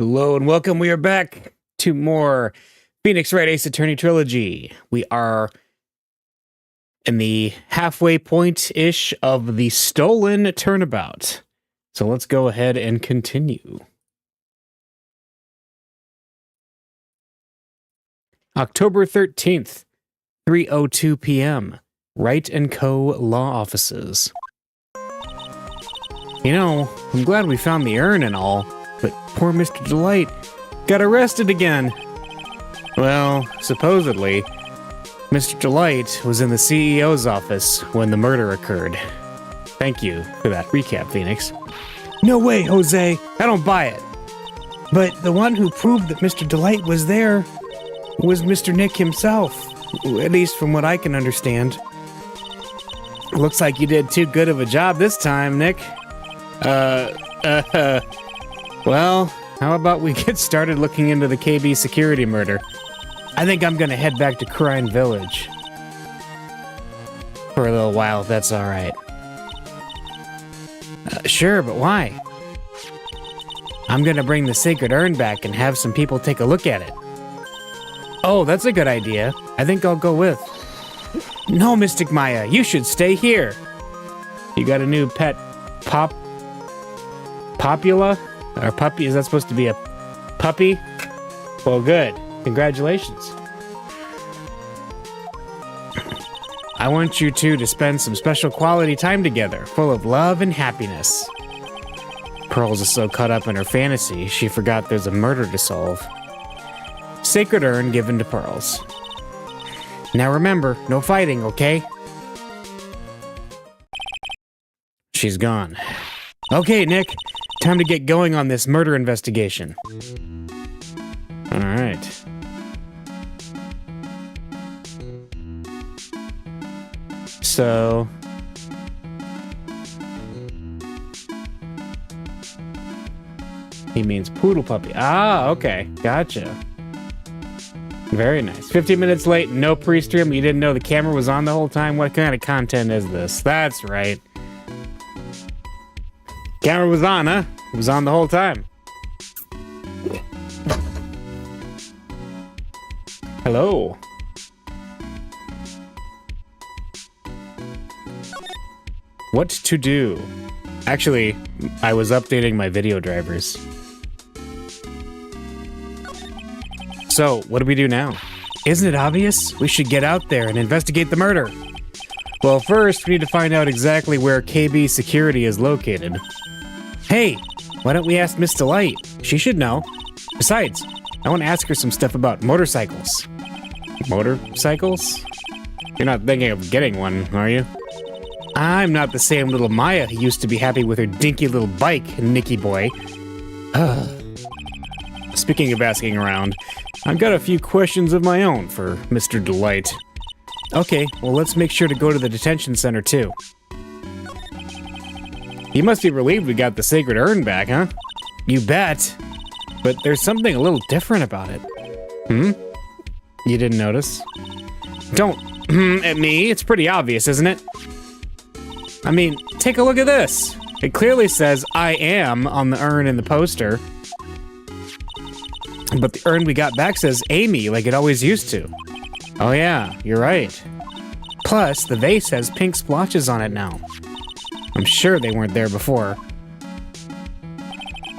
Hello and welcome. We are back to more Phoenix Wright Ace Attorney Trilogy. We are in the halfway point-ish of the stolen turnabout. So let's go ahead and continue. October 13th, 3:02 p.m. Wright & Co. Law Offices. You know, I'm glad we found the urn and all, but poor Mr. Delight got arrested again. Well, supposedly, Mr. Delight was in the CEO's office when the murder occurred. Thank you for that recap, Phoenix. No way, Jose. I don't buy it. But the one who proved that Mr. Delight was there was Mr. Nick himself, at least from what I can understand. Looks like you did too good of a job this time, Nick. Well, how about we get started looking into the KB security murder? I think I'm gonna head back to Crime Village. For a little while, if that's alright. Sure, but why? I'm gonna bring the sacred urn back and have some people take a look at it. Oh, that's a good idea. I think I'll go with. No, Mystic Maya, you should stay here. You got a new pet Popula? Or puppy? Is that supposed to be a puppy? Well, good. Congratulations. I want you two to spend some special quality time together, full of love and happiness. Pearls is so caught up in her fantasy, she forgot there's a murder to solve. Sacred urn given to Pearls. Now remember, no fighting, okay? She's gone. Okay, Nick. Time to get going on this murder investigation. Alright. So... he means poodle puppy. Ah, okay. Gotcha. Very nice. 15 minutes late, no pre-stream. You didn't know the camera was on the whole time? What kind of content is this? That's right. Camera was on, huh? It was on the whole time. Hello. What to do? Actually, I was updating my video drivers. So, what do we do now? Isn't it obvious? We should get out there and investigate the murder. Well, first, we need to find out exactly where KB Security is located. Hey, why don't we ask Miss Delight? She should know. Besides, I want to ask her some stuff about motorcycles. Motorcycles? You're not thinking of getting one, are you? I'm not the same little Maya who used to be happy with her dinky little bike, Nicky boy. Speaking of asking around, I've got a few questions of my own for Mr. Delight. Okay, well let's make sure to go to the detention center too. You must be relieved we got the sacred urn back, huh? You bet. But there's something a little different about it. You didn't notice? Don't at me, it's pretty obvious, isn't it? I mean, take a look at this. It clearly says I am on the urn in the poster. But the urn we got back says Amy, like it always used to. Oh yeah, you're right. Plus, the vase has pink splotches on it now. I'm sure they weren't there before.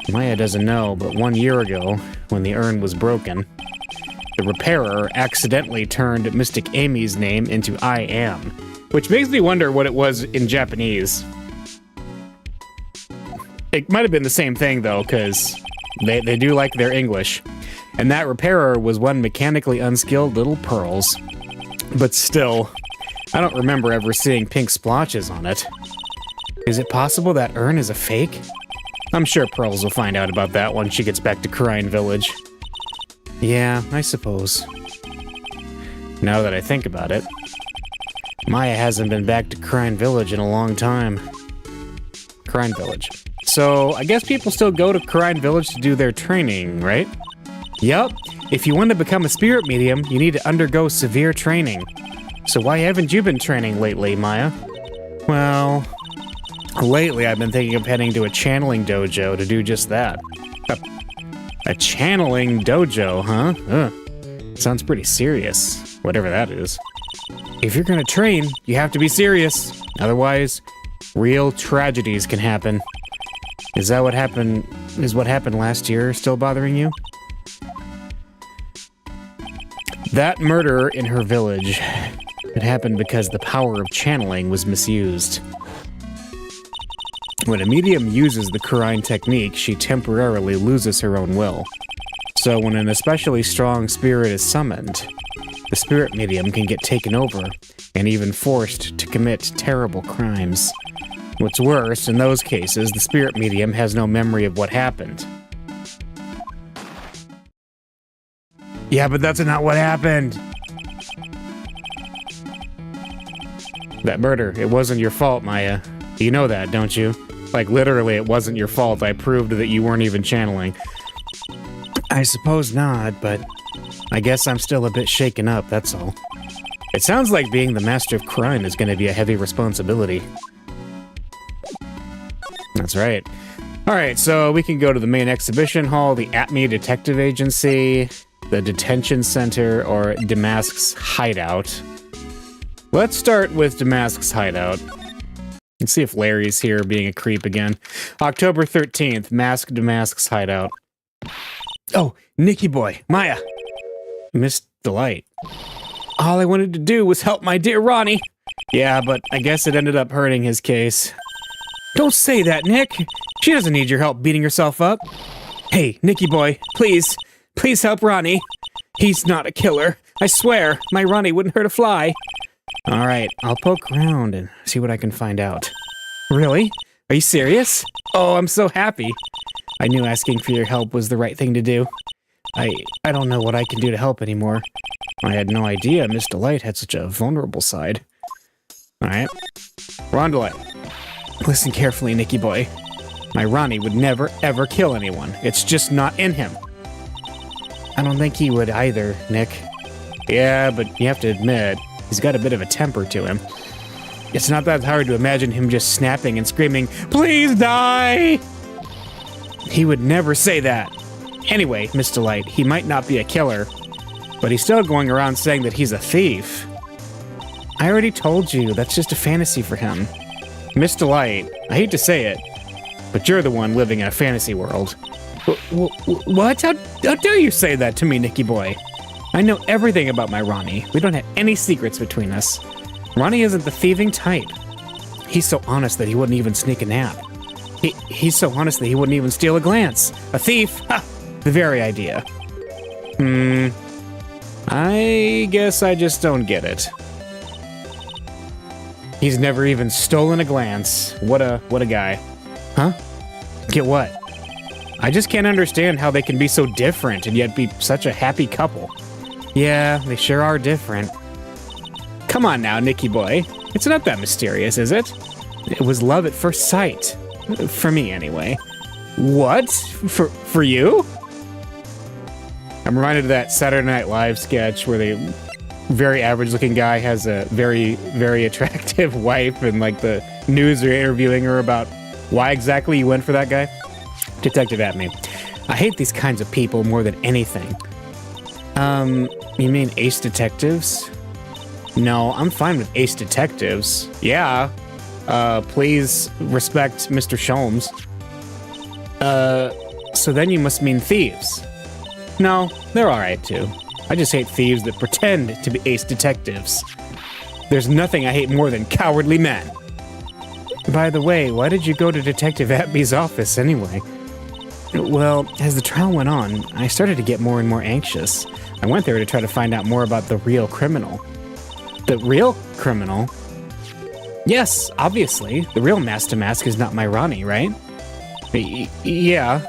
Maya doesn't know, but 1 year ago, when the urn was broken, the repairer accidentally turned Mystic Amy's name into I am, which makes me wonder what it was in Japanese. It might have been the same thing, though, because they do like their English. And that repairer was one mechanically unskilled little Pearls. But still, I don't remember ever seeing pink splotches on it. Is it possible that urn is a fake? I'm sure Pearls will find out about that once she gets back to Crime Village. Yeah, I suppose. Now that I think about it, Maya hasn't been back to Crime Village in a long time. Crime Village. So, I guess people still go to Crime Village to do their training, right? Yup. If you want to become a spirit medium, you need to undergo severe training. So why haven't you been training lately, Maya? Well... lately, I've been thinking of heading to a channeling dojo to do just that. A channeling dojo, huh? Ugh. Sounds pretty serious, whatever that is. If you're gonna train, you have to be serious. Otherwise, real tragedies can happen. Is what happened last year still bothering you? That murder in her village, it happened because the power of channeling was misused. When a medium uses the Kurine technique, she temporarily loses her own will. So when an especially strong spirit is summoned, the spirit medium can get taken over and even forced to commit terrible crimes. What's worse, in those cases, the spirit medium has no memory of what happened. Yeah, but that's not what happened. That murder, it wasn't your fault, Maya. You know that, don't you? Like, literally, it wasn't your fault. I proved that you weren't even channeling. I suppose not, but I guess I'm still a bit shaken up, that's all. It sounds like being the master of crime is going to be a heavy responsibility. That's right. Alright, so we can go to the main exhibition hall, the ATME Detective Agency, the Detention Center, or Damask's Hideout. Let's start with Damask's Hideout. Let's see if Larry's here being a creep again. October 13th, Damask's Hideout. Oh, Nicky boy, Maya. Miss Delight. All I wanted to do was help my dear Ronnie. Yeah, but I guess it ended up hurting his case. Don't say that, Nick. She doesn't need your help beating herself up. Hey, Nicky boy, please help Ronnie. He's not a killer. I swear, my Ronnie wouldn't hurt a fly. All right, I'll poke around and see what I can find out. Really? Are you serious? Oh, I'm so happy. I knew asking for your help was the right thing to do. I don't know what I can do to help anymore. I had no idea Miss Delight had such a vulnerable side. All right. Rondelite. Listen carefully, Nicky boy. My Ronnie would never, ever kill anyone. It's just not in him. I don't think he would either, Nick. Yeah, but you have to admit, he's got a bit of a temper to him. It's not that hard to imagine him just snapping and screaming, "Please die!" He would never say that. Anyway, Miss Delight, he might not be a killer, but he's still going around saying that he's a thief. I already told you, that's just a fantasy for him. Miss Delight, I hate to say it, but you're the one living in a fantasy world. What? How dare you say that to me, Nicky boy? I know everything about my Ronnie. We don't have any secrets between us. Ronnie isn't the thieving type. He's so honest that he wouldn't even sneak a nap. He's so honest that he wouldn't even steal a glance. A thief? Ha! The very idea. I guess I just don't get it. He's never even stolen a glance. What a guy. Huh? Get what? I just can't understand how they can be so different and yet be such a happy couple. Yeah, they sure are different. Come on now, Nicky boy. It's not that mysterious, is it? It was love at first sight. For me, anyway. What? For you? I'm reminded of that Saturday Night Live sketch where the very average-looking guy has a very, very attractive wife, and like the news are interviewing her about why exactly you went for that guy. Detective at me. I hate these kinds of people more than anything. You mean ace detectives? No, I'm fine with ace detectives. Yeah. Please respect Mr. Sholmes. So then you must mean thieves. No, they're alright too. I just hate thieves that pretend to be ace detectives. There's nothing I hate more than cowardly men. By the way, why did you go to Detective Atby's office anyway? Well, as the trial went on, I started to get more and more anxious. I went there to try to find out more about the real criminal. The real criminal? Yes, obviously. The real Master Mask is not my Ronnie, right? Yeah.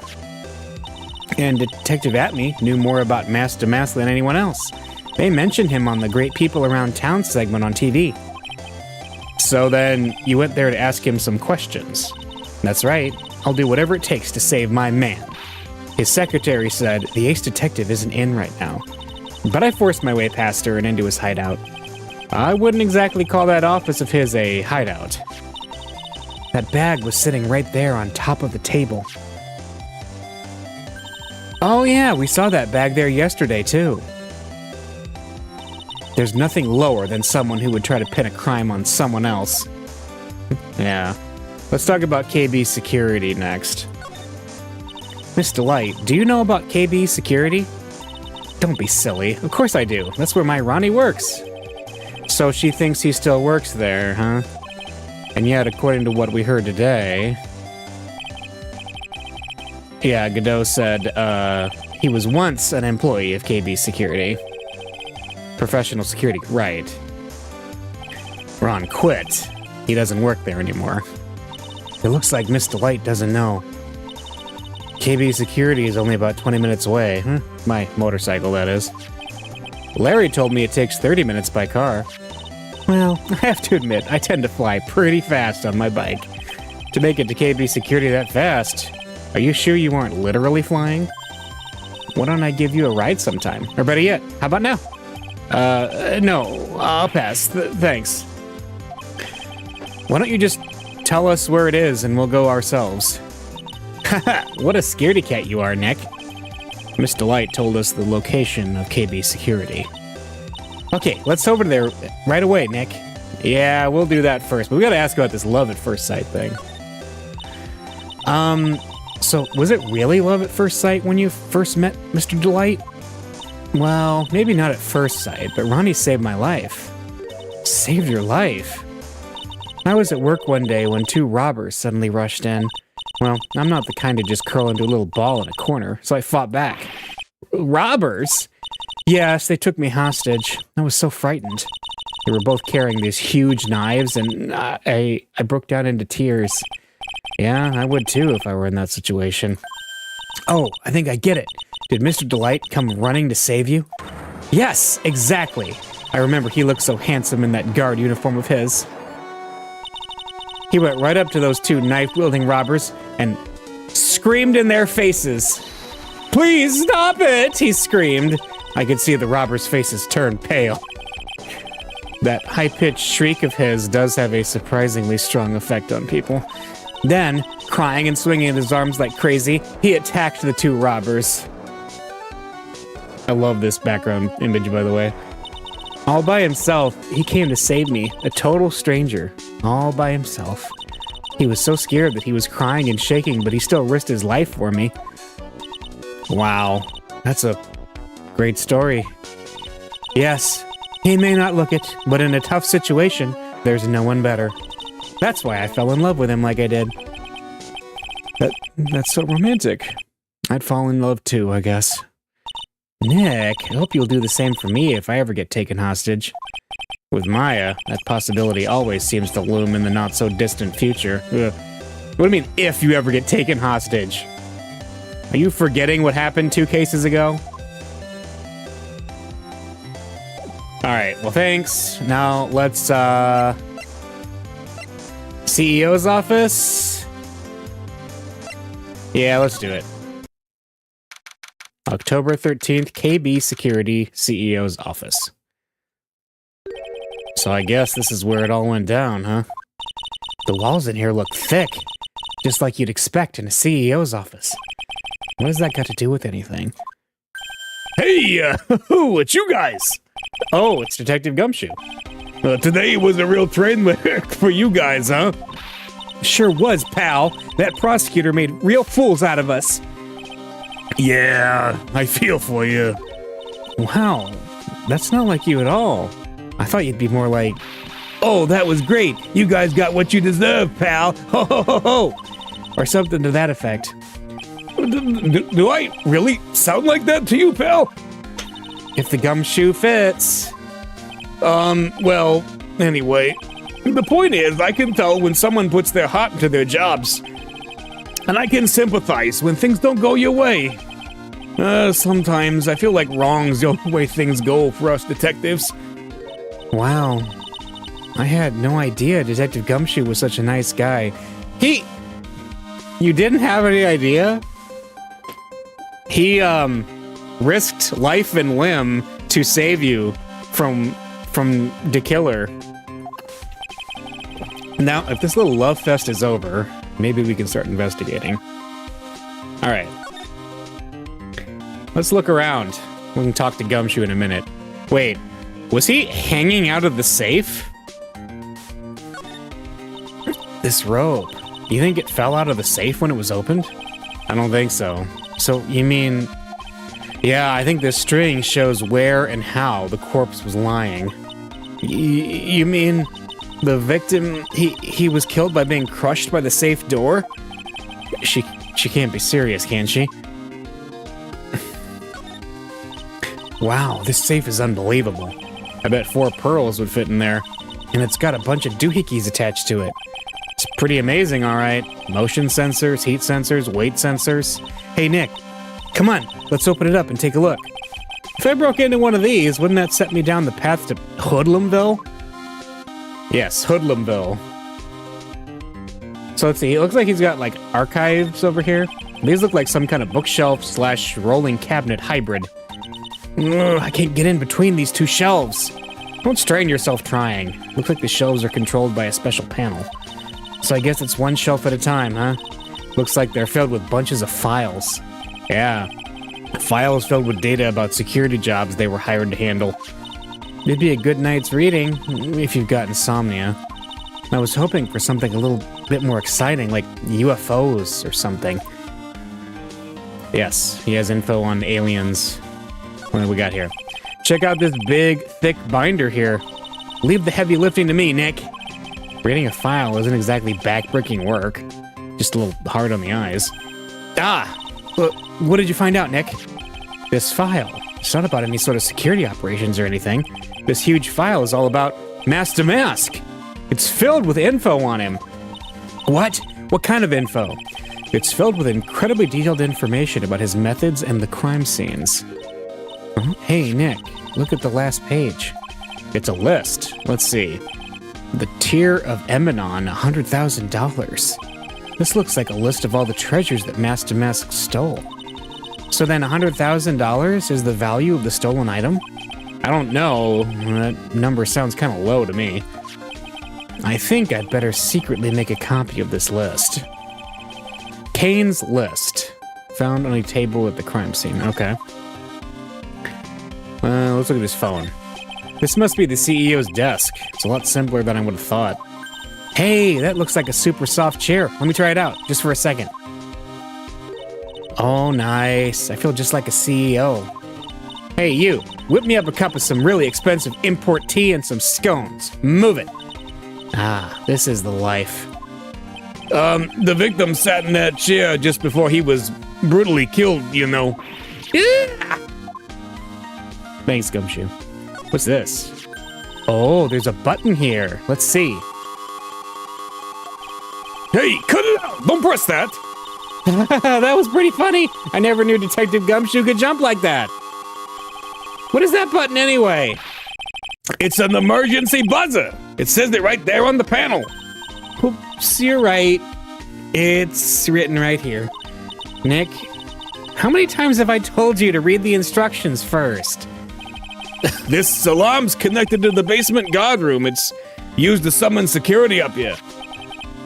And Detective Atme knew more about Master Mask than anyone else. They mentioned him on the Great People Around Town segment on TV. So then, you went there to ask him some questions. That's right. I'll do whatever it takes to save my man. His secretary said the ace detective isn't in right now. But I forced my way past her and into his hideout. I wouldn't exactly call that office of his a hideout. That bag was sitting right there on top of the table. Oh yeah, we saw that bag there yesterday too. There's nothing lower than someone who would try to pin a crime on someone else. Yeah. Let's talk about KB Security next. Miss Delight, do you know about KB Security? Don't be silly. Of course I do. That's where my Ronnie works. So she thinks he still works there, huh? And yet, according to what we heard today... Yeah, Godot said, he was once an employee of KB Security. Professional security, right. Ron quit. He doesn't work there anymore. It looks like Miss Delight doesn't know. KB Security is only about 20 minutes away. My motorcycle, that is. Larry told me it takes 30 minutes by car. Well, I have to admit, I tend to fly pretty fast on my bike. To make it to KB Security that fast, are you sure you aren't literally flying? Why don't I give you a ride sometime? Or better yet, how about now? No, I'll pass. Thanks. Why don't you just tell us where it is and we'll go ourselves? Haha, what a scaredy cat you are, Nick. Miss Delight told us the location of KB Security. Okay, let's over there right away, Nick. Yeah, we'll do that first, but we gotta ask about this love at first sight thing. So was it really love at first sight when you first met Mr. Delight? Well, maybe not at first sight, but Ronnie saved my life. Saved your life? I was at work one day when two robbers suddenly rushed in. Well, I'm not the kind to just curl into a little ball in a corner, so I fought back. Robbers? Yes, they took me hostage. I was so frightened. They were both carrying these huge knives, and I broke down into tears. Yeah, I would too if I were in that situation. Oh, I think I get it. Did Mr. Delight come running to save you? Yes, exactly. I remember he looked so handsome in that guard uniform of his. He went right up to those two knife-wielding robbers and screamed in their faces. Please stop it, he screamed. I could see the robbers' faces turn pale. That high-pitched shriek of his does have a surprisingly strong effect on people. Then, crying and swinging his arms like crazy, he attacked the two robbers. I love this background image, by the way. All by himself, he came to save me, a total stranger, all by himself. He was so scared that he was crying and shaking, but he still risked his life for me. Wow, that's a great story. Yes, he may not look it, but in a tough situation, there's no one better. That's why I fell in love with him like I did. That's so romantic. I'd fall in love too, I guess. Nick, I hope you'll do the same for me if I ever get taken hostage. With Maya, that possibility always seems to loom in the not-so-distant future. Ugh. What do you mean, if you ever get taken hostage? Are you forgetting what happened 2 cases ago? Alright, well thanks. Now, let's, CEO's office? Yeah, let's do it. October 13th, KB Security CEO's office. So I guess this is where it all went down, huh? The walls in here look thick, just like you'd expect in a CEO's office. What has that got to do with anything? Hey, it's you guys! Oh, it's Detective Gumshoe. Today was a real train wreck for you guys, huh? Sure was, pal. That prosecutor made real fools out of us. Yeah, I feel for you. Wow, that's not like you at all. I thought you'd be more like, oh, that was great. You guys got what you deserve, pal. Ho, ho, ho, ho. Or something to that effect. Do I really sound like that to you, pal? If the gumshoe fits. Well, anyway. The point is, I can tell when someone puts their heart into their jobs. And I can sympathize when things don't go your way. Sometimes I feel like wrong's the only way things go for us detectives. Wow. I had no idea Detective Gumshoe was such a nice guy. You didn't have any idea? He, risked life and limb to save you from the killer. Now, if this little love fest is over, maybe we can start investigating. Alright. Let's look around. We can talk to Gumshoe in a minute. Wait, was he hanging out of the safe? This rope. You think it fell out of the safe when it was opened? I don't think so. So, you mean... Yeah, I think this string shows where and how the corpse was lying. You mean the victim, he was killed by being crushed by the safe door? She can't be serious, can she? Wow, this safe is unbelievable. I bet 4 pearls would fit in there. And it's got a bunch of doohickeys attached to it. It's pretty amazing, all right. Motion sensors, heat sensors, weight sensors. Hey, Nick, come on, let's open it up and take a look. If I broke into one of these, wouldn't that set me down the path to Hoodlumville? Yes, Hoodlumville. So let's see, it looks like he's got like archives over here. These look like some kind of bookshelf / rolling cabinet hybrid. Ugh, I can't get in between these 2 shelves. Don't strain yourself trying. Looks like the shelves are controlled by a special panel. So I guess it's 1 shelf at a time, huh? Looks like they're filled with bunches of files. Yeah. Files filled with data about security jobs they were hired to handle. It'd be a good night's reading, if you've got insomnia. I was hoping for something a little bit more exciting, like UFOs or something. Yes, he has info on aliens. What do we got here? Check out this big, thick binder here. Leave the heavy lifting to me, Nick. Reading a file isn't exactly back-breaking work. Just a little hard on the eyes. What did you find out, Nick? This file. It's not about any sort of security operations or anything. This huge file is all about Master Mask. It's filled with info on him. What? What kind of info? It's filled with incredibly detailed information about his methods and the crime scenes. Hey, Nick, look at the last page. It's a list. Let's see. The Tier of Eminon, $100,000. This looks like a list of all the treasures that Master Mask stole. So then $100,000 is the value of the stolen item? I don't know. That number sounds kind of low to me. I think I'd better secretly make a copy of this list. Kane's list. Found on a table at the crime scene. Okay. Let's look at his phone. This must be the CEO's desk. It's a lot simpler than I would have thought. Hey, that looks like a super soft chair. Let me try it out, just for a second. Oh, nice. I feel just like a CEO. Hey, you, whip me up a cup of some really expensive import tea and some scones. Move it. Ah, this is the life. The victim sat in that chair just before he was brutally killed, you know. Yeah. Thanks, Gumshoe. What's this? Oh, there's a button here. Let's see. Hey, cut it out! Don't press that! That was pretty funny. I never knew Detective Gumshoe could jump like that. What is that button anyway? It's an emergency buzzer. It says it right there on the panel. Oops, you're right. It's written right here. Nick, how many times have I told you to read the instructions first? This alarm's connected to the basement guard room. It's used to summon security up here.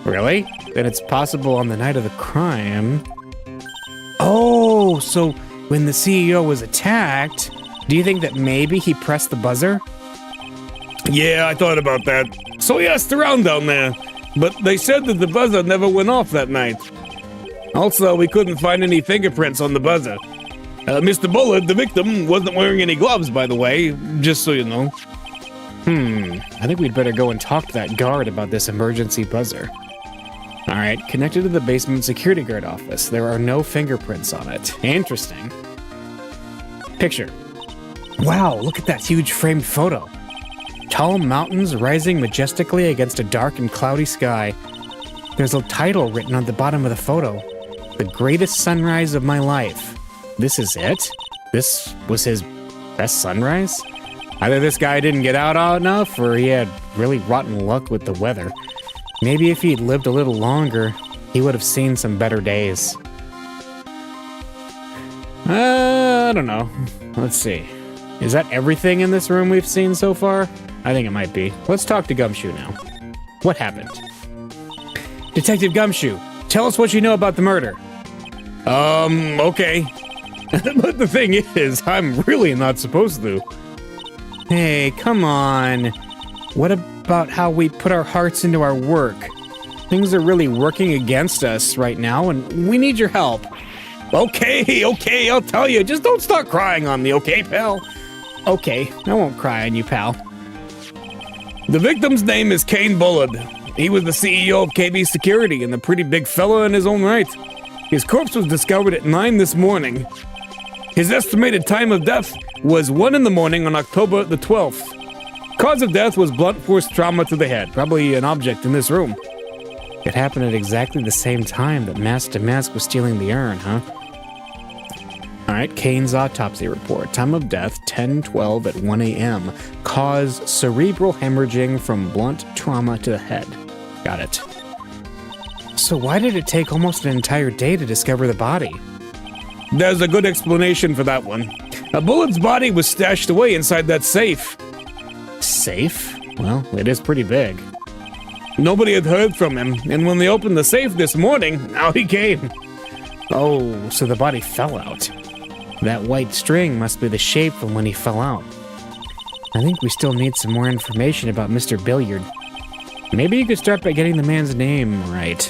Really? Then it's possible on the night of the crime. Oh, so when the CEO was attacked, do you think that maybe he pressed the buzzer? Yeah, I thought about that. So he asked around down there, but they said that the buzzer never went off that night. Also, we couldn't find any fingerprints on the buzzer. Mr. Bullard, the victim, wasn't wearing any gloves, by the way, just so you know. I think we'd better go and talk to that guard about this emergency buzzer. Alright, connected to the basement security guard office. There are no fingerprints on it. Interesting. Picture. Wow, look at that huge framed photo. Tall mountains rising majestically against a dark and cloudy sky. There's a title written on the bottom of the photo. The greatest sunrise of my life. This is it? This was his best sunrise? Either this guy didn't get out enough, or he had really rotten luck with the weather. Maybe if he'd lived a little longer, he would have seen some better days. I don't know. Let's see. Is that everything in this room we've seen so far? I think it might be. Let's talk to Gumshoe now. What happened? Detective Gumshoe, tell us what you know about the murder. Okay. But the thing is, I'm really not supposed to. Hey, come on. What about how we put our hearts into our work? Things are really working against us right now, and we need your help. Okay, I'll tell you. Just don't start crying on me, okay, pal? Okay, I won't cry on you, pal. The victim's name is Kane Bullard. He was the CEO of KB Security and a pretty big fella in his own right. His corpse was discovered at 9 this morning. His estimated time of death was 1 in the morning on October the 12th. Cause of death was blunt force trauma to the head, probably an object in this room. It happened at exactly the same time that Mask to Mask was stealing the urn, huh? Alright, Kane's autopsy report. Time of death, 10:12 at 1 a.m. Cause, cerebral hemorrhaging from blunt trauma to the head. Got it. So why did it take almost an entire day to discover the body? There's a good explanation for that one. Bullard's body was stashed away inside that safe. Safe? Well, it is pretty big. Nobody had heard from him, and when they opened the safe this morning, out he came. Oh, so the body fell out. That white string must be the shape from when he fell out. I think we still need some more information about Mr. Billiard. Maybe you could start by getting the man's name right.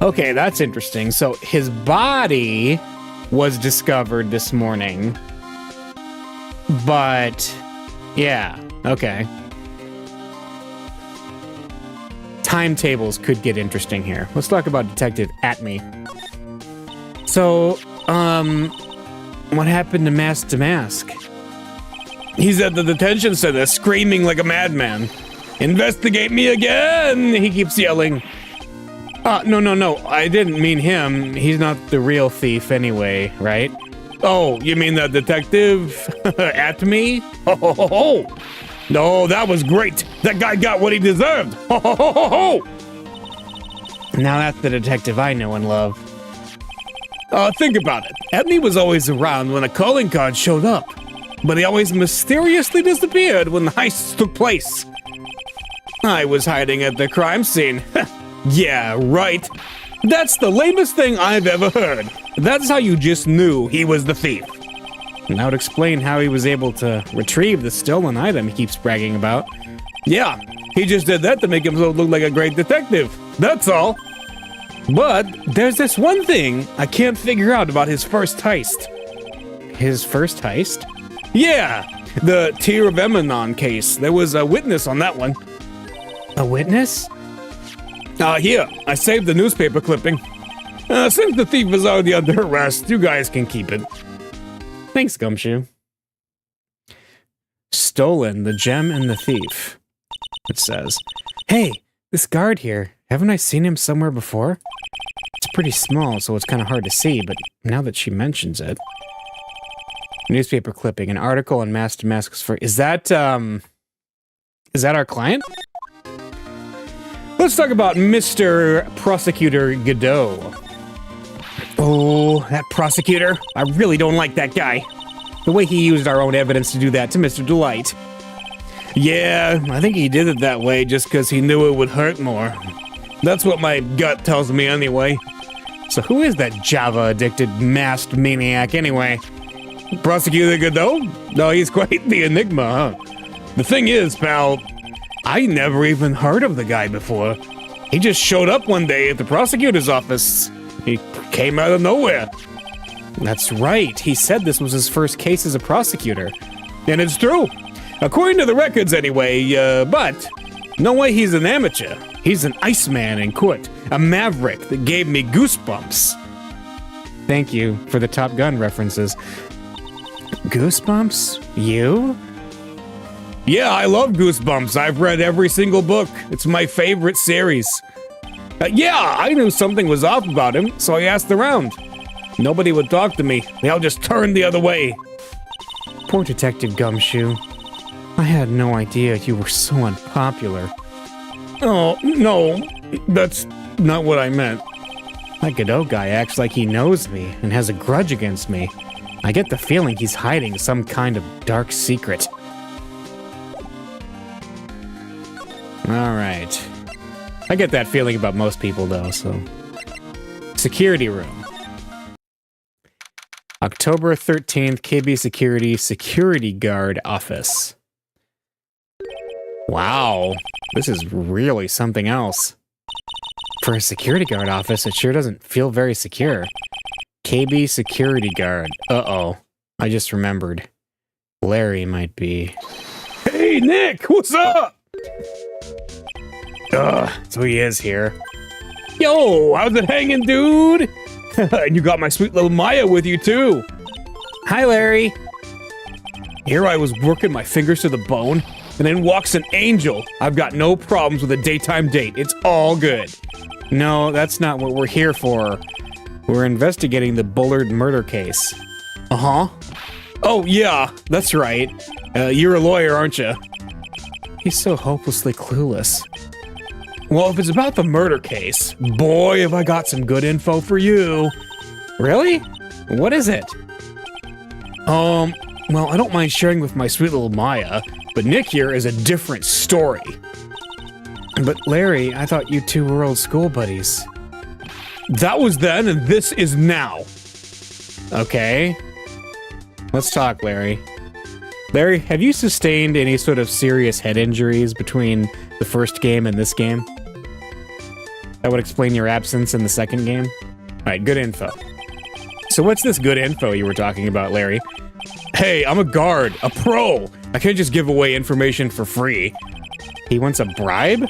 Okay, that's interesting. So his body was discovered this morning. But, yeah, okay. Timetables could get interesting here. Let's talk about Detective Atme. So, what happened to Mask? He's at the detention center screaming like a madman. Investigate me again, he keeps yelling. No, I didn't mean him. He's not the real thief anyway, right? Oh, you mean the detective Atme? Ho. No, that was great. That guy got what he deserved. Ho. Now that's the detective I know and love. Think about it. Atme was always around when a calling card showed up, but he always mysteriously disappeared when the heists took place. I was hiding at the crime scene. Yeah, right. That's the lamest thing I've ever heard. That's how you just knew he was the thief. And that would explain how he was able to retrieve the stolen item he keeps bragging about. Yeah, he just did that to make himself look like a great detective. That's all. But there's this one thing I can't figure out about his first heist. His first heist? Yeah, the Tear of Emanon case. There was a witness on that one. A witness? Here, I saved the newspaper clipping. Since the thief is already under arrest, you guys can keep it. Thanks, Gumshoe. Stolen, the gem and the thief. It says, hey, this guard here, haven't I seen him somewhere before? It's pretty small, so it's kind of hard to see, but now that she mentions it. Newspaper clipping, an article on Mask to Mask for... Is that our client? Let's talk about Mr. Prosecutor Godot. Oh, that prosecutor. I really don't like that guy. The way he used our own evidence to do that to Mr. Delight. Yeah, I think he did it that way just because he knew it would hurt more. That's what my gut tells me anyway. So who is that Java-addicted masked maniac anyway? Prosecutor Godot? No, he's quite the enigma, huh? The thing is, pal, I never even heard of the guy before. He just showed up one day at the prosecutor's office. He came out of nowhere. That's right. He said this was his first case as a prosecutor. And it's true. According to the records anyway, but no way he's an amateur. He's an Iceman in court. A maverick that gave me goosebumps. Thank you for the Top Gun references. Goosebumps? You? Yeah, I love Goosebumps. I've read every single book. It's my favorite series. Yeah, I knew something was off about him, so I asked around. Nobody would talk to me. They all just turned the other way. Poor Detective Gumshoe. I had no idea you were so unpopular. Oh, no. That's not what I meant. That Godot guy acts like he knows me and has a grudge against me. I get the feeling he's hiding some kind of dark secret. Alright. I get that feeling about most people, though, so... Security room. October 13th, KB Security Guard Office. Wow, this is really something else. For a security guard office, it sure doesn't feel very secure. KB Security Guard. Uh-oh, I just remembered. Larry might be... Hey, Nick, what's up? So he is here. Yo, how's it hanging, dude? And you got my sweet little Maya with you, too. Hi, Larry. Here I was working my fingers to the bone, and then walks an angel. I've got no problems with a daytime date. It's all good. No, that's not what we're here for. We're investigating the Bullard murder case. Uh-huh. Oh, yeah, that's right. You're a lawyer, aren't you? He's so hopelessly clueless. Well, if it's about the murder case, boy, have I got some good info for you. Really? What is it? Well, I don't mind sharing with my sweet little Maya, but Nick here is a different story. But Larry, I thought you two were old school buddies. That was then, and this is now. Okay. Let's talk, Larry. Larry, have you sustained any sort of serious head injuries between the first game and this game? That would explain your absence in the second game. Alright, good info. So what's this good info you were talking about, Larry? Hey, I'm a guard, a pro. I can't just give away information for free. He wants a bribe?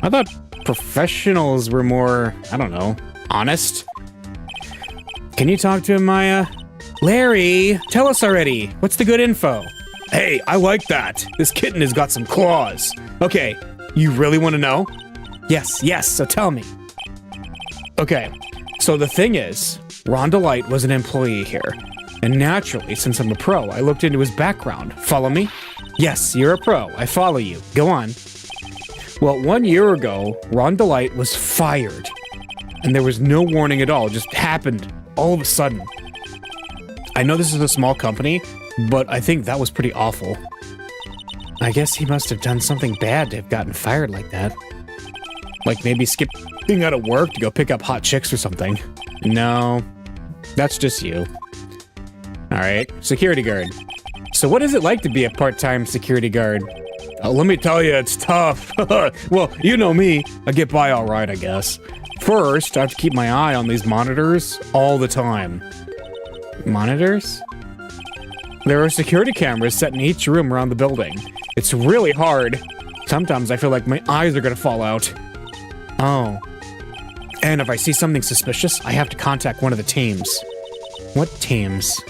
I thought professionals were more, I don't know, honest. Can you talk to him, Maya? Larry, tell us already. What's the good info? Hey, I like that. This kitten has got some claws. Okay, you really want to know? Yes, so tell me. Okay, so the thing is, Rhonda Light was an employee here. And naturally, since I'm a pro, I looked into his background. Follow me? Yes, you're a pro. I follow you. Go on. Well, 1 year ago, Rhonda Light was fired. And there was no warning at all. It just happened all of a sudden. I know this is a small company, but I think that was pretty awful. I guess he must have done something bad to have gotten fired like that. Like maybe skipping out of work to go pick up hot chicks or something. No, that's just you. Alright, security guard. So what is it like to be a part-time security guard? Let me tell you, it's tough. Well, you know me. I get by alright, I guess. First, I have to keep my eye on these monitors all the time. Monitors? There are security cameras set in each room around the building. It's really hard. Sometimes I feel like my eyes are gonna fall out. Oh. And if I see something suspicious, I have to contact one of the teams. What teams?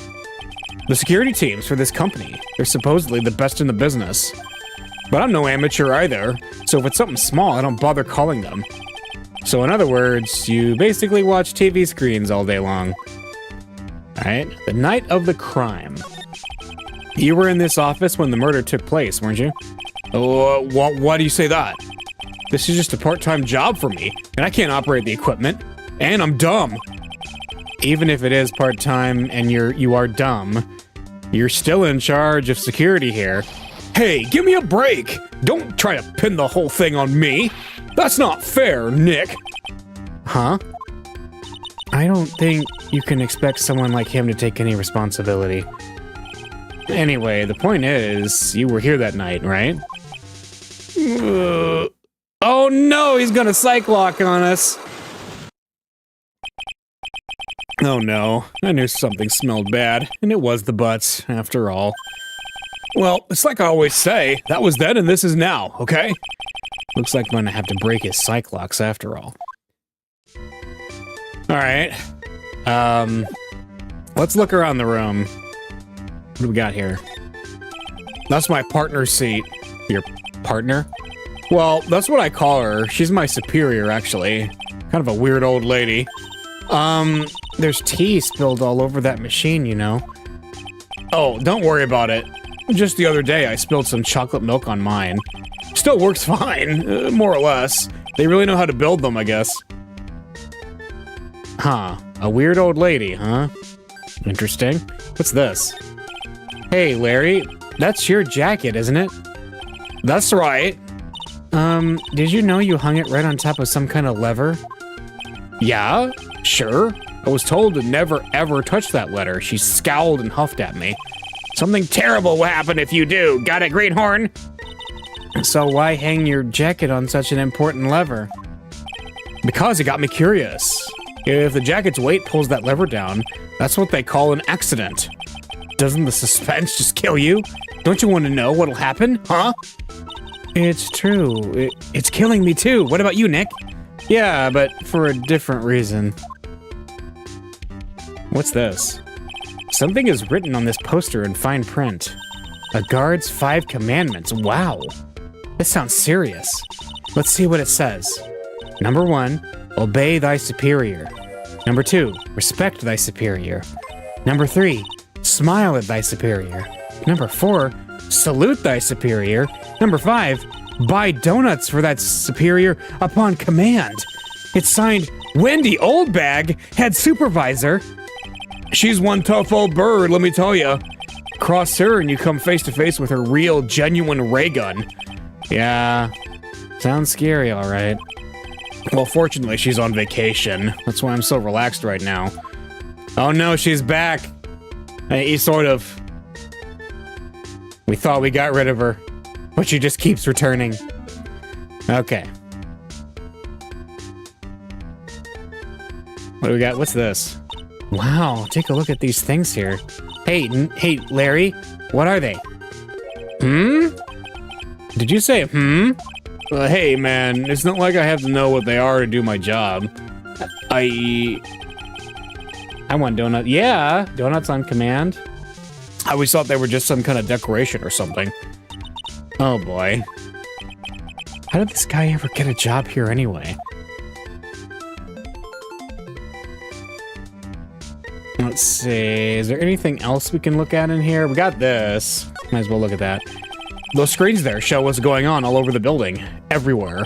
The security teams for this company. They're supposedly the best in the business. But I'm no amateur either, so if it's something small, I don't bother calling them. So in other words, you basically watch TV screens all day long. Alright, the night of the crime. You were in this office when the murder took place, weren't you? Why do you say that? This is just a part-time job for me, and I can't operate the equipment, and I'm dumb. Even if it is part-time and you are dumb, you're still in charge of security here. Hey, give me a break! Don't try to pin the whole thing on me! That's not fair, Nick! Huh? I don't think you can expect someone like him to take any responsibility. Anyway, the point is, you were here that night, right? Oh no, he's gonna psych lock on us! Oh no, I knew something smelled bad, and it was the butts, after all. Well, it's like I always say, that was then and this is now, okay? Looks like I'm gonna have to break his psych locks after all. Alright. Let's look around the room. What do we got here? That's my partner's seat. Your partner? Well, that's what I call her. She's my superior, actually. Kind of a weird old lady. There's tea spilled all over that machine, you know. Oh, don't worry about it. Just the other day, I spilled some chocolate milk on mine. Still works fine, more or less. They really know how to build them, I guess. Huh. A weird old lady, huh? Interesting. What's this? Hey, Larry. That's your jacket, isn't it? That's right. Did you know you hung it right on top of some kind of lever? Yeah, sure. I was told to never ever touch that letter. She scowled and huffed at me. Something terrible will happen if you do. Got it, Greenhorn? So why hang your jacket on such an important lever? Because it got me curious. If the jacket's weight pulls that lever down, that's what they call an accident. Doesn't the suspense just kill you? Don't you want to know what'll happen, huh? It's true. It's killing me too. What about you, Nick? Yeah, but for a different reason. What's this? Something is written on this poster in fine print. A guard's 5 commandments. Wow. This sounds serious. Let's see what it says. Number 1, obey thy superior. Number 2, respect thy superior. Number 3, smile at thy superior. Number 4, salute thy superior. Number 5, buy donuts for that superior upon command. It's signed Wendy Oldbag, head supervisor. She's one tough old bird, let me tell you. Cross her and you come face to face with her real, genuine ray gun. Yeah, sounds scary, all right. Well, fortunately, she's on vacation. That's why I'm so relaxed right now. Oh no, she's back. Sort of. We thought we got rid of her, but she just keeps returning. Okay. What do we got? What's this? Wow, take a look at these things here. Hey, Larry, what are they? Did you say hey, man, it's not like I have to know what they are to do my job. I want donut. Yeah, donuts on command. I always thought they were just some kind of decoration or something. Oh boy. How did this guy ever get a job here anyway? Let's see, is there anything else we can look at in here? We got this. Might as well look at that. Those screens there show what's going on all over the building, everywhere.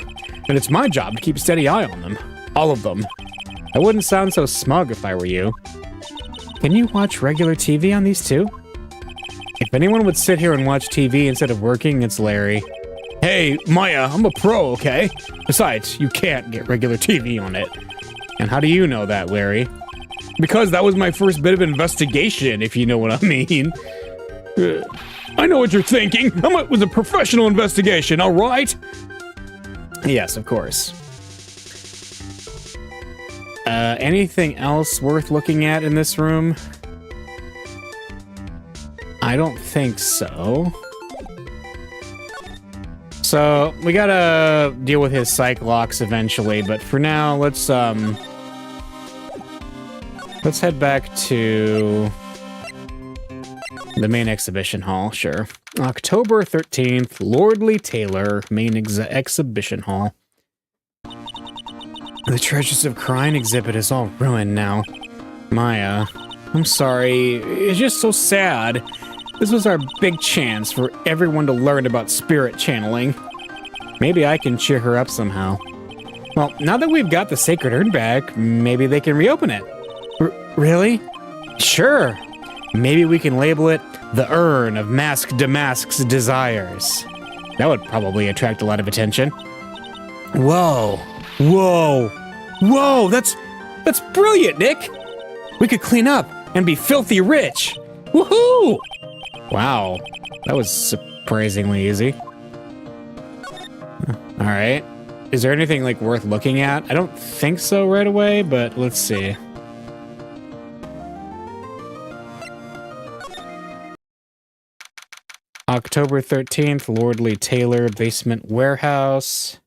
And it's my job to keep a steady eye on them. All of them. I wouldn't sound so smug if I were you. Can you watch regular TV on these too? If anyone would sit here and watch TV instead of working, it's Larry. Hey, Maya, I'm a pro, okay? Besides, you can't get regular TV on it. And how do you know that, Larry? Because that was my first bit of investigation, if you know what I mean. I know what you're thinking. It was a professional investigation, all right? Yes, of course. Anything else worth looking at in this room? I don't think so. So, we gotta deal with his psych locks eventually, but for now, let's head back to the main exhibition hall, sure. October 13th, Lordly Taylor, main exhibition hall. The Treasures of Crime exhibit is all ruined now. Maya, I'm sorry, it's just so sad. This was our big chance for everyone to learn about spirit channeling. Maybe I can cheer her up somehow. Well, now that we've got the sacred urn back, maybe they can reopen it. Really? Sure. Maybe we can label it the Urn of Mask Damask's Desires. That would probably attract a lot of attention. Whoa. Whoa. Whoa, that's brilliant, Nick. We could clean up and be filthy rich. Woohoo! Wow, that was surprisingly easy. All right. Is there anything like worth looking at? I don't think so right away, but let's see. October 13th, Lordly Taylor, basement warehouse.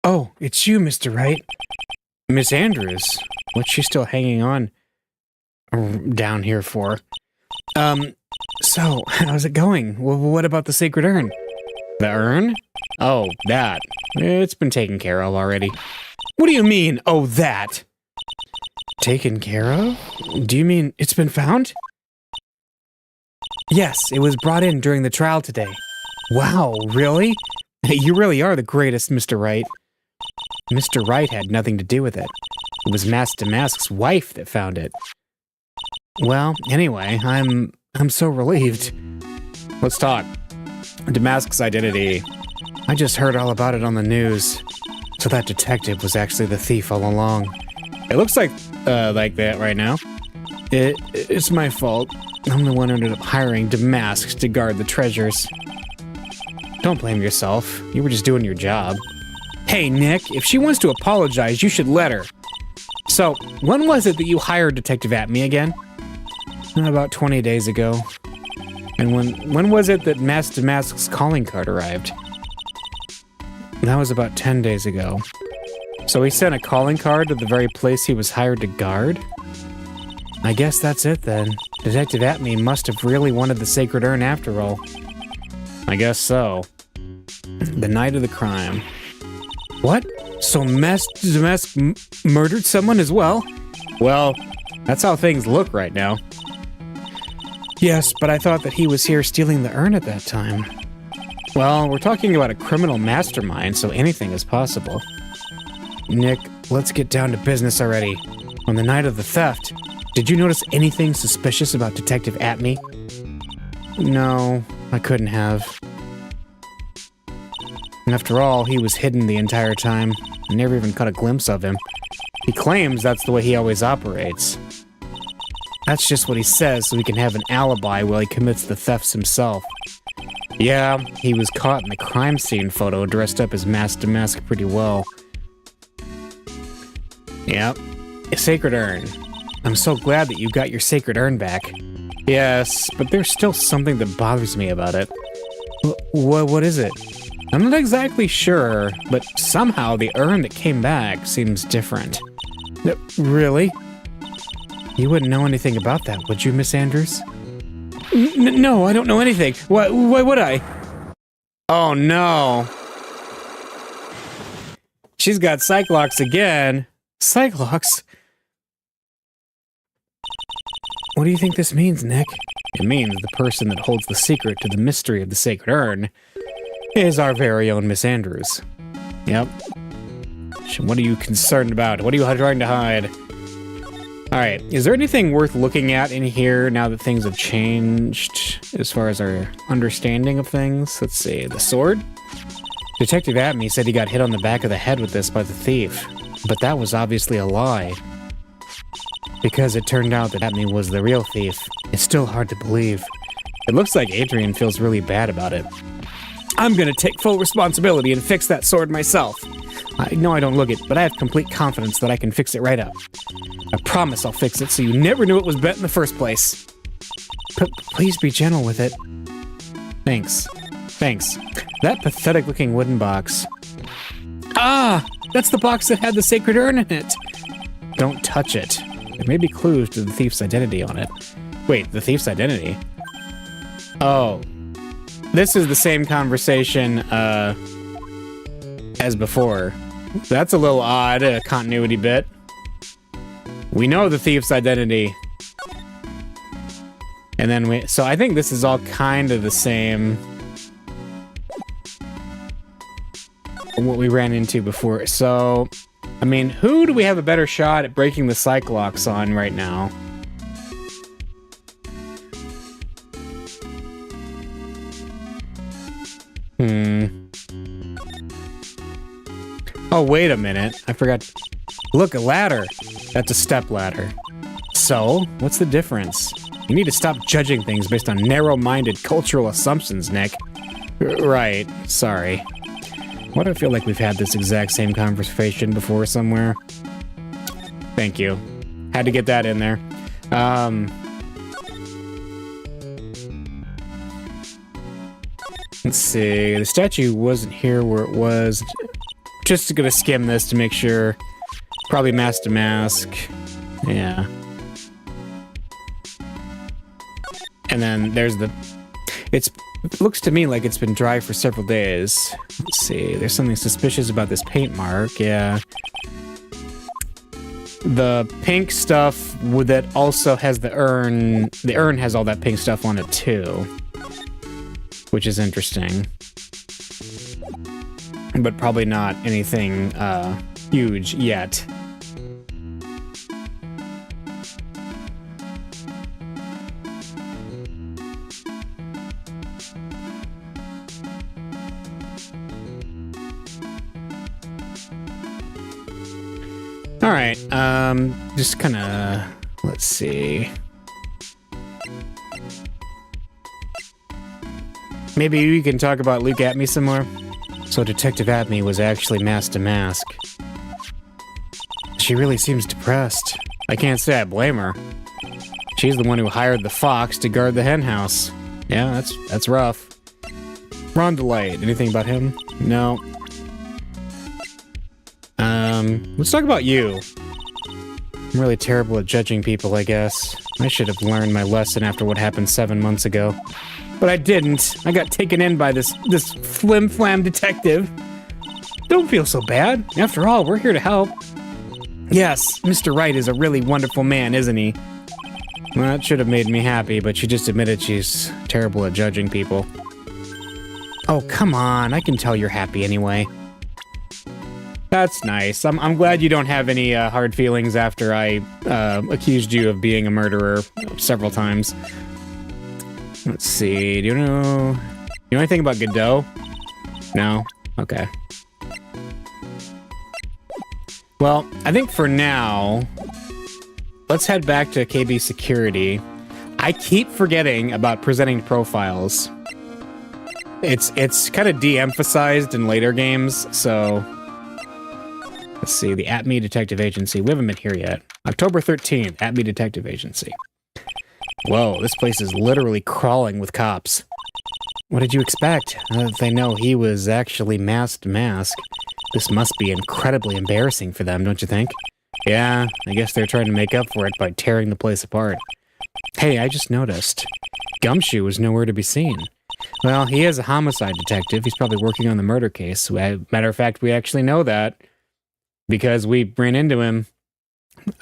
Oh, it's you, Mr. Wright. Miss Andrews. What's she still hanging on down here for? So, how's it going? What about the sacred urn? The urn? Oh, that. It's been taken care of already. What do you mean, oh, that? Taken care of? Do you mean it's been found? Yes, it was brought in during the trial today. Wow, really? You really are the greatest, Mr. Wright. Mr. Wright had nothing to do with it. It was Mask Damask's wife that found it. Well, anyway, I'm I'm so relieved. Let's talk. Damask's identity. I just heard all about it on the news. So that detective was actually the thief all along. It looks like that right now. It's my fault. I'm the one who ended up hiring Damask to guard the treasures. Don't blame yourself. You were just doing your job. Hey, Nick, if she wants to apologize, you should let her. So, when was it that you hired Detective Atme again? About 20 days ago. And when was it that Damask's calling card arrived? That was about 10 days ago. So he sent a calling card to the very place he was hired to guard? I guess that's it then. Detective Atme must have really wanted the sacred urn after all. I guess so. The night of the crime. What? So Damask murdered someone as well? Well, that's how things look right now. Yes, but I thought that he was here stealing the urn at that time. Well, we're talking about a criminal mastermind, so anything is possible. Nick, let's get down to business already. On the night of the theft, did you notice anything suspicious about Detective Atme? No, I couldn't have. After all, he was hidden the entire time. I never even caught a glimpse of him. He claims that's the way he always operates. That's just what he says so he can have an alibi while he commits the thefts himself. Yeah, he was caught in the crime scene photo dressed up as Masked Damask pretty well. Yep. A sacred urn. I'm so glad that you got your sacred urn back. Yes, but there's still something that bothers me about it. What is it? I'm not exactly sure, but somehow the urn that came back seems different. Really? You wouldn't know anything about that, would you, Miss Andrews? No, I don't know anything. Why would I? Oh no. She's got Cyclox again. Cyclox? What do you think this means, Nick? It means the person that holds the secret to the mystery of the sacred urn is our very own Miss Andrews. Yep. What are you concerned about? What are you trying to hide? Alright, is there anything worth looking at in here now that things have changed as far as our understanding of things? Let's see, the sword? Detective Atme said he got hit on the back of the head with this by the thief, but that was obviously a lie. Because it turned out that Atme was the real thief. It's still hard to believe. It looks like Adrian feels really bad about it. I'm gonna take full responsibility and fix that sword myself. I know I don't look it, but I have complete confidence that I can fix it right up. I promise I'll fix it so you never knew it was bent in the first place. Please be gentle with it. Thanks. Thanks. That pathetic-looking wooden box. Ah! That's the box that had the sacred urn in it! Don't touch it. There may be clues to the thief's identity on it. Wait, the thief's identity? Oh. This is the same conversation, as before. That's a little odd, a continuity bit. We know the thief's identity. And then so I think this is all kind of the same. What we ran into before. So, I mean, who do we have a better shot at breaking the Cyclox on right now? Oh, wait a minute. I forgot. Look, a ladder. That's a step ladder. So, what's the difference? You need to stop judging things based on narrow-minded cultural assumptions, Nick. Right. Sorry. Why do I feel like we've had this exact same conversation before somewhere? Thank you. Had to get that in there. Let's see. The statue wasn't here where it was. Just gonna skim this to make sure. Probably Masked Damask. Yeah. And then there's the... It looks to me like it's been dry for several days. Let's see. There's something suspicious about this paint mark. Yeah. The pink stuff that also has the urn... The urn has all that pink stuff on it too. Which is interesting. But probably not anything huge yet. All right, just kind of, let's see. Maybe we can talk about Luke Atme some more. So Detective Atme was actually masked to mask. She really seems depressed. I can't say I blame her. She's the one who hired the fox to guard the hen house. Yeah, that's rough. Rondelight, anything about him? No. Let's talk about you. I'm really terrible at judging people, I guess. I should have learned my lesson after what happened 7 months ago. But I didn't. I got taken in by this flim-flam detective. Don't feel so bad. After all, we're here to help. Yes, Mr. Wright is a really wonderful man, isn't he? Well, that should have made me happy, but she just admitted she's terrible at judging people. Oh, come on. I can tell you're happy anyway. That's nice. I'm glad you don't have any hard feelings after I accused you of being a murderer several times. Let's see. Do you know anything about Godot? No? Okay. Well, I think for now, let's head back to KB Security. I keep forgetting about presenting profiles. It's kind of de-emphasized in later games, so... Let's see, the Atme Detective Agency. We haven't been here yet. October 13th, Atme Detective Agency. Whoa, this place is literally crawling with cops. What did you expect? They know he was actually masked mask. This must be incredibly embarrassing for them, don't you think? Yeah, I guess they're trying to make up for it by tearing the place apart. Hey, I just noticed. Gumshoe was nowhere to be seen. Well, he is a homicide detective. He's probably working on the murder case. Matter of fact, we actually know that. Because we ran into him.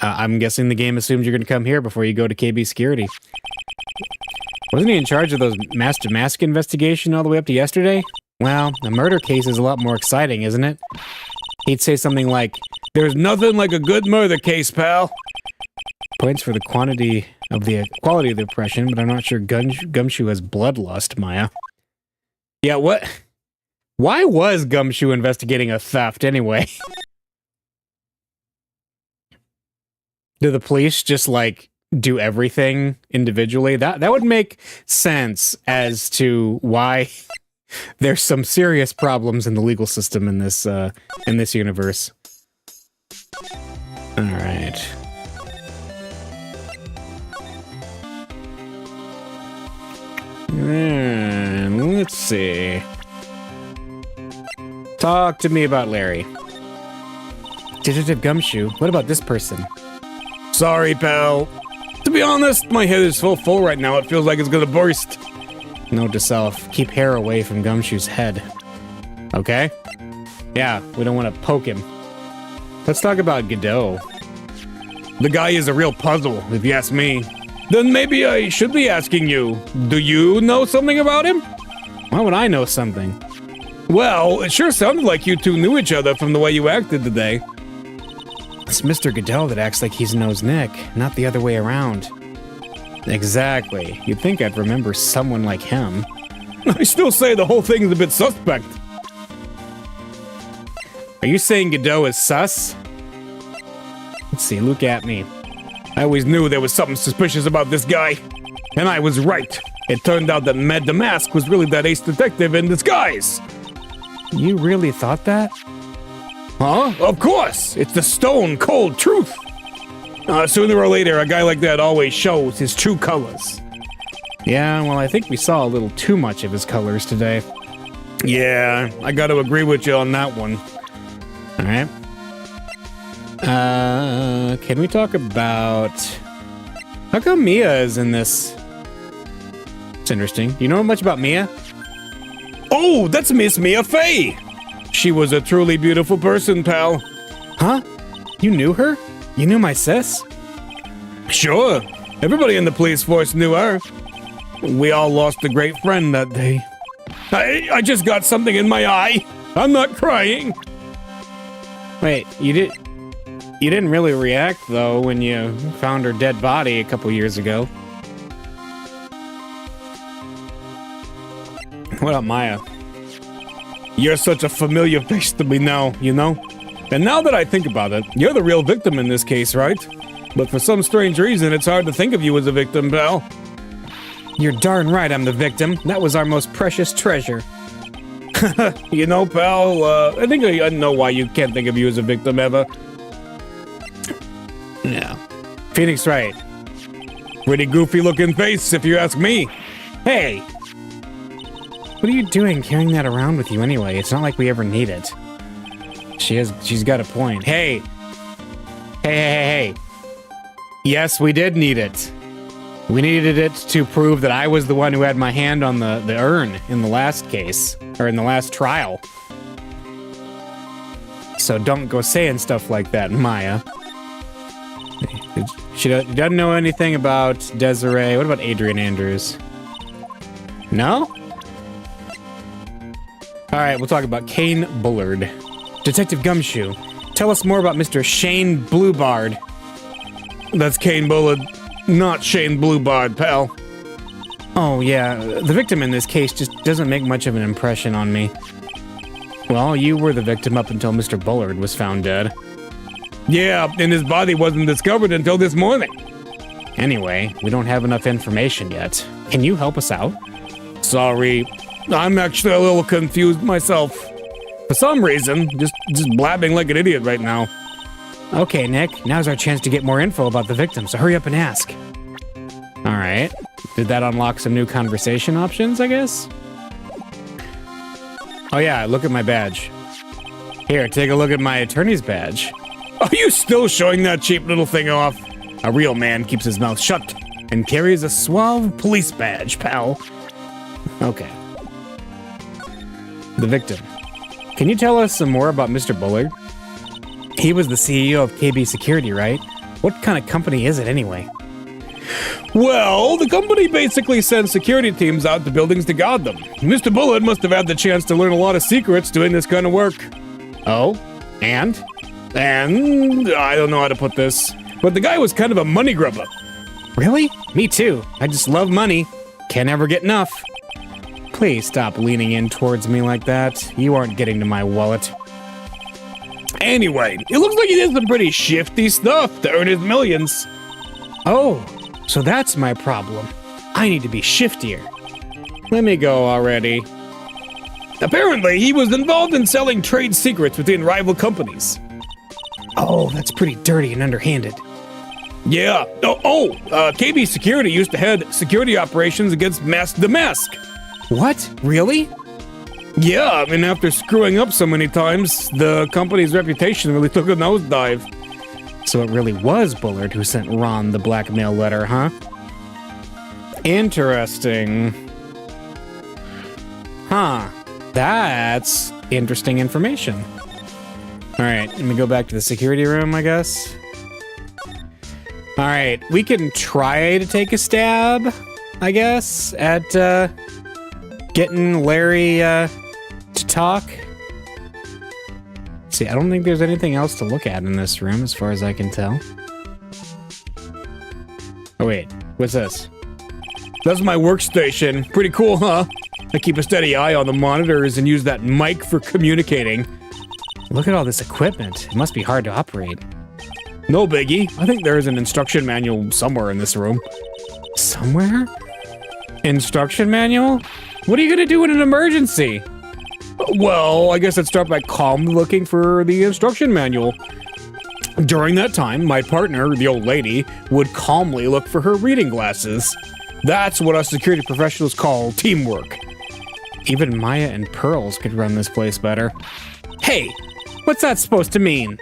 I'm guessing the game assumes you're going to come here before you go to KB Security. Wasn't he in charge of those mask-to-mask investigation all the way up to yesterday? Well, a murder case is a lot more exciting, isn't it? He'd say something like, "There's nothing like a good murder case, pal." Points for the quality of the impression, but I'm not sure Gumshoe has bloodlust, Maya. Yeah, what? Why was Gumshoe investigating a theft anyway? Do the police just, like, do everything individually? That would make sense as to why there's some serious problems in the legal system in this universe. All right. And let's see. Talk to me about Larry. Detective Gumshoe, what about this person? Sorry, pal. To be honest, my head is so full right now, it feels like it's gonna burst. Note to self, keep hair away from Gumshoe's head. Okay? Yeah, we don't want to poke him. Let's talk about Godot. The guy is a real puzzle, if you ask me. Then maybe I should be asking you, do you know something about him? Why would I know something? Well, it sure sounded like you two knew each other from the way you acted today. It's Mr. Godot that acts like he knows Nick, not the other way around. Exactly. You'd think I'd remember someone like him. I still say the whole thing's a bit suspect. Are you saying Godot is sus? Let's see, look at me. I always knew there was something suspicious about this guy. And I was right. It turned out that Med the Mask was really that ace detective in disguise. You really thought that? Huh? Of course! It's the stone-cold truth! Sooner or later, a guy like that always shows his true colors. Yeah, well, I think we saw a little too much of his colors today. Yeah, I gotta agree with you on that one. Alright. Can we talk about... How come Mia is in this? It's interesting. Do you know much about Mia? Oh, that's Miss Mia Fey! She was a truly beautiful person, pal. Huh? You knew her? You knew my sis? Sure. Everybody in the police force knew her. We all lost a great friend that day. I just got something in my eye. I'm not crying. Wait, you didn't really react, though, when you found her dead body a couple years ago. What up, Maya? You're such a familiar face to me now, you know? And now that I think about it, you're the real victim in this case, right? But for some strange reason, it's hard to think of you as a victim, pal. You're darn right I'm the victim. That was our most precious treasure. You know, pal, I think I know why you can't think of you as a victim ever. Yeah. Phoenix Wright. Pretty goofy looking face, if you ask me. Hey! What are you doing carrying that around with you anyway? It's not like we ever need it. She's got a point. Hey! Hey. Yes, we did need it. We needed it to prove that I was the one who had my hand on the urn in the last case, or in the last trial. So don't go saying stuff like that, Maya. She doesn't know anything about Desiree. What about Adrian Andrews? No? Alright, we'll talk about Kane Bullard. Detective Gumshoe, tell us more about Mr. Shane Bluebard. That's Kane Bullard, not Shane Bluebard, pal. Oh, yeah. The victim in this case just doesn't make much of an impression on me. Well, you were the victim up until Mr. Bullard was found dead. Yeah, and his body wasn't discovered until this morning. Anyway, we don't have enough information yet. Can you help us out? Sorry, I'm actually a little confused myself. For some reason, just blabbing like an idiot right now. Okay, Nick, now's our chance to get more info about the victim, so hurry up and ask. Alright. Did that unlock some new conversation options, I guess? Oh yeah, look at my badge. Here, take a look at my attorney's badge. Are you still showing that cheap little thing off? A real man keeps his mouth shut and carries a suave police badge, pal. Okay. The victim. Can you tell us some more about Mr. Bullard? He was the CEO of KB Security, right? What kind of company is it anyway? Well, the company basically sends security teams out to buildings to guard them. Mr. Bullard must have had the chance to learn a lot of secrets doing this kind of work. Oh? And? And I don't know how to put this, but the guy was kind of a money grubber. Really? Me too. I just love money. Can't ever get enough. Please stop leaning in towards me like that. You aren't getting to my wallet. Anyway, it looks like he did some pretty shifty stuff to earn his millions. Oh, so that's my problem. I need to be shiftier. Let me go already. Apparently, he was involved in selling trade secrets between rival companies. Oh, that's pretty dirty and underhanded. Yeah. KB Security used to head security operations against Mask the Mask. What? Really? Yeah, and after screwing up so many times, the company's reputation really took a nosedive. So it really was Bullard who sent Ron the blackmail letter, huh? Interesting. Huh. That's interesting information. Alright, let me go back to the security room, I guess. Alright, we can try to take a stab, I guess, at getting Larry to talk. See, I don't think there's anything else to look at in this room as far as I can tell. Oh wait, what's this? That's my workstation. Pretty cool, huh? I keep a steady eye on the monitors and use that mic for communicating. Look at all this equipment. It must be hard to operate. No biggie. I think there is an instruction manual somewhere in this room. Somewhere? Instruction manual? What are you gonna do in an emergency? Well, I guess I'd start by calmly looking for the instruction manual. During that time, my partner, the old lady, would calmly look for her reading glasses. That's what us security professionals call teamwork. Even Maya and Pearls could run this place better. Hey, what's that supposed to mean?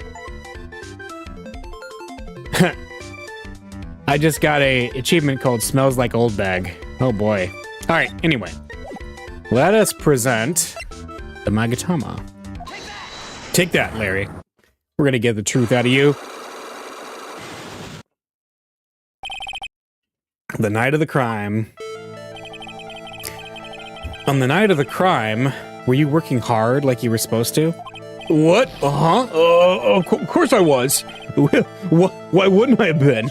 I just got a achievement called Smells Like Old Bag. Oh boy. Alright, anyway. Let us present the Magatama. Take that, Larry. We're gonna get the truth out of you. The night of the crime. On the night of the crime, were you working hard like you were supposed to? What? Of course I was. Why wouldn't I have been?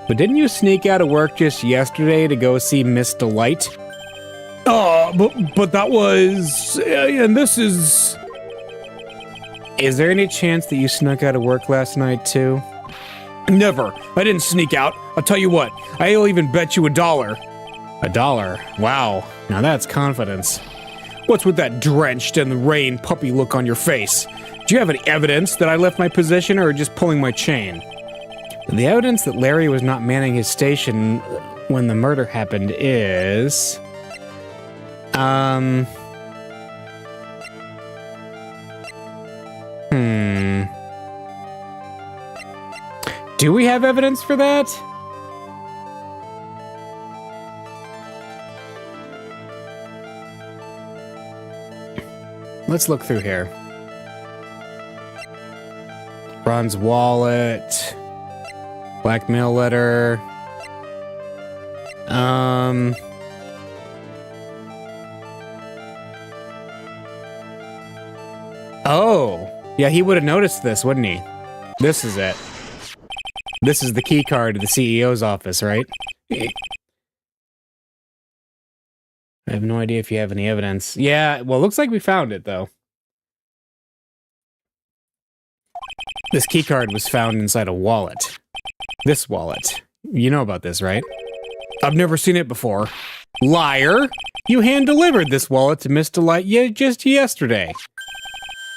But didn't you sneak out of work just yesterday to go see Miss Delight? But that was... and this is... Is there any chance that you snuck out of work last night, too? Never. I didn't sneak out. I'll tell you what, I'll even bet you $1. $1? Wow. Now that's confidence. What's with that drenched in the rain puppy look on your face? Do you have any evidence that I left my position or just pulling my chain? The evidence that Larry was not manning his station when the murder happened is... Do we have evidence for that? Let's look through here. Ron's wallet. Blackmail letter. Oh. Yeah, he would have noticed this, wouldn't he? This is it. This is the key card to the CEO's office, right? I have no idea if you have any evidence. Yeah, well, looks like we found it, though. This key card was found inside a wallet. This wallet. You know about this, right? I've never seen it before. Liar! You hand-delivered this wallet to Miss Delight just yesterday.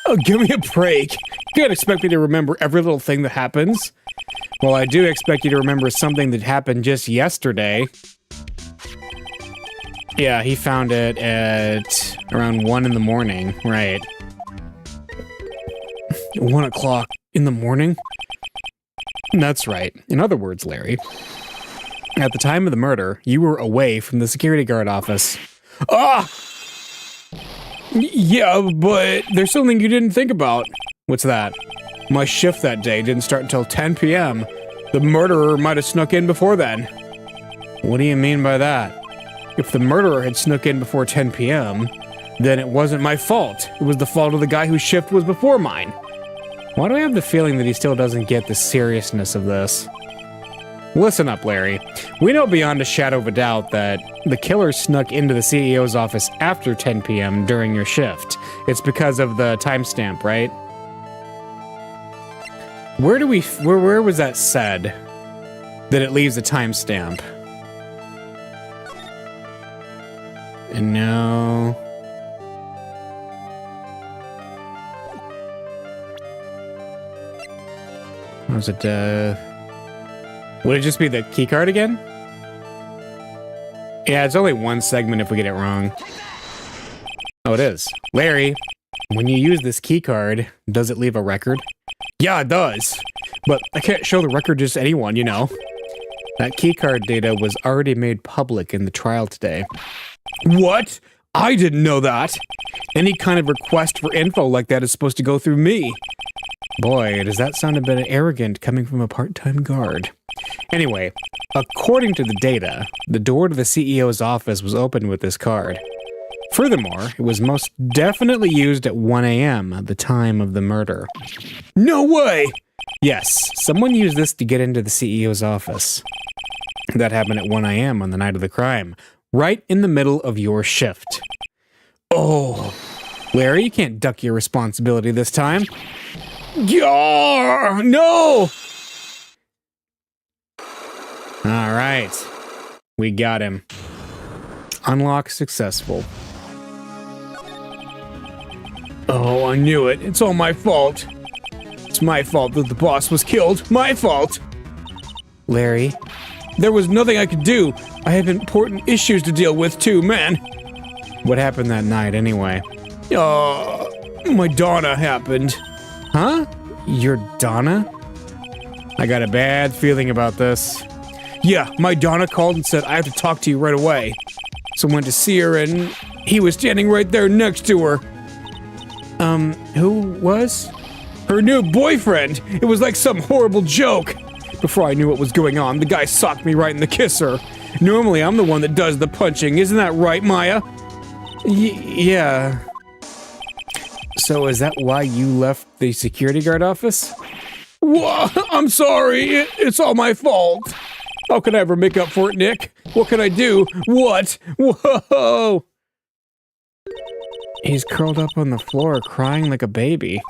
Oh, give me a break. You can't expect me to remember every little thing that happens. Well, I do expect you to remember something that happened just yesterday. Yeah, he found it at around 1 in the morning, right? 1 o'clock in the morning? That's right. In other words, Larry, at the time of the murder, you were away from the security guard office. Ah! Yeah, but there's something you didn't think about. What's that? My shift that day didn't start until 10 p.m. The murderer might have snuck in before then. What do you mean by that? If the murderer had snuck in before 10 p.m., then it wasn't my fault. It was the fault of the guy whose shift was before mine. Why do I have the feeling that he still doesn't get the seriousness of this? Listen up, Larry. We know beyond a shadow of a doubt that the killer snuck into the CEO's office after 10 p.m. during your shift. It's because of the timestamp, right? Where was that said? That it leaves a timestamp. And no. What was it, would it just be the key card again? Yeah, it's only one segment if we get it wrong. Oh, it is. Larry, when you use this key card, does it leave a record? Yeah, it does. But I can't show the record just to anyone, you know. That key card data was already made public in the trial today. What? I didn't know that. Any kind of request for info like that is supposed to go through me. Boy, does that sound a bit arrogant coming from a part-time guard. Anyway, according to the data, the door to the CEO's office was opened with this card. Furthermore, it was most definitely used at 1 a.m., the time of the murder. No way! Yes, someone used this to get into the CEO's office. That happened at 1 a.m. on the night of the crime, right in the middle of your shift. Oh, Larry, you can't duck your responsibility this time. Yarr! No! All right. We got him. Unlock successful. Oh, I knew it. It's all my fault. It's my fault that the boss was killed. My fault! Larry? There was nothing I could do. I have important issues to deal with too, man. What happened that night, anyway? My Donna happened. Huh? Your Donna? I got a bad feeling about this. Yeah, my Donna called and said I have to talk to you right away. So I went to see her and he was standing right there next to her. Who was? Her new boyfriend. It was like some horrible joke. Before I knew what was going on, the guy socked me right in the kisser. Normally, I'm the one that does the punching. Isn't that right, Maya? Yeah. So is that why you left the security guard office? I'm sorry. It's all my fault. How can I ever make up for it, Nick? What can I do? What? Whoa! He's curled up on the floor crying like a baby.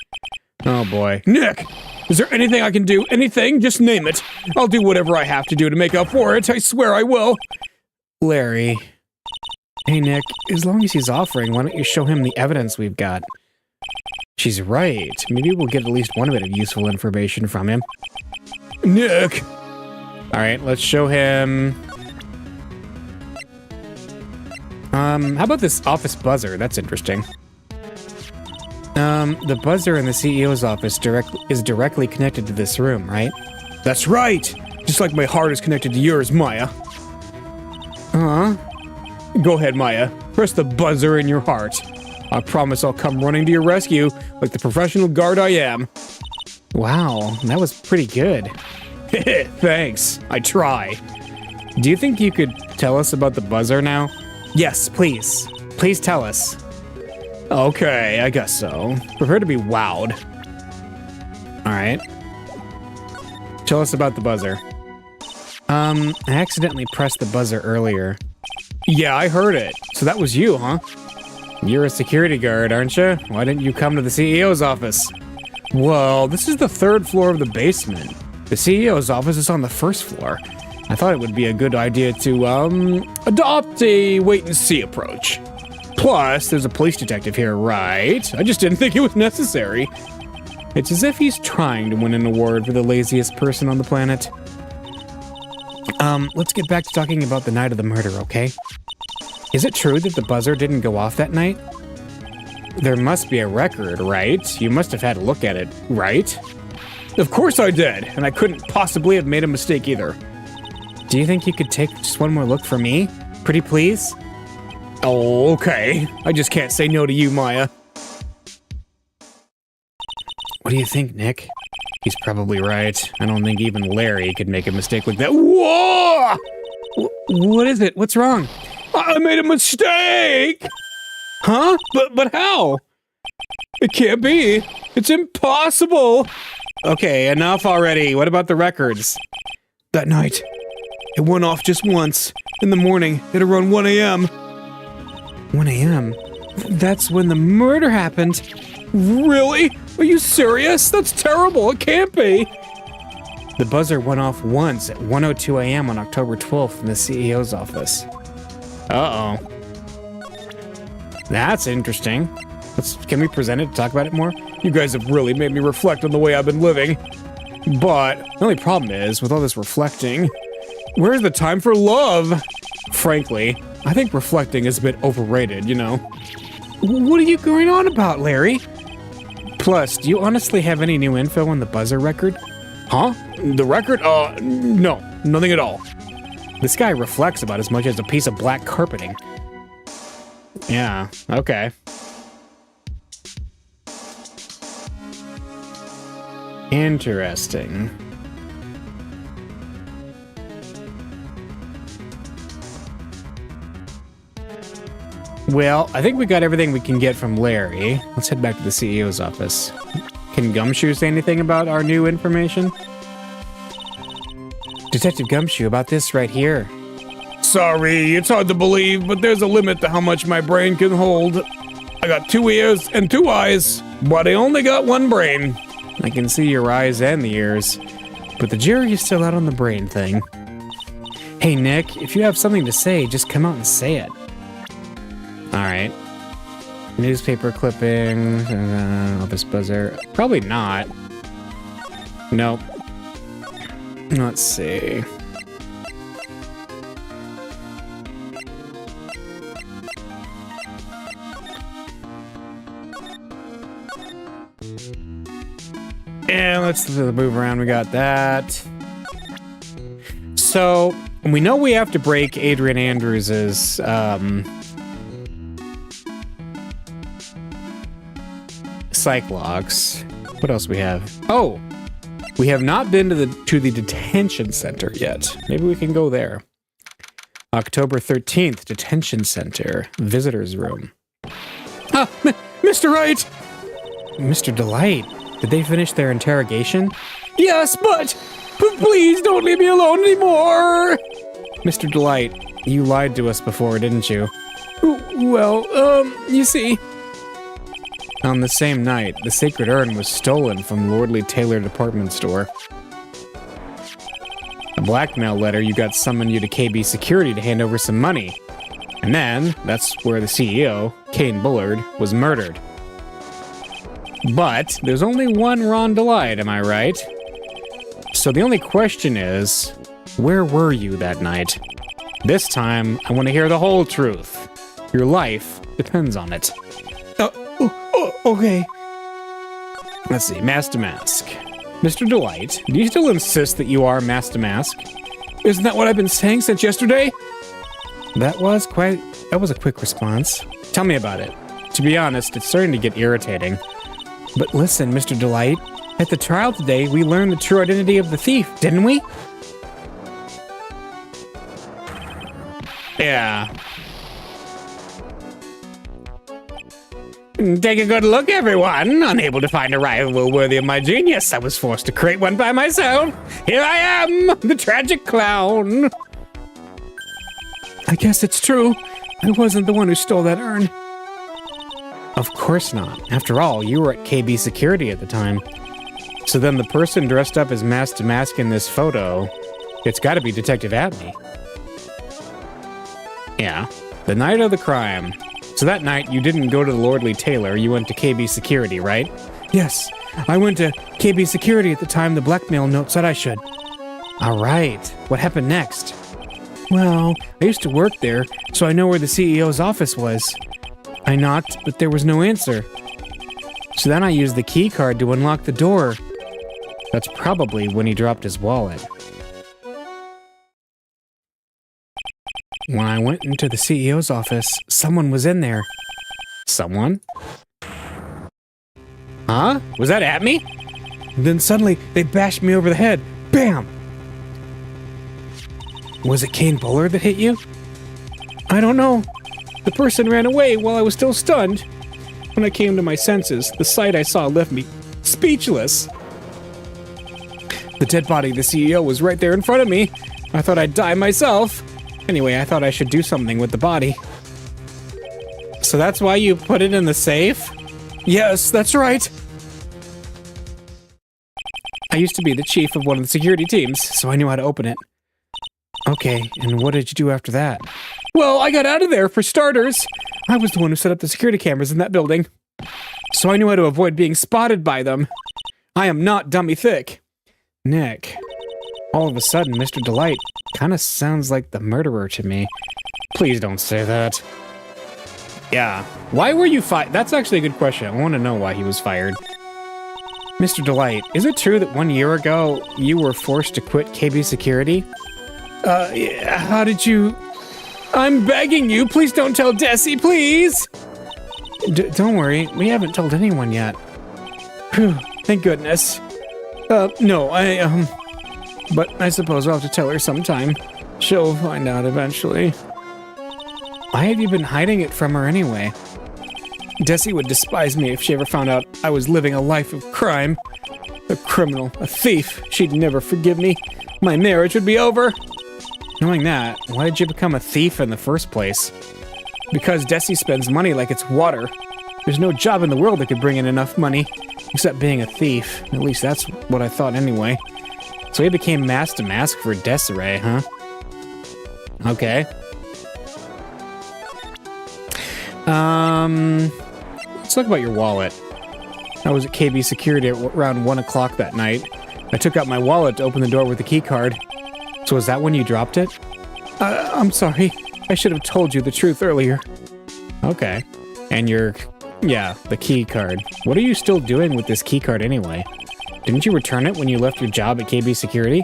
Oh boy. Nick, is there anything I can do? Anything? Just name it. I'll do whatever I have to do to make up for it. I swear I will. Larry. Hey, Nick, as long as he's offering, why don't you show him the evidence we've got? She's right. Maybe we'll get at least one bit of useful information from him. Nick. All right, let's show him. How about this office buzzer? That's interesting. The buzzer in the CEO's office is directly connected to this room, right? That's right. Just like my heart is connected to yours, Maya. Go ahead, Maya. Press the buzzer in your heart. I promise I'll come running to your rescue like the professional guard I am. Wow, that was pretty good. Thanks. I try. Do you think you could tell us about the buzzer now? Yes, please. Please tell us. Okay, I guess so. Prepare to be wowed. All right. Tell us about the buzzer. I accidentally pressed the buzzer earlier. Yeah, I heard it. So that was you, huh? You're a security guard, aren't you? Why didn't you come to the CEO's office? Well, this is the 3rd floor of the basement. The CEO's office is on the 1st floor. I thought it would be a good idea to, adopt a wait-and-see approach. Plus, there's a police detective here, right? I just didn't think it was necessary. It's as if he's trying to win an award for the laziest person on the planet. Let's get back to talking about the night of the murder, okay? Is it true that the buzzer didn't go off that night? There must be a record, right? You must have had a look at it, right? Of course I did, and I couldn't possibly have made a mistake either. Do you think you could take just one more look for me? Pretty please? Oh, okay. I just can't say no to you, Maya. What do you think, Nick? He's probably right. I don't think even Larry could make a mistake like that. Whoa! What is it? What's wrong? I made a mistake! Huh? But how? It can't be. It's impossible. Okay, enough already. What about the records? That night, it went off just once. In the morning, at around 1 a.m. 1 a.m.? That's when the murder happened. Really? Are you serious? That's terrible. It can't be. The buzzer went off once at 1:02 a.m. on October 12th in the CEO's office. Uh-oh. That's interesting. Can we present it to talk about it more? You guys have really made me reflect on the way I've been living. But the only problem is, with all this reflecting, where's the time for love? Frankly, I think reflecting is a bit overrated, you know. What are you going on about, Larry? Plus, do you honestly have any new info on the buzzer record? Huh? The record? No. Nothing at all. This guy reflects about as much as a piece of black carpeting. Yeah, okay. Interesting. Well, I think we got everything we can get from Larry. Let's head back to the CEO's office. Can Gumshoe say anything about our new information? Detective Gumshoe, about this right here. Sorry, it's hard to believe, but there's a limit to how much my brain can hold. I got 2 ears and 2 eyes, but I only got 1 brain. I can see your eyes and the ears, but the jury is still out on the brain thing. Hey, Nick, if you have something to say, just come out and say it. Alright. Newspaper clipping, office buzzer. Probably not. Nope. Let's see. And let's move around. We got that. So, we know we have to break Adrian Andrews's, psych logs. What else we have? Oh, we have not been to the detention center yet. Maybe we can go there. October 13th, detention center, visitors room. Ah, Mr. Wright! Mr. Delight, did they finish their interrogation? Yes, but please don't leave me alone anymore! Mr. Delight, you lied to us before, didn't you? Well, you see, On the same night, the sacred urn was stolen from Lordly Taylor department store. A blackmail letter, you got summoned you to KB Security to hand over some money. And then, that's where the CEO, Kane Bullard, was murdered. But, there's only one Ron Delight, am I right? So the only question is, where were you that night? This time, I want to hear the whole truth. Your life depends on it. Okay. Let's see, Mask to Mask. Mr. Delight, do you still insist that you are Mask to Mask? Isn't that what I've been saying since yesterday? That was a quick response. Tell me about it. To be honest, it's starting to get irritating. But listen, Mr. Delight, at the trial today, we learned the true identity of the thief, didn't we? Yeah. Take a good look, everyone. Unable to find a rival worthy of my genius, I was forced to create one by myself. Here I am, the tragic clown. I guess it's true. I wasn't the one who stole that urn. Of course not. After all, you were at KB Security at the time. So then the person dressed up as Mask to Mask in this photo, it's gotta be Detective Abney. Yeah, the night of the crime. So that night, you didn't go to the Lordly Taylor, you went to KB Security, right? Yes, I went to KB Security at the time the blackmail note said I should. All right, what happened next? Well, I used to work there, so I know where the CEO's office was. I knocked, but there was no answer. So then I used the key card to unlock the door. That's probably when he dropped his wallet. When I went into the CEO's office, someone was in there. Someone? Huh? Was that at me? Then suddenly, they bashed me over the head. Bam! Was it Kane Bullard that hit you? I don't know. The person ran away while I was still stunned. When I came to my senses, the sight I saw left me speechless. The dead body of the CEO was right there in front of me. I thought I'd die myself. Anyway, I thought I should do something with the body. So that's why you put it in the safe? Yes, that's right. I used to be the chief of one of the security teams, so I knew how to open it. Okay, and what did you do after that? Well, I got out of there, for starters. I was the one who set up the security cameras in that building. So I knew how to avoid being spotted by them. I am not dummy thick. Nick, all of a sudden, Mr. Delight kind of sounds like the murderer to me. Please don't say that. Yeah, why were you fired? That's actually a good question. I want to know why he was fired. Mr. Delight, is it true that 1 year ago you were forced to quit KB Security? How did you... I'm begging you, please don't tell Desi, please! Don't worry, we haven't told anyone yet. Phew, thank goodness. No, but I suppose I'll have to tell her sometime. She'll find out eventually. Why have you been hiding it from her anyway? Desi would despise me if she ever found out I was living a life of crime. A criminal, a thief. She'd never forgive me. My marriage would be over. Knowing that, why did you become a thief in the first place? Because Desi spends money like it's water. There's no job in the world that could bring in enough money, except being a thief. At least that's what I thought anyway. So he became Mask to Mask for Desiree, huh? Okay. Let's talk about your wallet. I was at KB Security at around 1 o'clock that night. I took out my wallet to open the door with the key card. So was that when you dropped it? I'm sorry. I should have told you the truth earlier. Okay. And the key card. What are you still doing with this key card anyway? Didn't you return it when you left your job at KB Security?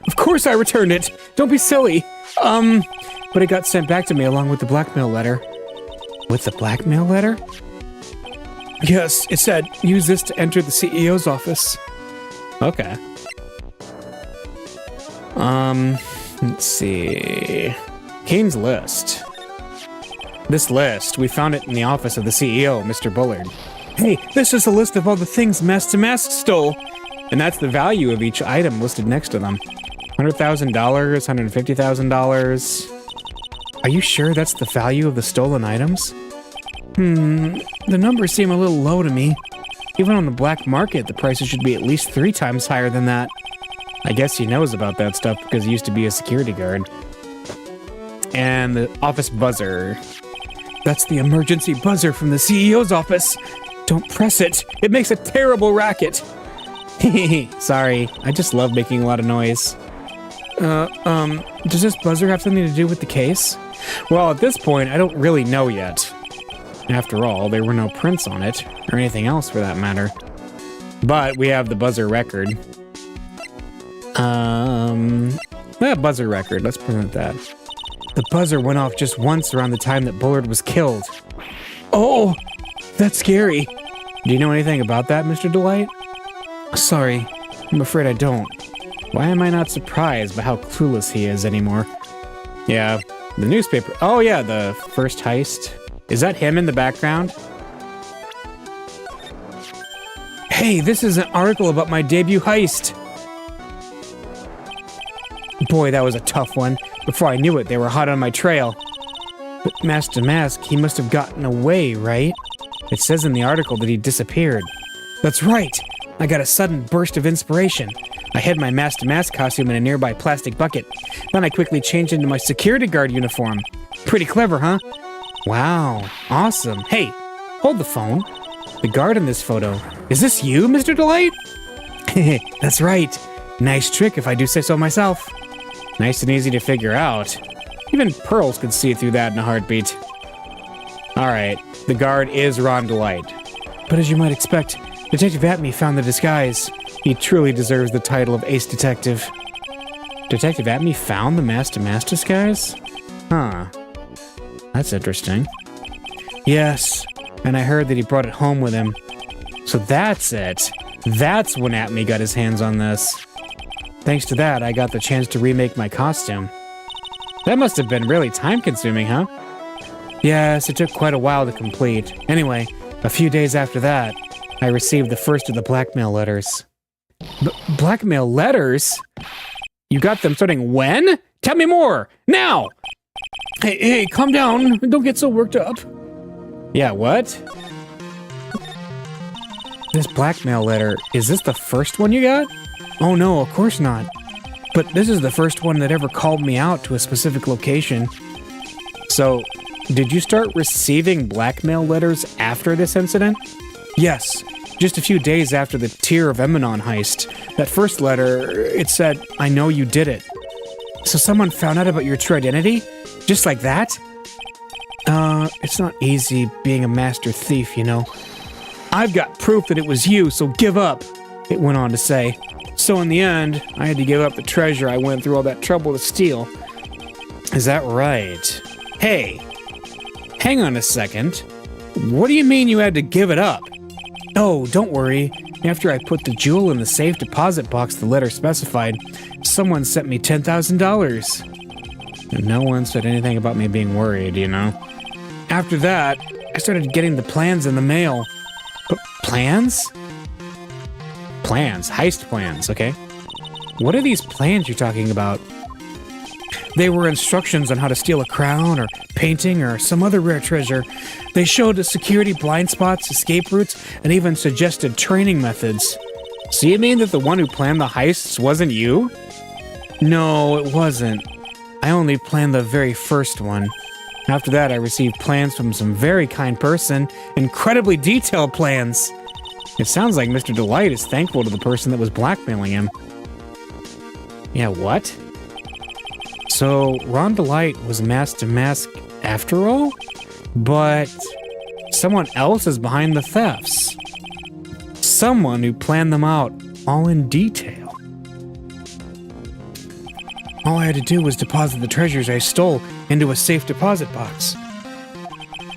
Of course I returned it! Don't be silly! But it got sent back to me along with the blackmail letter. With the blackmail letter? Yes, it said, use this to enter the CEO's office. Okay. Let's see. Kane's list. This list, we found it in the office of the CEO, Mr. Bullard. Hey, this is a list of all the things Mask to Mask stole. And that's the value of each item listed next to them. $100,000, $150,000. Are you sure that's the value of the stolen items? The numbers seem a little low to me. Even on the black market, the prices should be at least 3 times higher than that. I guess he knows about that stuff because he used to be a security guard. And the office buzzer. That's the emergency buzzer from the CEO's office. Don't press it. It makes a terrible racket. Sorry, I just love making a lot of noise. Does this buzzer have something to do with the case? Well, at this point, I don't really know yet. After all, there were no prints on it, or anything else for that matter. But we have the buzzer record. Buzzer record, let's present that. The buzzer went off just once around the time that Bullard was killed. Oh, that's scary. Do you know anything about that, Mr. Delight? Sorry, I'm afraid I don't. Why am I not surprised by how clueless he is anymore? Yeah, the newspaper. Oh yeah, the first heist. Is that him in the background? Hey, this is an article about my debut heist. Boy, that was a tough one. Before I knew it, they were hot on my trail. But Master Mask, he must have gotten away, right? It says in the article that he disappeared. That's right. I got a sudden burst of inspiration. I hid my Master Mask costume in a nearby plastic bucket. Then I quickly changed into my security guard uniform. Pretty clever, huh? Wow, awesome. Hey, hold the phone. The guard in this photo. Is this you, Mr. Delight? That's right. Nice trick if I do say so myself. Nice and easy to figure out. Even Pearls could see through that in a heartbeat. Alright, the guard is Ron Delight. But as you might expect, Detective Atme found the disguise. He truly deserves the title of Ace Detective. Detective Atme found the Master disguise? Huh. That's interesting. Yes, and I heard that he brought it home with him. So that's it. That's when Atme got his hands on this. Thanks to that, I got the chance to remake my costume. That must have been really time-consuming, huh? Yes, it took quite a while to complete. Anyway, a few days after that, I received the first of the blackmail letters. Blackmail letters? You got them starting when? Tell me more! Now! Hey, calm down. Don't get so worked up. Yeah, what? This blackmail letter, is this the first one you got? Oh no, of course not. But this is the first one that ever called me out to a specific location. So, did you start receiving blackmail letters after this incident? Yes, just a few days after the Tear of Emanon heist. That first letter, it said, I know you did it. So someone found out about your true identity? Just like that? It's not easy being a master thief, you know. I've got proof that it was you, so give up, it went on to say. So in the end, I had to give up the treasure I went through all that trouble to steal. Is that right? Hey, hang on a second. What do you mean you had to give it up? Oh, don't worry. After I put the jewel in the safe deposit box the letter specified, someone sent me $10,000. And no one said anything about me being worried, you know? After that, I started getting the plans in the mail. But plans? Plans, heist plans, okay? What are these plans you're talking about? They were instructions on how to steal a crown or painting or some other rare treasure. They showed security blind spots, escape routes, and even suggested training methods. So you mean that the one who planned the heists wasn't you? No, it wasn't. I only planned the very first one. After that, I received plans from some very kind person, incredibly detailed plans. It sounds like Mr. Delight is thankful to the person that was blackmailing him. Yeah, what? So, Ron Delight was Master Mask after all? But someone else is behind the thefts. Someone who planned them out all in detail. All I had to do was deposit the treasures I stole into a safe deposit box.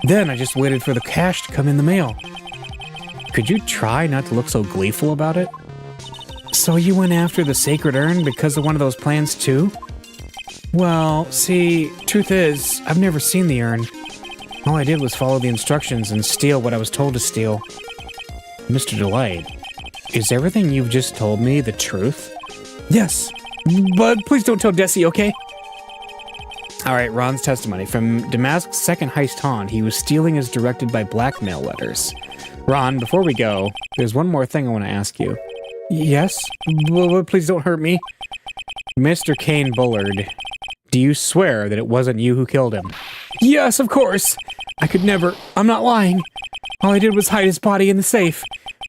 Then I just waited for the cash to come in the mail. Could you try not to look so gleeful about it? So you went after the sacred urn because of one of those plans too? Well, see, truth is, I've never seen the urn. All I did was follow the instructions and steal what I was told to steal. Mr. Delight, is everything you've just told me the truth? Yes, but please don't tell Desi, okay? All right, Ron's testimony. From Damask's second heist on, he was stealing as directed by blackmail letters. Ron, before we go, there's one more thing I want to ask you. Yes? Well, please don't hurt me. Mr. Kane Bullard, do you swear that it wasn't you who killed him? Yes, of course. I could never. I'm not lying. All I did was hide his body in the safe.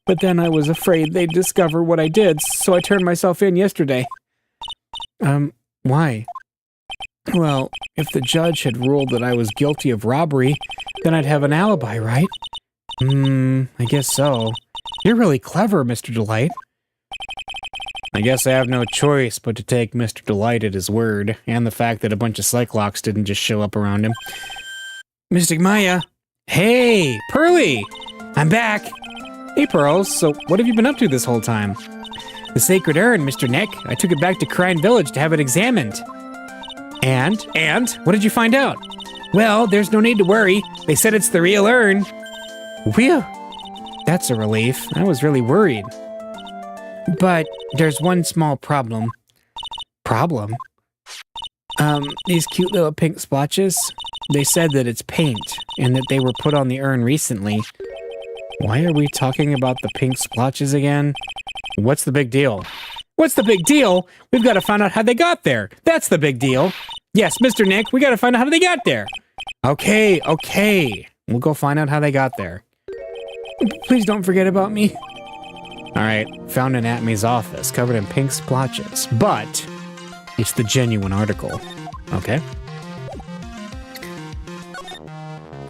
But then I was afraid they'd discover what I did, so I turned myself in yesterday. Why? Well, if the judge had ruled that I was guilty of robbery, then I'd have an alibi, right? I guess so. You're really clever, Mr. Delight. I guess I have no choice but to take Mr. Delight at his word, and the fact that a bunch of Cyclops didn't just show up around him. Mystic Maya! Hey, Pearly! I'm back! Hey, Pearls, so what have you been up to this whole time? The Sacred Urn, Mr. Nick. I took it back to Crine Village to have it examined. And? What did you find out? Well, there's no need to worry. They said it's the real urn. Whew. That's a relief. I was really worried. But there's one small problem. Problem? These cute little pink splotches, they said that it's paint, and that they were put on the urn recently. Why are we talking about the pink splotches again? What's the big deal? What's the big deal? We've got to find out how they got there. That's the big deal. Yes, Mr. Nick, we got to find out how they got there. Okay. We'll go find out how they got there. Please don't forget about me. All right, found in Atmy's office, covered in pink splotches, but it's the genuine article. Okay.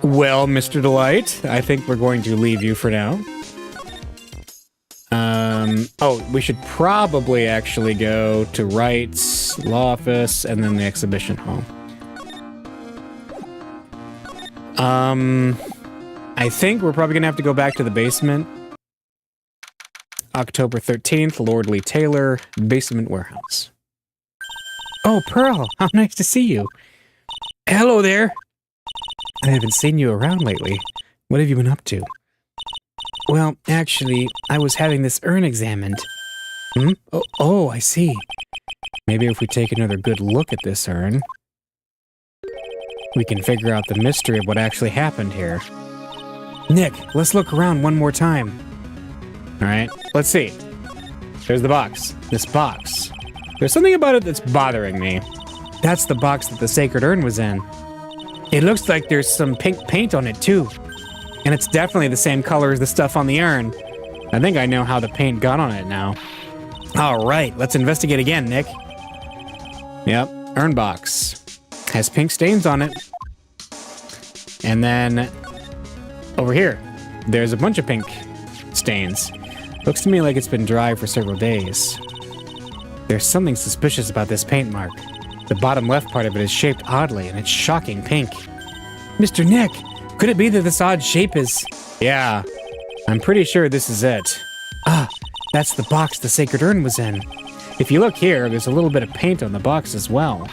Well, Mr. Delight, I think we're going to leave you for now. We should probably actually go to Wright's law office and then the exhibition hall. I think we're probably gonna have to go back to the basement. October 13th, Lord Lee Taylor, basement warehouse. Oh, Pearl, how nice to see you. Hello there. I haven't seen you around lately. What have you been up to? Well, actually, I was having this urn examined. Oh, I see. Maybe if we take another good look at this urn, we can figure out the mystery of what actually happened here. Nick, let's look around one more time. All right, let's see. There's the box. This box. There's something about it that's bothering me. That's the box that the sacred urn was in. It looks like there's some pink paint on it, too. And it's definitely the same color as the stuff on the urn. I think I know how the paint got on it now. All right, let's investigate again, Nick. Yep, urn box. Has pink stains on it. And then over here, there's a bunch of pink stains. Looks to me like it's been dry for several days. There's something suspicious about this paint mark. The bottom left part of it is shaped oddly, and it's shocking pink. Mr. Nick, could it be that this odd shape is... Yeah, I'm pretty sure this is it. Ah, that's the box the sacred urn was in. If you look here, there's a little bit of paint on the box as well.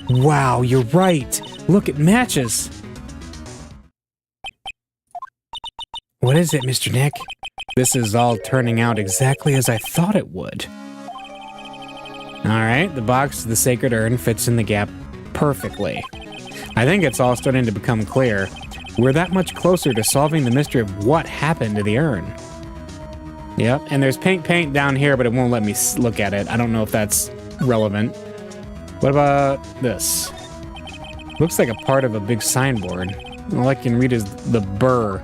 Wow, you're right. Look, it matches. What is it, Mr. Nick? This is all turning out exactly as I thought it would. Alright, the box of the sacred urn fits in the gap perfectly. I think it's all starting to become clear. We're that much closer to solving the mystery of what happened to the urn. Yep, and there's pink paint down here, but it won't let me look at it. I don't know if that's relevant. What about this? Looks like a part of a big signboard. All I can read is the burr.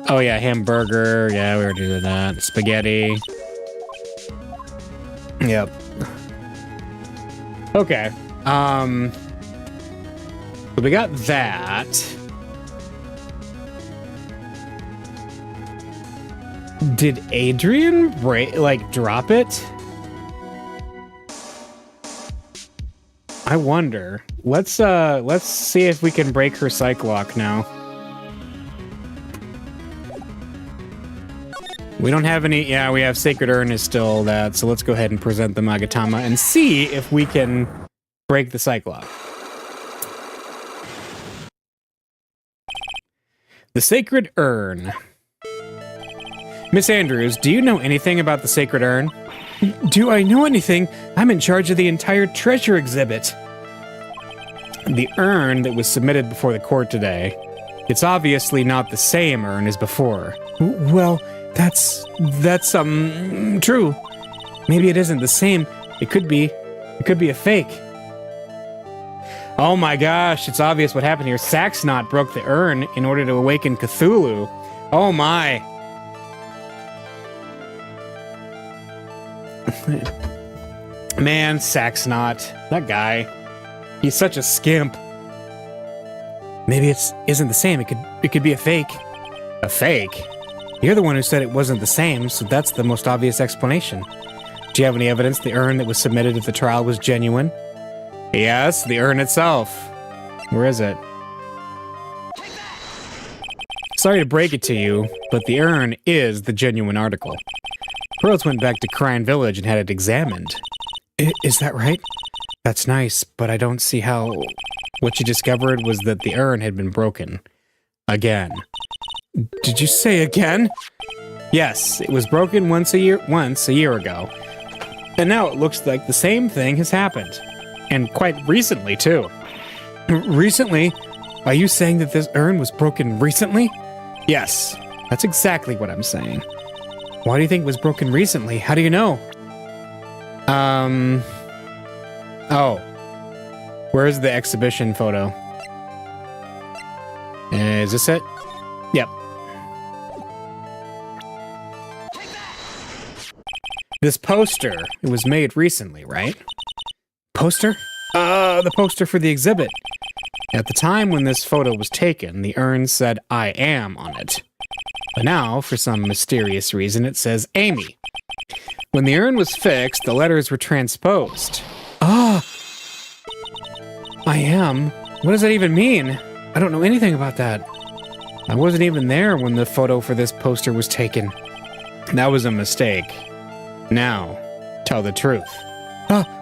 Oh yeah, hamburger. Yeah, we already did that. Spaghetti. Yep. Okay. So we got that. Did Adrian drop it? I wonder. Let's see if we can break her psych lock now. We don't have any... Yeah, we have Sacred Urn is still that, so let's go ahead and present the Magatama and see if we can break the psych lock. The Sacred Urn. Miss Andrews, do you know anything about the Sacred Urn? Do I know anything? I'm in charge of the entire treasure exhibit. The urn that was submitted before the court today, it's obviously not the same urn as before. Well, that's true. Maybe it isn't the same. It could be a fake. Oh my gosh, it's obvious what happened here. Saxnot broke the urn in order to awaken Cthulhu. Oh my. Man, Saxnot. That guy. He's such a skimp. Maybe it isn't the same. It could be a fake. A fake? You're the one who said it wasn't the same, so that's the most obvious explanation. Do you have any evidence the urn that was submitted at the trial was genuine? Yes, the urn itself. Where is it? Sorry to break it to you, but the urn is the genuine article. Pearls went back to Crine Village and had it examined. Is that right? That's nice, but I don't see how... What you discovered was that the urn had been broken. Again. Did you say again? Yes, it was broken once a year ago. And now it looks like the same thing has happened. And quite recently, too. Recently? Are you saying that this urn was broken recently? Yes, that's exactly what I'm saying. Why do you think it was broken recently? How do you know? Oh. Where's the exhibition photo? Is this it? Yep. This poster, it was made recently, right? Poster? The poster for the exhibit. At the time when this photo was taken, the urn said "I am" on it. But now, for some mysterious reason, it says Amy. When the urn was fixed, the letters were transposed. Ah! I am? What does that even mean? I don't know anything about that. I wasn't even there when the photo for this poster was taken. That was a mistake. Now, tell the truth.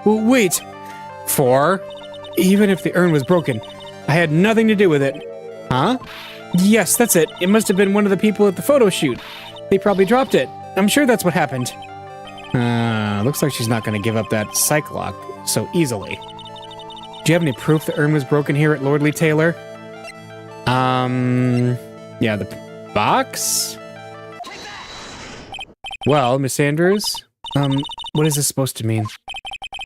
Wait! Even if the urn was broken, I had nothing to do with it. Huh? Yes, that's it. It must have been one of the people at the photo shoot. They probably dropped it. I'm sure that's what happened. Looks like she's not going to give up that psych lock so easily. Do you have any proof the urn was broken here at Lordly Taylor? Yeah, the box? Well, Miss Andrews? What is this supposed to mean?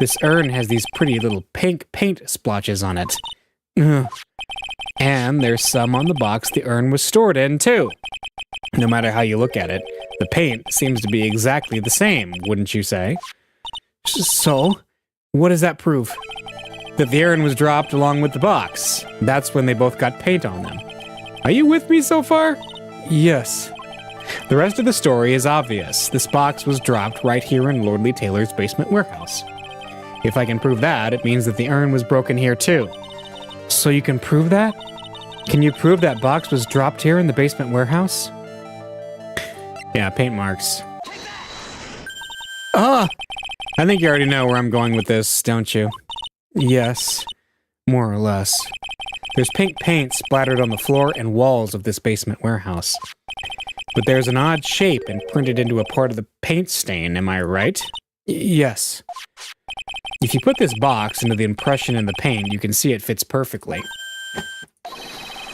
This urn has these pretty little pink paint splotches on it. And there's some on the box the urn was stored in, too. No matter how you look at it, the paint seems to be exactly the same, wouldn't you say? So? What does that prove? That the urn was dropped along with the box. That's when they both got paint on them. Are you with me so far? Yes. The rest of the story is obvious. This box was dropped right here in Lordly Taylor's basement warehouse. If I can prove that, it means that the urn was broken here too. So you can prove that? Can you prove that box was dropped here in the basement warehouse? Yeah, paint marks. I think you already know where I'm going with this, don't you? Yes, more or less. There's pink paint splattered on the floor and walls of this basement warehouse. But there's an odd shape imprinted into a part of the paint stain, am I right? Yes. If you put this box into the impression in the paint, you can see it fits perfectly.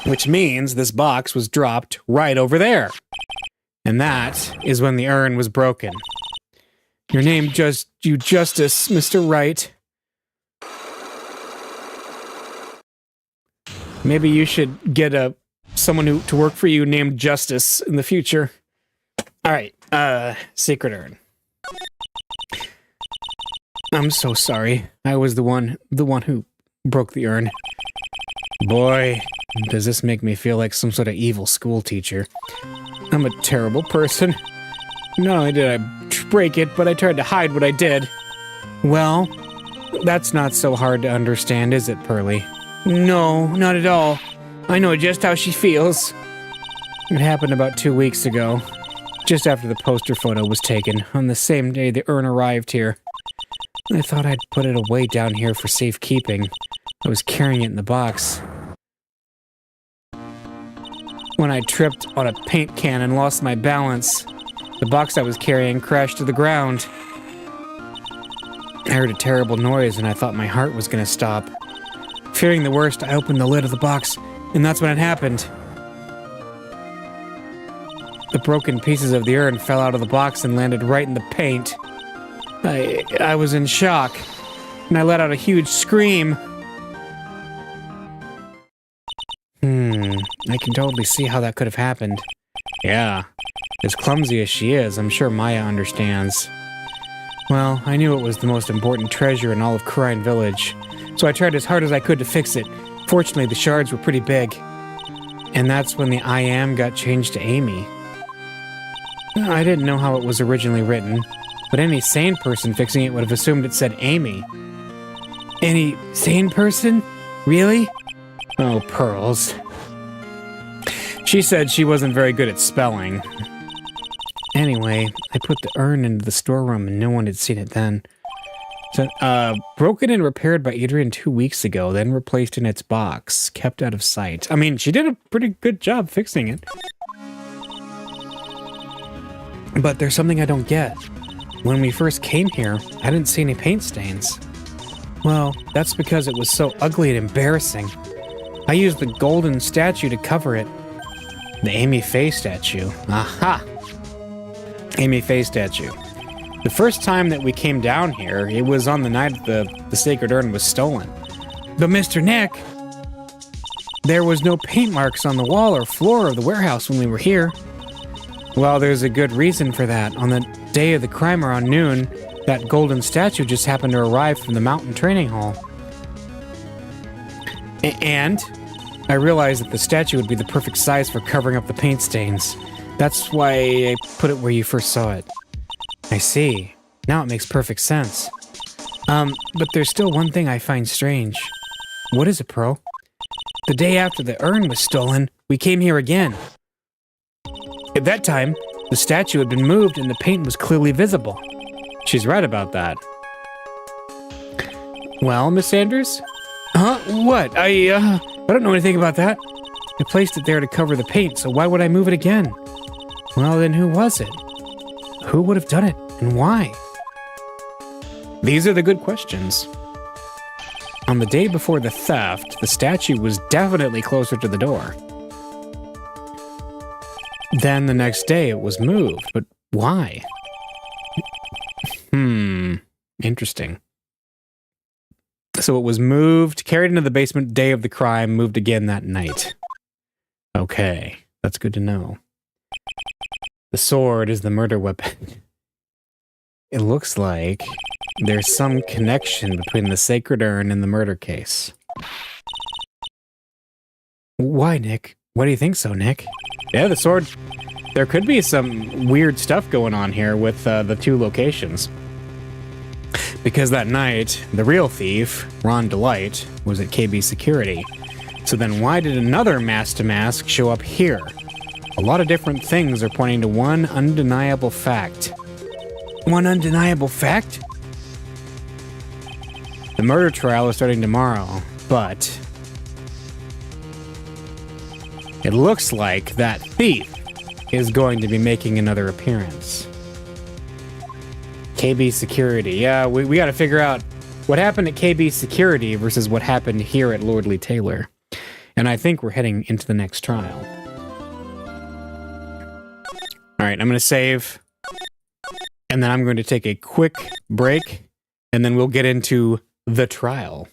Which means this box was dropped right over there. And that is when the urn was broken. Your name you justice, Mr. Wright. Maybe you should get someone to work for you named Justice in the future. All right, secret urn. I'm so sorry. I was the one who broke the urn. Boy, does this make me feel like some sort of evil school teacher. I'm a terrible person. Not only did I break it, but I tried to hide what I did. Well, that's not so hard to understand, is it, Pearly? No, not at all. I know just how she feels. It happened about 2 weeks ago, just after the poster photo was taken, on the same day the urn arrived here. I thought I'd put it away down here for safekeeping. I was carrying it in the box. When I tripped on a paint can and lost my balance, the box I was carrying crashed to the ground. I heard a terrible noise and I thought my heart was going to stop. Fearing the worst, I opened the lid of the box, and that's when it happened. The broken pieces of the urn fell out of the box and landed right in the paint. I was in shock, and I let out a huge scream. I can totally see how that could have happened. Yeah, as clumsy as she is, I'm sure Maya understands. Well, I knew it was the most important treasure in all of Crine Village, so I tried as hard as I could to fix it. Fortunately, the shards were pretty big. And that's when the I am got changed to Amy. I didn't know how it was originally written, but any sane person fixing it would have assumed it said Amy. Any sane person? Really? Oh, Pearls. She said she wasn't very good at spelling. Anyway, I put the urn into the storeroom and no one had seen it then. So, broken and repaired by Adrian 2 weeks ago, then replaced in its box, kept out of sight. I mean, she did a pretty good job fixing it. But there's something I don't get. When we first came here, I didn't see any paint stains. Well, that's because it was so ugly and embarrassing. I used the golden statue to cover it. The Amy Faye statue. Aha! Amy Faye statue. The first time that we came down here, it was on the night the sacred urn was stolen. But Mr. Nick, there was no paint marks on the wall or floor of the warehouse when we were here. Well, there's a good reason for that. On the day of the crime around noon, that golden statue just happened to arrive from the mountain training hall. And I realized that the statue would be the perfect size for covering up the paint stains. That's why I put it where you first saw it. I see. Now it makes perfect sense. But there's still one thing I find strange. What is it, Pearl? The day after the urn was stolen, we came here again. At that time, the statue had been moved and the paint was clearly visible. She's right about that. Well, Miss Sanders? Huh? What? I don't know anything about that. I placed it there to cover the paint, so why would I move it again? Well, then who was it? Who would have done it, and why? These are the good questions. On the day before the theft, the statue was definitely closer to the door. Then the next day it was moved, but why? Interesting. So it was moved, carried into the basement day of the crime, moved again that night. Okay, that's good to know. The sword is the murder weapon. It looks like there's some connection between the sacred urn and the murder case. Why, Nick? Why do you think so, Nick? Yeah, the sword. There could be some weird stuff going on here with the two locations. Because that night, the real thief, Ron Delight, was at KB Security. So then why did another mask-to-mask show up here? A lot of different things are pointing to one undeniable fact. One undeniable fact? The murder trial is starting tomorrow, but it looks like that thief is going to be making another appearance. KB Security. Yeah, we got to figure out what happened at KB Security versus what happened here at Lordly Taylor. And I think we're heading into the next trial. All right, I'm going to save. And then I'm going to take a quick break. And then we'll get into the trial.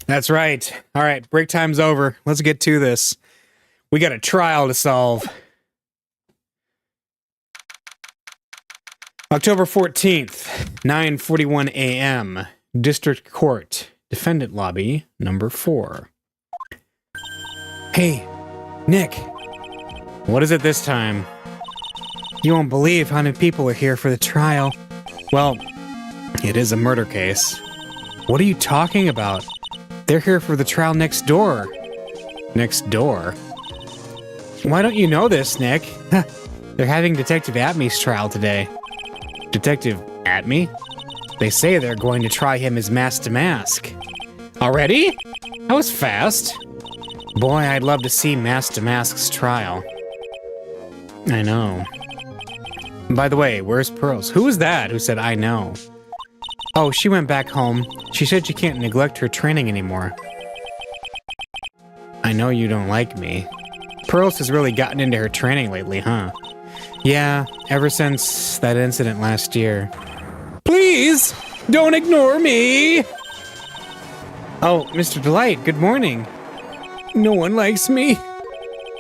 That's right. All right, break time's over. Let's get to this. We got a trial to solve. October 14th, 9:41 a.m. District Court, Defendant Lobby, number 4. Hey, Nick. What is it this time? You won't believe how many people are here for the trial. Well, it is a murder case. What are you talking about? They're here for the trial next door. Next door? Why don't you know this, Nick? They're having Detective Atmey's trial today. Detective Atmey? They say they're going to try him as mask to mask. Already? That was fast. Boy, I'd love to see Mask to Mask's trial. I know. By the way, where's Pearls? Who was that who said I know? Oh, she went back home. She said she can't neglect her training anymore. I know you don't like me. Pearls has really gotten into her training lately, huh? Yeah, ever since that incident last year. Please, don't ignore me! Oh, Mr. Delight, good morning. No one likes me.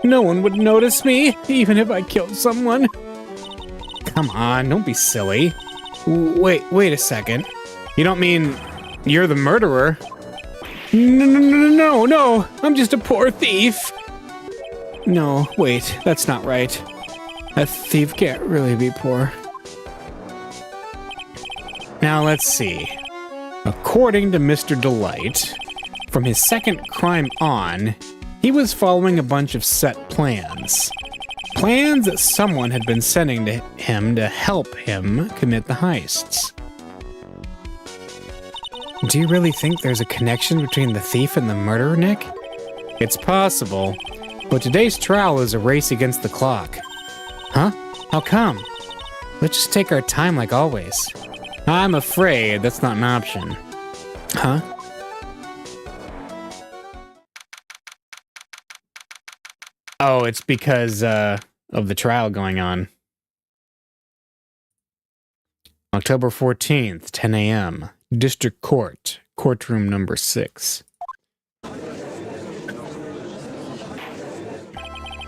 No one would notice me, even if I killed someone. Come on, don't be silly. Wait a second. You don't mean you're the murderer? No, I'm just a poor thief. No, wait, that's not right. A thief can't really be poor. Now let's see. According to Mr. Delight, from his second crime on, he was following a bunch of set plans. Plans that someone had been sending to him to help him commit the heists. Do you really think there's a connection between the thief and the murderer, Nick? It's possible, but today's trial is a race against the clock. Huh? How come? Let's just take our time like always. I'm afraid that's not an option. Huh? Oh, it's because of the trial going on. October 14th, 10 a.m. District Court, courtroom number 6.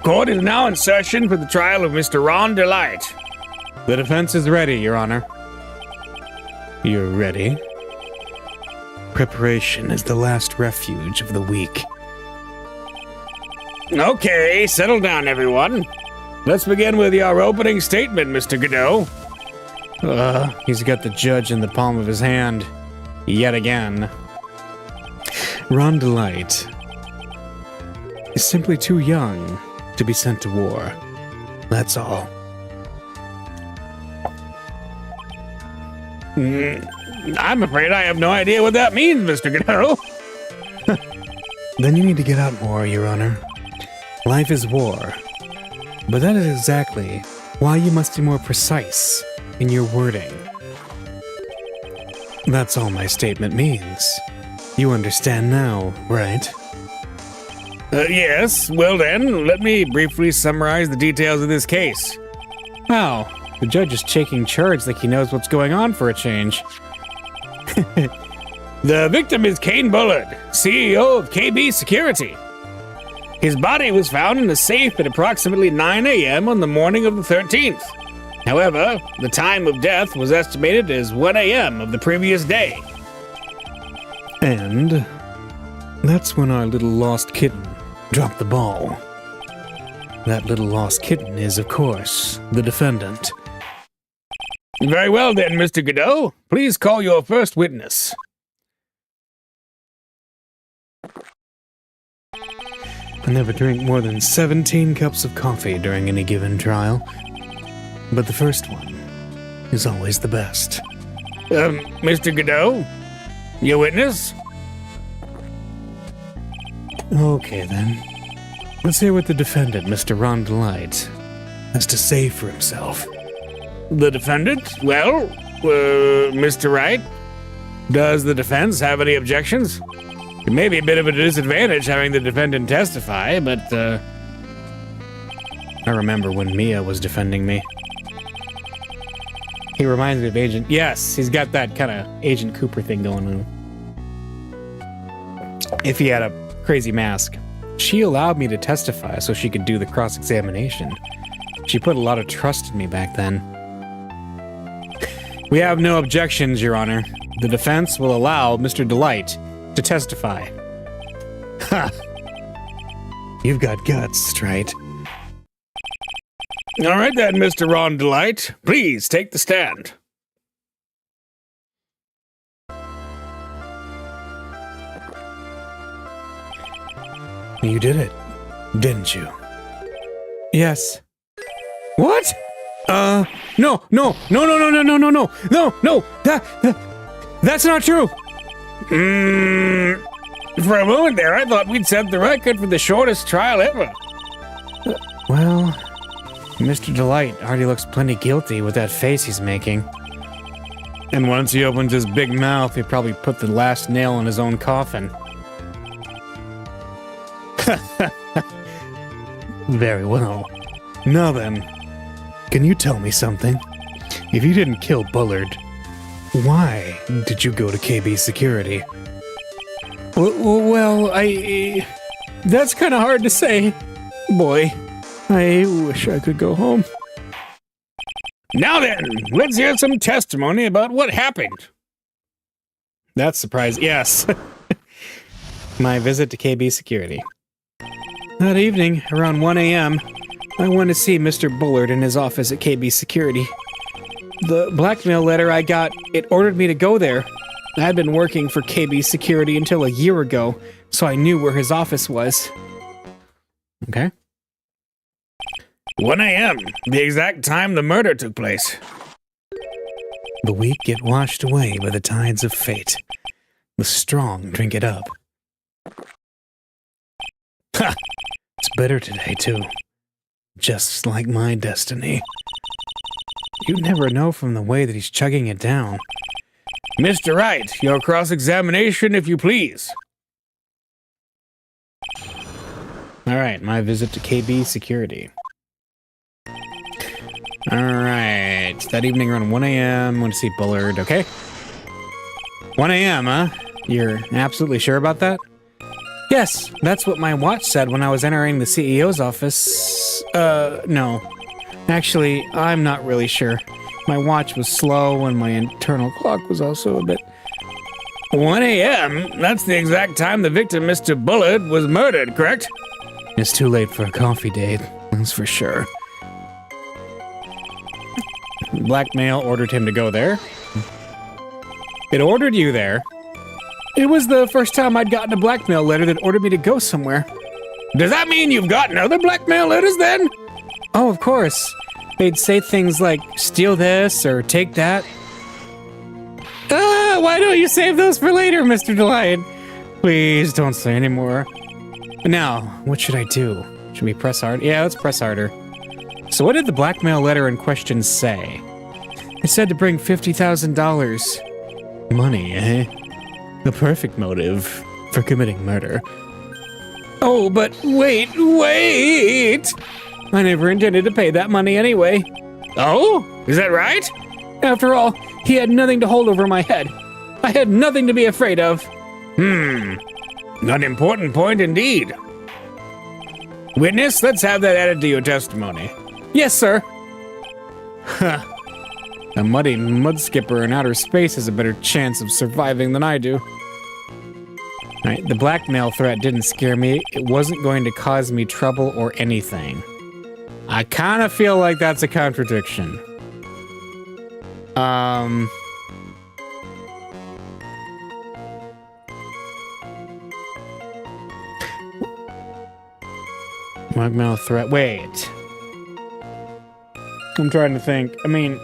Court is now in session for the trial of Mr. Ron Delight. The defense is ready, Your Honor. You're ready? Preparation is the last refuge of the weak. Okay, settle down, everyone. Let's begin with your opening statement, Mr. Godot. He's got the judge in the palm of his hand. Yet again. Ron Delight is simply too young to be sent to war. That's all. I'm afraid I have no idea what that means, Mr. Godot. Then you need to get out more, Your Honor. Life is war. But that is exactly why you must be more precise in your wording. That's all my statement means. You understand now, right? Yes, well then, let me briefly summarize the details of this case. Wow, the judge is shaking charge like he knows what's going on for a change. The victim is Kane Bullard, CEO of KB Security. His body was found in a safe at approximately 9 a.m. on the morning of the 13th. However, the time of death was estimated as 1 a.m. of the previous day. And that's when our little lost kitten dropped the ball. That little lost kitten is, of course, the defendant. Very well then, Mr. Godot. Please call your first witness. I never drink more than 17 cups of coffee during any given trial. But the first one is always the best. Mr. Godot? Your witness? Okay, then. Let's hear what the defendant, Mr. Ron Delight, has to say for himself. The defendant? Well, Mr. Wright? Does the defense have any objections? It may be a bit of a disadvantage having the defendant testify, but, I remember when Mia was defending me. He reminds me of Agent... Yes, he's got that kind of Agent Cooper thing going on. if he had a crazy mask. She allowed me to testify so she could do the cross-examination. She put a lot of trust in me back then. We have no objections, Your Honor. The defense will allow Mr. Delight to testify. Ha! You've got guts, right? All right then, Mr. Ron Delight. Please take the stand. You did it, didn't you? Yes. What? No, that's not true. For a moment there, I thought we'd set the record for the shortest trial ever. Well, Mr. Delight already looks plenty guilty with that face he's making. And once he opens his big mouth, he'll probably put the last nail in his own coffin. Very well. Now then, can you tell me something? If you didn't kill Bullard, why did you go to KB Security? Well, that's kind of hard to say. Boy, I wish I could go home. Now then, let's hear some testimony about what happened. That's surprising. Yes. My visit to KB Security. That evening, around 1 a.m., I went to see Mr. Bullard in his office at KB Security. The blackmail letter I got, it ordered me to go there. I had been working for KB Security until a year ago, so I knew where his office was. Okay. 1 a.m., the exact time the murder took place. The weak get washed away by the tides of fate. The strong drink it up. Ha! It's bitter today, too. Just like my destiny. You'd never know from the way that he's chugging it down. Mr. Wright, your cross-examination, if you please. Alright, my visit to KB Security. Alright, that evening around 1 a.m., went to see Bullard, okay? 1 a.m., huh? You're absolutely sure about that? Yes, that's what my watch said when I was entering the CEO's office. No. Actually, I'm not really sure. My watch was slow and my internal clock was also a bit... 1 a.m.? That's the exact time the victim, Mr. Bullard, was murdered, correct? It's too late for a coffee date, that's for sure. Blackmail ordered him to go there. It ordered you there. It was the first time I'd gotten a blackmail letter that ordered me to go somewhere. Does that mean you've gotten other blackmail letters then? Oh, of course. They'd say things like, steal this or take that. Why don't you save those for later, Mr. Delight? Please don't say any more. Now, what should I do? Should we press hard? Yeah, let's press harder. So what did the blackmail letter in question say? It said to bring $50,000. Money, eh? The perfect motive for committing murder. Oh, but wait! I never intended to pay that money anyway. Oh? Is that right? After all, he had nothing to hold over my head. I had nothing to be afraid of. An important point indeed. Witness, let's have that added to your testimony. Yes, sir. Huh. A muddy mud skipper in outer space has a better chance of surviving than I do. Alright, the blackmail threat didn't scare me. It wasn't going to cause me trouble or anything. I kind of feel like that's a contradiction. Blackmail threat. Wait. I'm trying to think. I mean,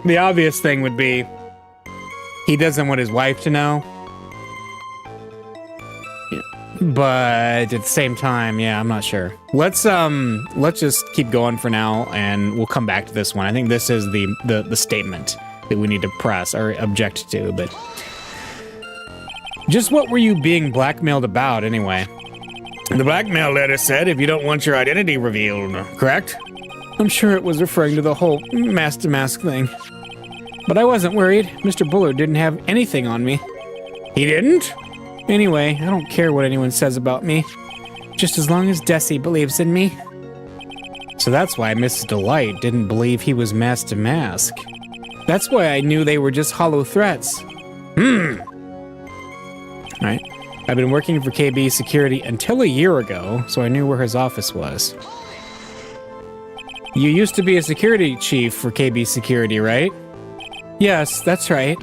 the obvious thing would be he doesn't want his wife to know. But at the same time, yeah, I'm not sure. Let's just keep going for now, and we'll come back to this one. I think this is the statement that we need to press or object to. But just what were you being blackmailed about, anyway? The blackmail letter said if you don't want your identity revealed, correct? I'm sure it was referring to the whole mask-to-mask thing. But I wasn't worried. Mr. Bullard didn't have anything on me. He didn't? Anyway, I don't care what anyone says about me. Just as long as Desi believes in me. So that's why Mrs. Delight didn't believe he was mask to mask. That's why I knew they were just hollow threats. Alright. I've been working for KB Security until a year ago, so I knew where his office was. You used to be a security chief for KB Security, right? Yes, that's right.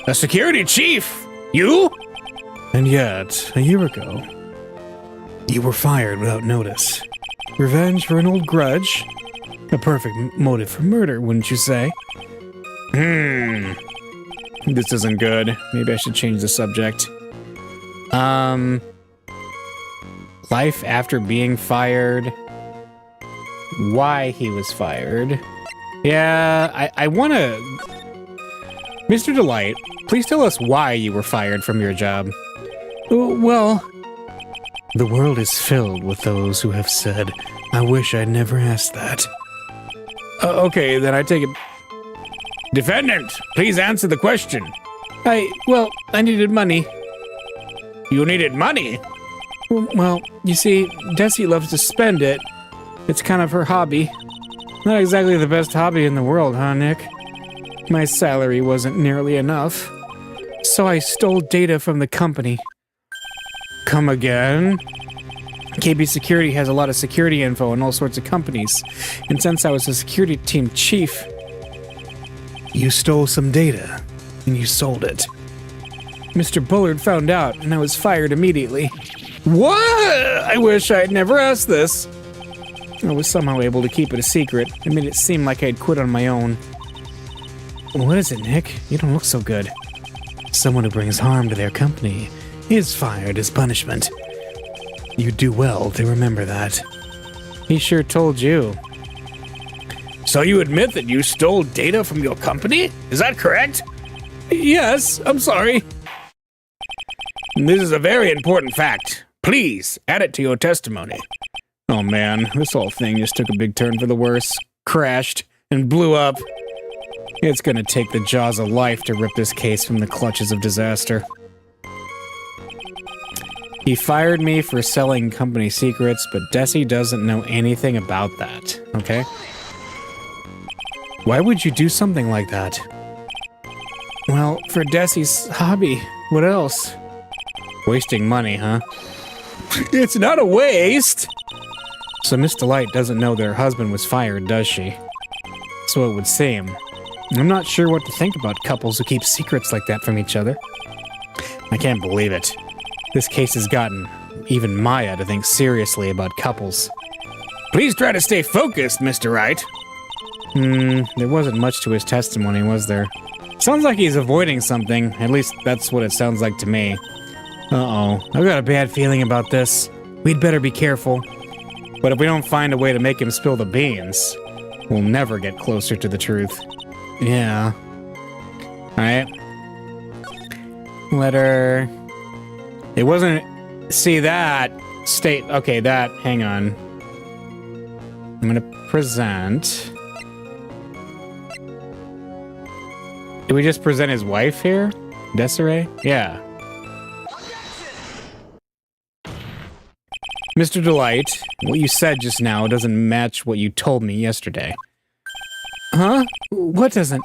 A security chief? You? And yet, a year ago, you were fired without notice. Revenge for an old grudge? A perfect motive for murder, wouldn't you say? This isn't good. Maybe I should change the subject. Life after being fired. Why he was fired. Yeah, I want to... Mr. Delight, please tell us why you were fired from your job. Well... The world is filled with those who have said, I wish I'd never asked that. Okay, then I take it... Defendant, please answer the question. I needed money. You needed money? Well, you see, Desi loves to spend it. It's kind of her hobby. Not exactly the best hobby in the world, huh, Nick? My salary wasn't nearly enough. So I stole data from the company. Come again? KB Security has a lot of security info in all sorts of companies. And since I was a security team chief... You stole some data, and you sold it. Mr. Bullard found out, and I was fired immediately. What? I wish I'd never asked this. I was somehow able to keep it a secret. I made it seem like I'd quit on my own. What is it, Nick? You don't look so good. Someone who brings harm to their company is fired as punishment. You do well to remember that. He sure told you. So you admit that you stole data from your company? Is that correct? Yes, I'm sorry. This is a very important fact. Please add it to your testimony. Oh man, this whole thing just took a big turn for the worse. Crashed and blew up. It's gonna take the jaws of life to rip this case from the clutches of disaster. He fired me for selling company secrets, but Desi doesn't know anything about that, okay? Why would you do something like that? Well, for Desi's hobby. What else? Wasting money, huh? It's not a waste! So Miss Delight doesn't know that her husband was fired, does she? So it would seem. I'm not sure what to think about couples who keep secrets like that from each other. I can't believe it. This case has gotten even Maya to think seriously about couples. Please try to stay focused, Mr. Wright. There wasn't much to his testimony, was there? Sounds like he's avoiding something. At least that's what it sounds like to me. Uh-oh. I've got a bad feeling about this. We'd better be careful. But if we don't find a way to make him spill the beans, we'll never get closer to the truth. Yeah. Alright. Letter... It wasn't... See, that... State... Okay, that... Hang on. I'm gonna present... Did we just present his wife here? Desiree? Yeah. Mr. Delight, what you said just now doesn't match what you told me yesterday. Huh? What doesn't?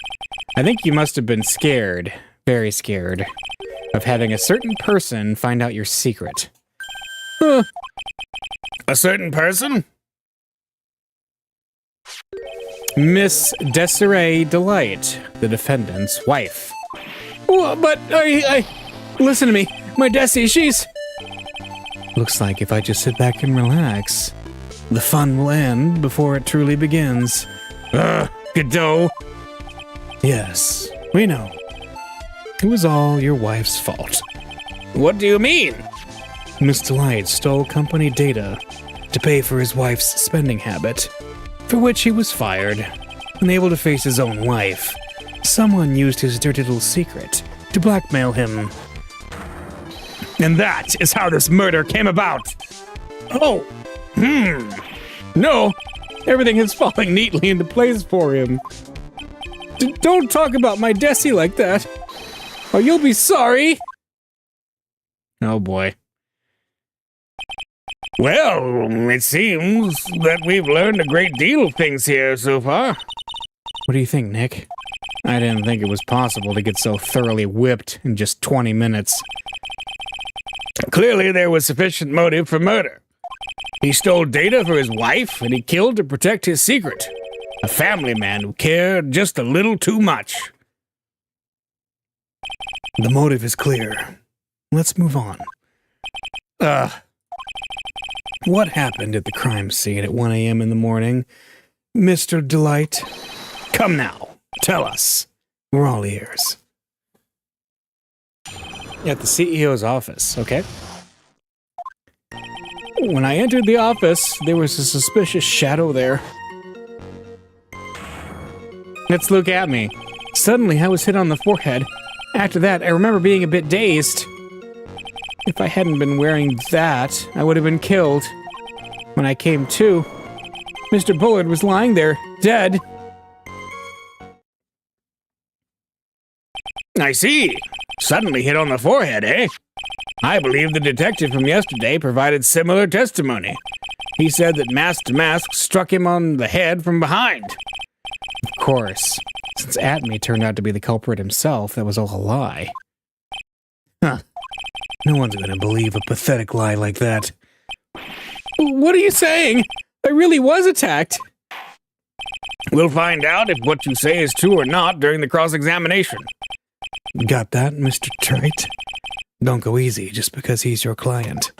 I think you must have been scared, very scared, of having a certain person find out your secret. Huh. A certain person? Miss Desiree Delight, the defendant's wife. Well, but I... Listen to me. My Desi, she's... Looks like if I just sit back and relax, the fun will end before it truly begins. Godot. Yes, we know. It was all your wife's fault. What do you mean? Miss Delight stole company data to pay for his wife's spending habit, for which he was fired. Unable to face his own wife, someone used his dirty little secret to blackmail him. And that is how this murder came about. Oh, No, everything is falling neatly into place for him. Don't talk about my Desi like that, or you'll be sorry. Oh boy. Well, it seems that we've learned a great deal of things here so far. What do you think, Nick? I didn't think it was possible to get so thoroughly whipped in just 20 minutes. Clearly, there was sufficient motive for murder. He stole data for his wife, and he killed to protect his secret. A family man who cared just a little too much. The motive is clear. Let's move on. What happened at the crime scene at 1 a.m. in the morning, Mr. Delight? Come now, tell us. We're all ears. At the CEO's office, okay? When I entered the office, there was a suspicious shadow there. Let's look at me. Suddenly, I was hit on the forehead. After that, I remember being a bit dazed. If I hadn't been wearing that, I would have been killed. When I came to, Mr. Bullard was lying there, dead. I see. Suddenly hit on the forehead, eh? I believe the detective from yesterday provided similar testimony. He said that Mask to Mask struck him on the head from behind. Of course. Since Atme turned out to be the culprit himself, that was all a lie. Huh. No one's gonna believe a pathetic lie like that. What are you saying? I really was attacked. We'll find out if what you say is true or not during the cross-examination. Got that, Mr. Wright? Don't go easy just because he's your client.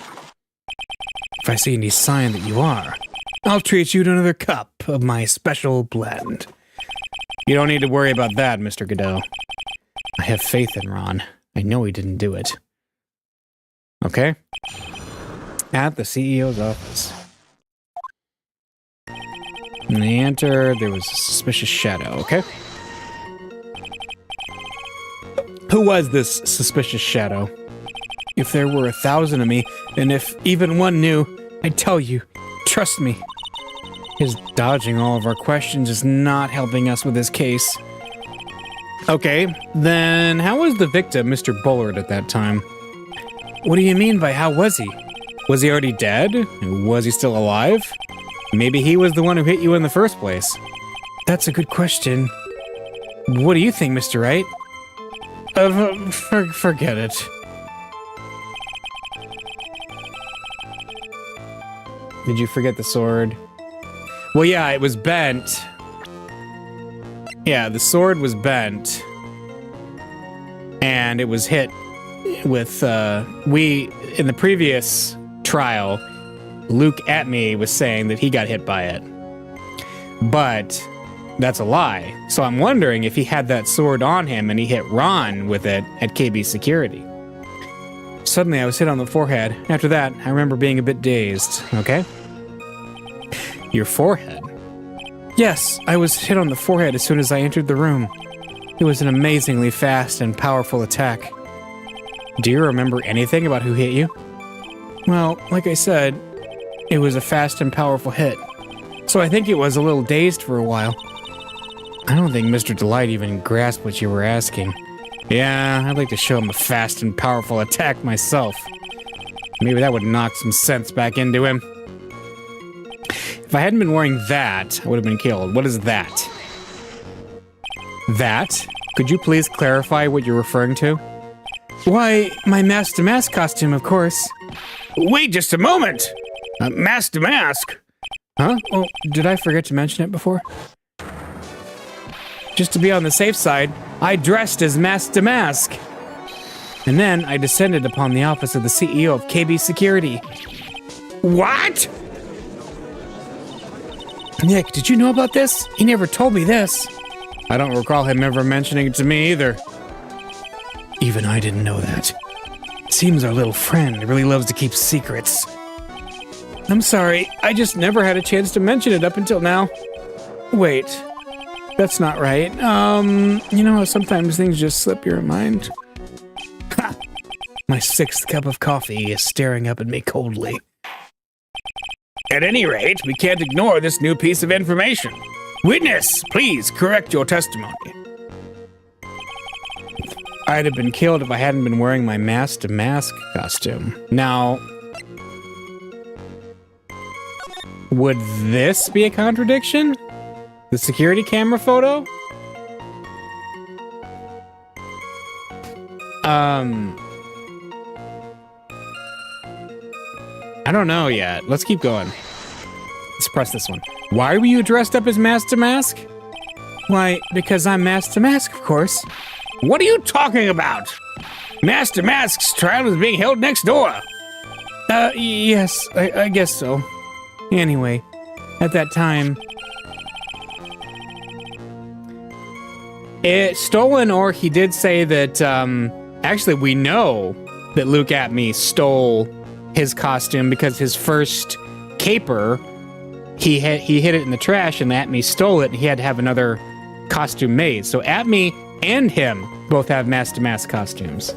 If I see any sign that you are, I'll treat you to another cup of my special blend. You don't need to worry about that, Mr. Godot. I have faith in Ron. I know he didn't do it. Okay? At the CEO's office. When they entered, there was a suspicious shadow, okay? Who was this suspicious shadow? If there were 1,000 of me, and if even one knew, I'd tell you. Trust me. His dodging all of our questions is not helping us with this case. Okay, then how was the victim, Mr. Bullard, at that time? What do you mean by how was he? Was he already dead? Was he still alive? Maybe he was the one who hit you in the first place. That's a good question. What do you think, Mr. Wright? Forget it. Did you forget the sword? Well, yeah, it was bent. Yeah, the sword was bent. And it was hit with, in the previous trial, Luke Atme was saying that he got hit by it. But that's a lie. So I'm wondering if he had that sword on him and he hit Ron with it at KB Security. Suddenly I was hit on the forehead. After that, I remember being a bit dazed, okay? Your forehead? Yes, I was hit on the forehead as soon as I entered the room. It was an amazingly fast and powerful attack. Do you remember anything about who hit you? Well, like I said, it was a fast and powerful hit. So I think it was a little dazed for a while. I don't think Mr. Delight even grasped what you were asking. Yeah, I'd like to show him a fast and powerful attack myself. Maybe that would knock some sense back into him. If I hadn't been wearing that, I would have been killed. What is that? That? Could you please clarify what you're referring to? Why, my Mask to Mask costume, of course. Wait just a moment! Mask to Mask? Huh? Oh, did I forget to mention it before? Just to be on the safe side, I dressed as Mask to Mask. And then I descended upon the office of the CEO of KB Security. What? Nick, did you know about this? He never told me this. I don't recall him ever mentioning it to me either. Even I didn't know that. Seems our little friend really loves to keep secrets. I'm sorry, I just never had a chance to mention it up until now. Wait, that's not right. You know how sometimes things just slip your mind? Ha! My 6th cup of coffee is staring up at me coldly. At any rate, we can't ignore this new piece of information. Witness, please correct your testimony. I'd have been killed if I hadn't been wearing my mask-to-mask costume. Now, would this be a contradiction? The security camera photo? I don't know yet. Let's keep going. Let's press this one. Why were you dressed up as mask to mask? Why, because I'm mask to mask, of course. What are you talking about? Mask to Mask's trial is being held next door. Yes, I guess so. Anyway, at that time, stolen, or he did say that, actually we know that Luke Atme stole his costume because his first caper, he hid it in the trash and Atme stole it and he had to have another costume made. So Atme and him both have mask-to-mask costumes.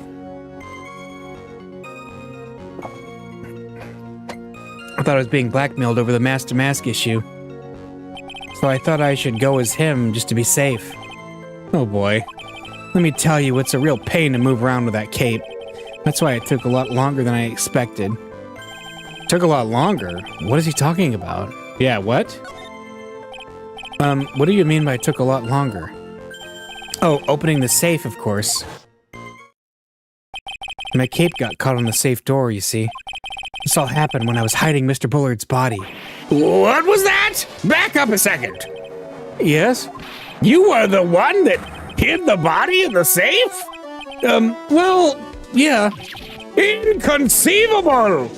I thought I was being blackmailed over the mask-to-mask issue. So I thought I should go as him just to be safe. Oh boy. Let me tell you, it's a real pain to move around with that cape. That's why it took a lot longer than I expected. Took a lot longer? What is he talking about? Yeah, what? What do you mean by took a lot longer? Oh, opening the safe, of course. My cape got caught on the safe door, you see. This all happened when I was hiding Mr. Bullard's body. What was that? Back up a second. Yes? You were the one that hid the body in the safe? Well, yeah. Inconceivable!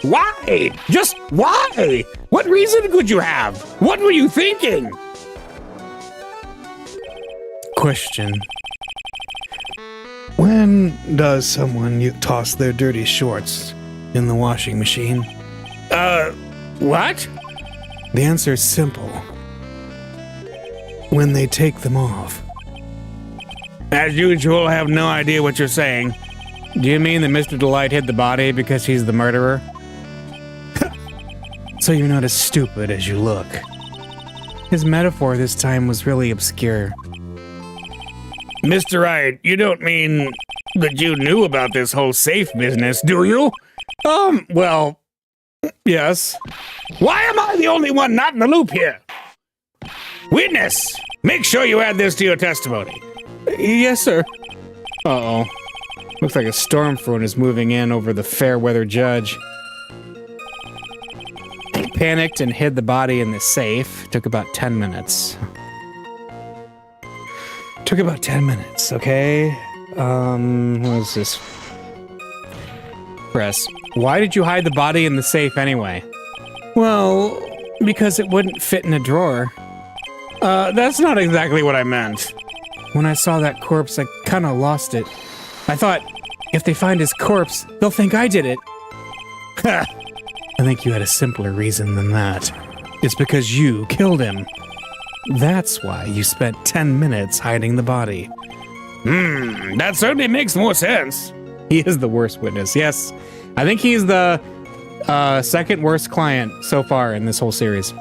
Why? Just why? What reason could you have? What were you thinking? Question. When does someone toss their dirty shorts in the washing machine? What? The answer is simple. When they take them off. As usual, I have no idea what you're saying. Do you mean that Mr. Delight hid the body because he's the murderer? So you're not as stupid as you look. His metaphor this time was really obscure. Mr. Wright, you don't mean that you knew about this whole safe business, do you? Well, yes. Why am I the only one not in the loop here? Witness, make sure you add this to your testimony. Yes, sir. Uh-oh. Looks like a storm front is moving in over the fair weather judge. He panicked and hid the body in the safe. Took about 10 minutes. Took about 10 minutes, okay? What is this? Press. Why did you hide the body in the safe anyway? Well, because it wouldn't fit in a drawer. That's not exactly what I meant. When I saw that corpse, I kinda lost it. I thought, if they find his corpse, they'll think I did it. I think you had a simpler reason than that. It's because you killed him. That's why you spent 10 minutes hiding the body. That certainly makes more sense. He is the worst witness, yes. I think he's the second worst client so far in this whole series.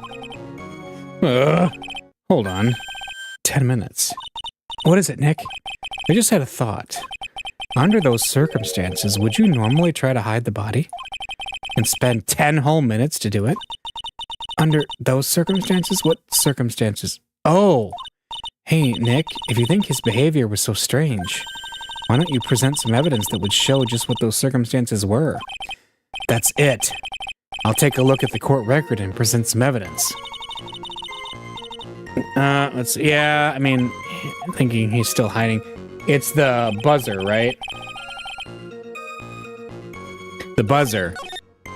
Hold on. 10 minutes. What is it, Nick? I just had a thought. Under those circumstances, would you normally try to hide the body? And spend 10 whole minutes to do it? Under those circumstances? What circumstances? Oh! Hey, Nick, if you think his behavior was so strange, why don't you present some evidence that would show just what those circumstances were? That's it. I'll take a look at the court record and present some evidence. Let's see. Yeah, I mean, I'm thinking he's still hiding. It's the buzzer, right? The buzzer.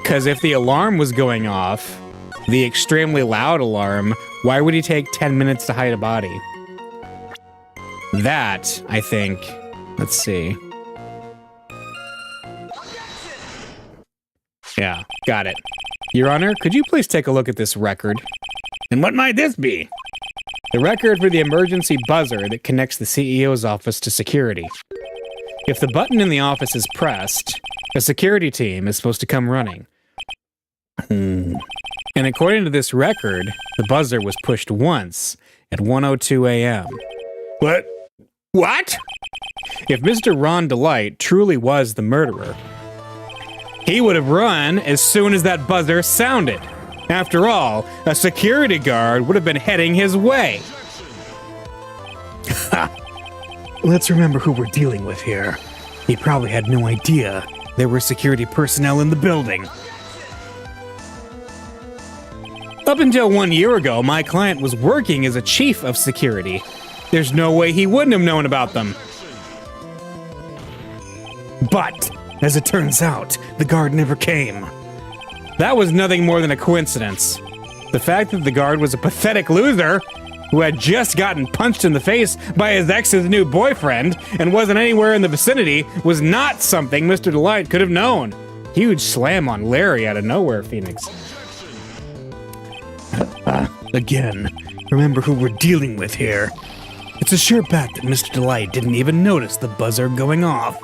Because if the alarm was going off, the extremely loud alarm, why would he take 10 minutes to hide a body? That, I think, let's see. Yeah, got it. Your Honor, could you please take a look at this record? And what might this be? The record for the emergency buzzer that connects the CEO's office to security. If the button in the office is pressed, a security team is supposed to come running. And according to this record, the buzzer was pushed once at 1:02 a.m. What? What? If Mr. Ron Delight truly was the murderer, he would have run as soon as that buzzer sounded. After all, a security guard would have been heading his way. Let's remember who we're dealing with here. He probably had no idea there were security personnel in the building. Up until 1 year ago, my client was working as a chief of security. There's no way he wouldn't have known about them. But, as it turns out, the guard never came. That was nothing more than a coincidence. The fact that the guard was a pathetic loser who had just gotten punched in the face by his ex's new boyfriend and wasn't anywhere in the vicinity was not something Mr. Delight could have known. Huge slam on Larry out of nowhere, Phoenix. Again, remember who we're dealing with here. It's a sure bet that Mr. Delight didn't even notice the buzzer going off.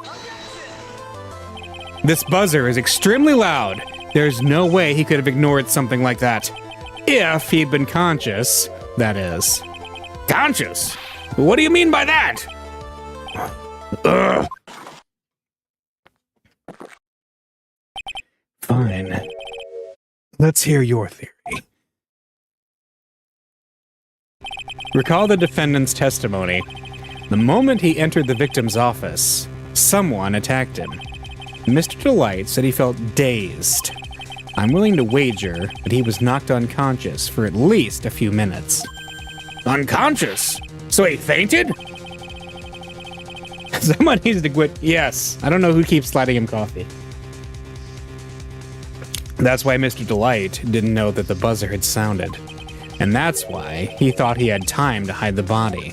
This buzzer is extremely loud. There's no way he could have ignored something like that. If he'd been conscious, that is. Conscious? What do you mean by that? Ugh. Fine. Let's hear your theory. Recall the defendant's testimony. The moment he entered the victim's office, someone attacked him. Mr. Delight said he felt dazed. I'm willing to wager that he was knocked unconscious for at least a few minutes. Unconscious? So he fainted? Someone needs to quit. Yes, I don't know who keeps sliding him coffee. That's why Mr. Delight didn't know that the buzzer had sounded. And that's why he thought he had time to hide the body.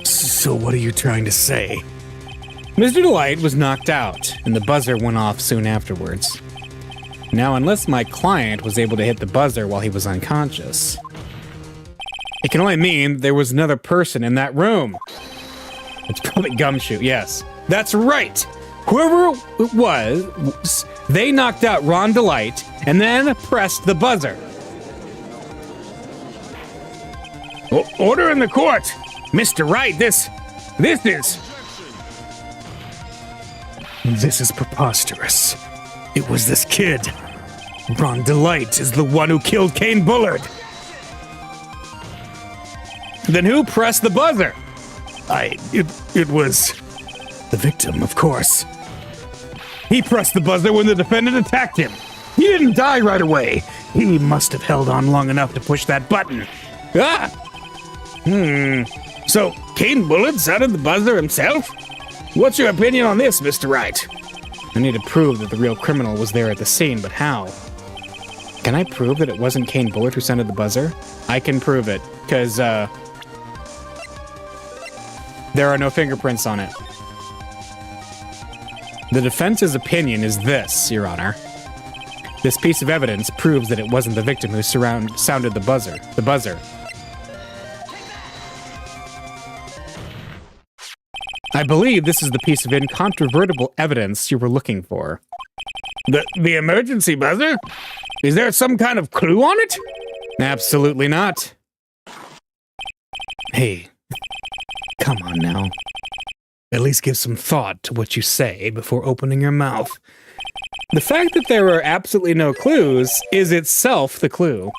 So what are you trying to say? Mr. Delight was knocked out, and the buzzer went off soon afterwards. Now, unless my client was able to hit the buzzer while he was unconscious, it can only mean there was another person in that room. It's probably Gumshoe, yes. That's right! Whoever it was, they knocked out Ron Delight and then pressed the buzzer. Order in the court! Mr. Wright, this is... This is preposterous. It was this kid. Ron Delight is the one who killed Kane Bullard. Then who pressed the buzzer? It was the victim, of course. He pressed the buzzer when the defendant attacked him. He didn't die right away. He must have held on long enough to push that button. Ah! So, Kane Bullard sounded the buzzer himself? What's your opinion on this, Mr. Wright? I need to prove that the real criminal was there at the scene, but how? Can I prove that it wasn't Kane Bullard who sounded the buzzer? I can prove it, because, there are no fingerprints on it. The defense's opinion is this, Your Honor. This piece of evidence proves that it wasn't the victim who sounded the buzzer. I believe this is the piece of incontrovertible evidence you were looking for. The emergency buzzer? Is there some kind of clue on it? Absolutely not. Hey, come on now. At least give some thought to what you say before opening your mouth. The fact that there are absolutely no clues is itself the clue.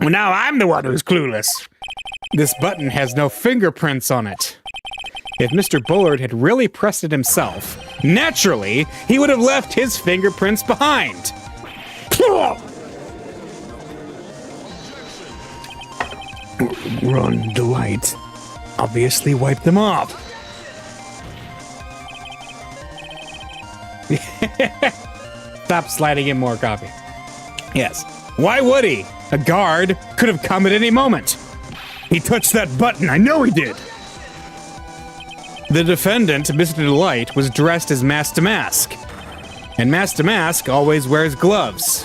Well, now I'm the one who's clueless. This button has no fingerprints on it. If Mr. Bullard had really pressed it himself, naturally, he would have left his fingerprints behind. Ron Delight obviously wiped them off. Stop sliding in more coffee. Yes. Why would he? A guard could have come at any moment. He touched that button. I know he did. The defendant, Mr. Delight, was dressed as Mask to Mask. And Mask to Mask always wears gloves.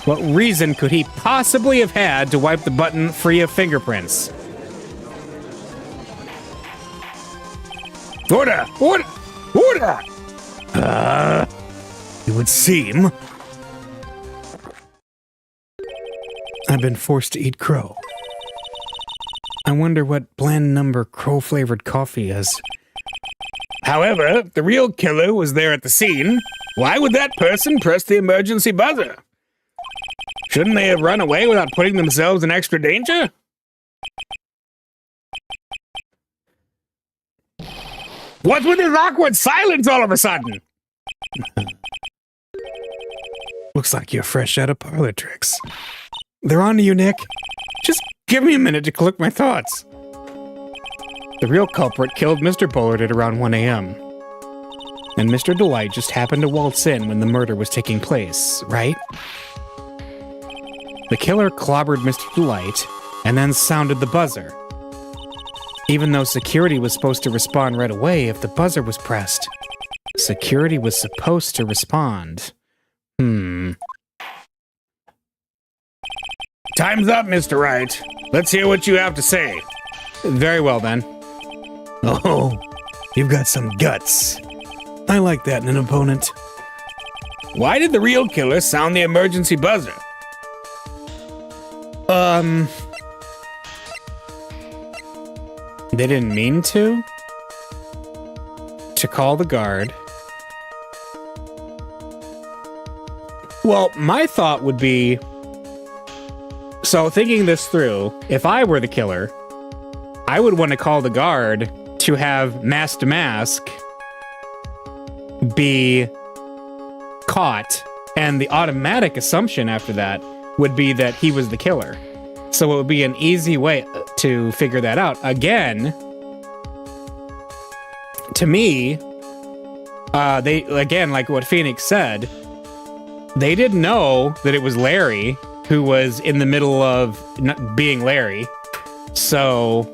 What reason could he possibly have had to wipe the button free of fingerprints? Order! Order! Order! It would seem I've been forced to eat crow. I wonder what bland number crow-flavored coffee is. However, if the real killer was there at the scene, why would that person press the emergency buzzer? Shouldn't they have run away without putting themselves in extra danger? What's with this awkward silence all of a sudden? Looks like you're fresh out of parlor tricks. They're on to you, Nick. Just give me a minute to collect my thoughts. The real culprit killed Mr. Bullard at around 1 a.m. And Mr. Delight just happened to waltz in when the murder was taking place, right? The killer clobbered Mr. Delight and then sounded the buzzer. Even though security was supposed to respond right away if the buzzer was pressed. Security was supposed to respond. Time's up, Mr. Wright. Let's hear what you have to say. Very well, then. Oh, you've got some guts. I like that in an opponent. Why did the real killer sound the emergency buzzer? They didn't mean to? To call the guard. Well, my thought would be... So, thinking this through, if I were the killer, I would want to call the guard to have Mask to Mask be caught, and the automatic assumption after that would be that he was the killer. So it would be an easy way to figure that out. Again, to me, like what Phoenix said, they didn't know that it was Larry who was in the middle of being Larry. So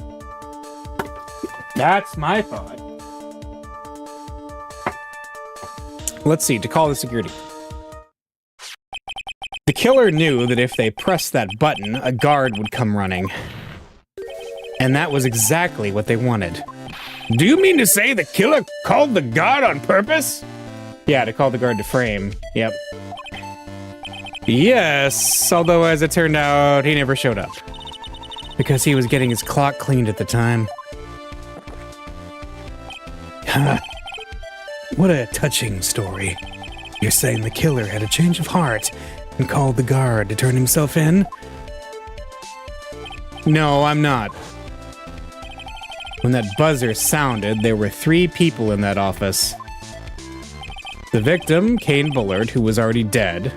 that's my thought. Let's see, to call the security. The killer knew that if they pressed that button, a guard would come running. And that was exactly what they wanted. Do you mean to say the killer called the guard on purpose? Yeah, to call the guard to frame. Yep. Yes, although as it turned out, he never showed up. Because he was getting his clock cleaned at the time. What a touching story. You're saying the killer had a change of heart and called the guard to turn himself in? No, I'm not. When that buzzer sounded, there were 3 people in that office. The victim, Kane Bullard, who was already dead.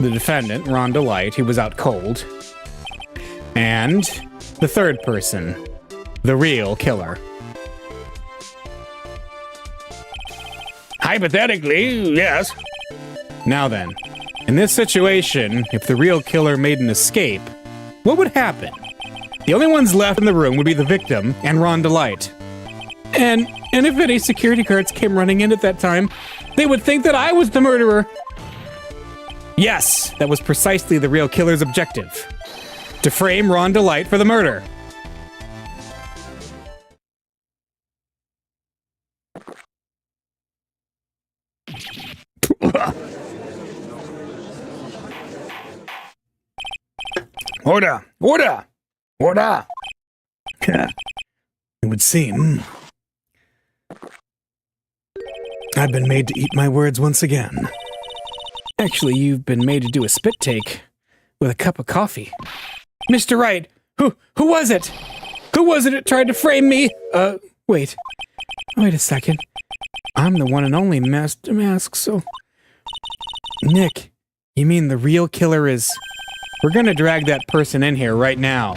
The defendant, Rhonda Light, who was out cold. And the third person, the real killer. Hypothetically, yes. Now then, in this situation, if the real killer made an escape, what would happen? The only ones left in the room would be the victim and Rhonda Light. And if any security guards came running in at that time, they would think that I was the murderer. Yes, that was precisely the real killer's objective. To frame Rhonda Light for the murder. Order! Order! Order! It would seem I've been made to eat my words once again. Actually, you've been made to do a spit take with a cup of coffee. Mr. Wright, who was it? Who was it that tried to frame me? Wait a second. I'm the one and only Mask to Mask, so... Nick, you mean the real killer is... We're gonna drag that person in here right now.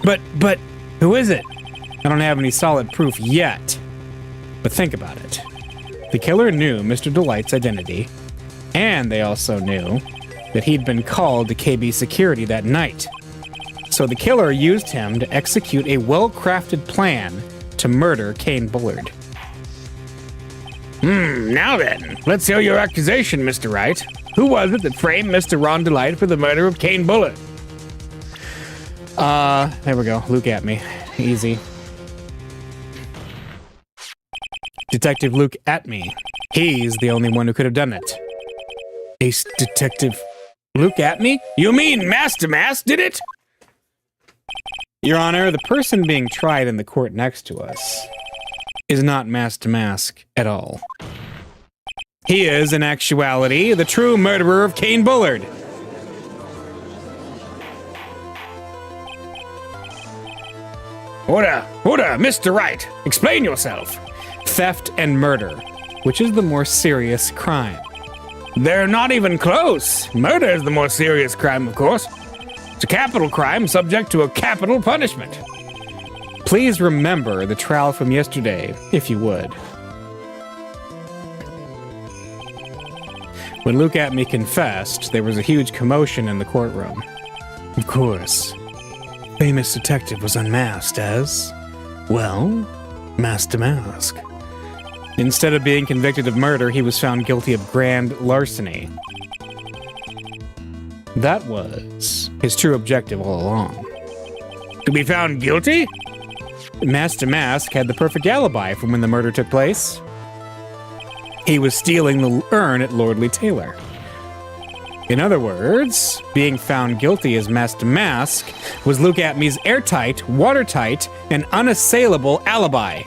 But, who is it? I don't have any solid proof yet. But think about it. The killer knew Mr. Delight's identity, and they also knew that he'd been called to KB security that night. So the killer used him to execute a well-crafted plan to murder Kane Bullard. Now then, let's hear your accusation, Mr. Wright. Who was it that framed Mr. Ron Delight for the murder of Kane Bullard? There we go. Luke at me. Easy. Detective Luke at me. He's the only one who could have done it. Ace Detective Luke at me? You mean Master Mask did it? Your Honor, the person being tried in the court next to us is not mask to mask at all. He is, in actuality, the true murderer of Kane Bullard. Order, Mr. Wright, explain yourself. Theft and murder, which is the more serious crime? They're not even close. Murder is the more serious crime, of course. It's a capital crime subject to a capital punishment. Please remember the trial from yesterday, if you would. When Luke Atme confessed, there was a huge commotion in the courtroom. Of course. Famous detective was unmasked as, well, mask to mask. Instead of being convicted of murder, he was found guilty of grand larceny. That was his true objective all along. To be found guilty? Mask to Mask had the perfect alibi from when the murder took place. He was stealing the urn at Lordly Taylor. In other words, being found guilty as Mask to Mask was Luke Atme's airtight, watertight, and unassailable alibi.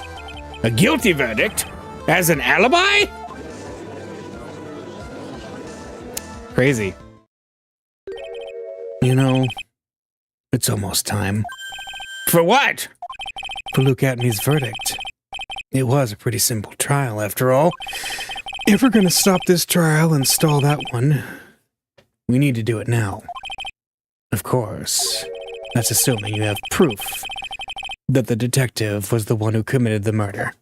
A guilty verdict? As an alibi? Crazy. You know, it's almost time. For what? For Luke Atme's verdict. It was a pretty simple trial, after all. If we're going to stop this trial and stall that one, we need to do it now. Of course, that's assuming you have proof that the detective was the one who committed the murder.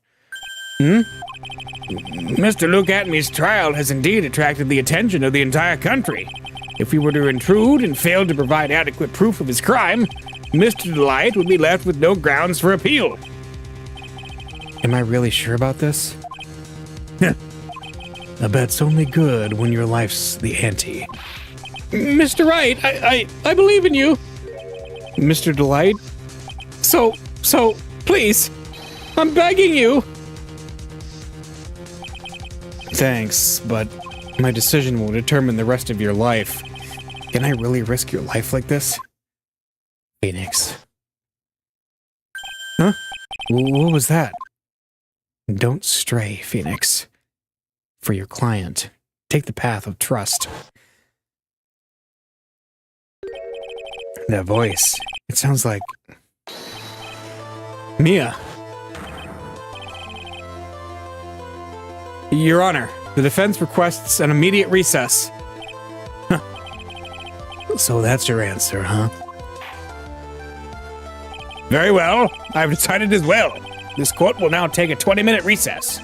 Mr. Luke Atme's trial has indeed attracted the attention of the entire country. If we were to intrude and fail to provide adequate proof of his crime, Mr. Delight would be left with no grounds for appeal. Am I really sure about this? A bet's only good when your life's the ante. Mr. Wright, I believe in you. Mr. Delight? So, please, I'm begging you. Thanks, but my decision will determine the rest of your life. Can I really risk your life like this? Phoenix. Huh? What was that? Don't stray, Phoenix. For your client, take the path of trust. That voice, it sounds like Mia. Your Honor, the defense requests an immediate recess. Huh. So that's your answer, huh? Very well. I've decided as well. This court will now take a 20-minute recess.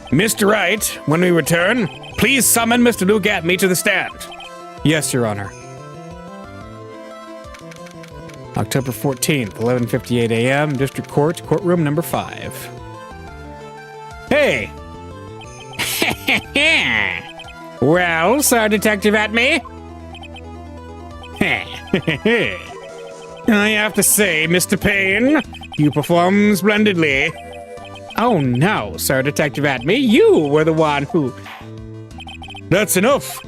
Mr. Wright, when we return, please summon Mr. Luke Atme to the stand. Yes, Your Honor. October 14th, 11:58 a.m., District Court, courtroom number 5. Hey! Well, Sir Detective Atme? I have to say, Mr. Payne, you performed splendidly. Oh no, Sir Detective Atme, you were the one who... That's enough.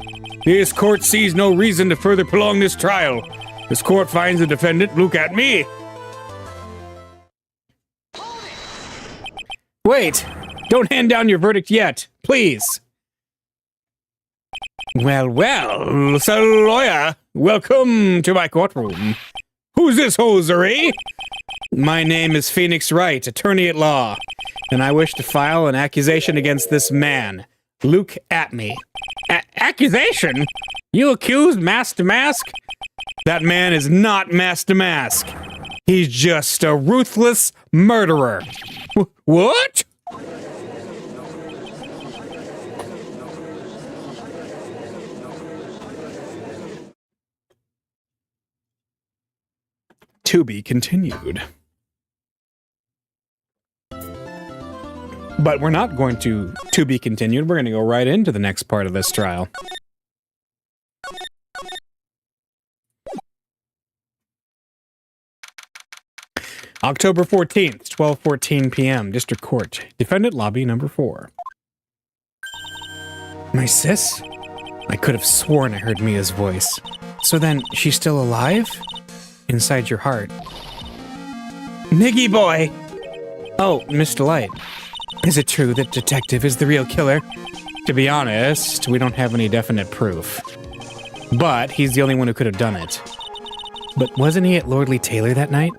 This court sees no reason to further prolong this trial. This court finds the defendant, Luke Atme. Wait, don't hand down your verdict yet, please. Well, Sir Lawyer, welcome to my courtroom. Who's this hosiery? My name is Phoenix Wright, attorney at law, and I wish to file an accusation against this man, Luke Atme. Accusation? You accuse Mask to Mask? That man is not Mask to Mask. He's just a ruthless murderer. What? To be continued. But we're not going to be continued. We're going to go right into the next part of this trial. October 14th, 12:14 p.m., District Court. Defendant lobby number 4. My sis? I could have sworn I heard Mia's voice. So then, she's still alive? Inside your heart. Niggy boy! Oh, Mr. Light. Is it true that Detective is the real killer? To be honest, we don't have any definite proof. But he's the only one who could have done it. But wasn't he at Lordly Taylor that night?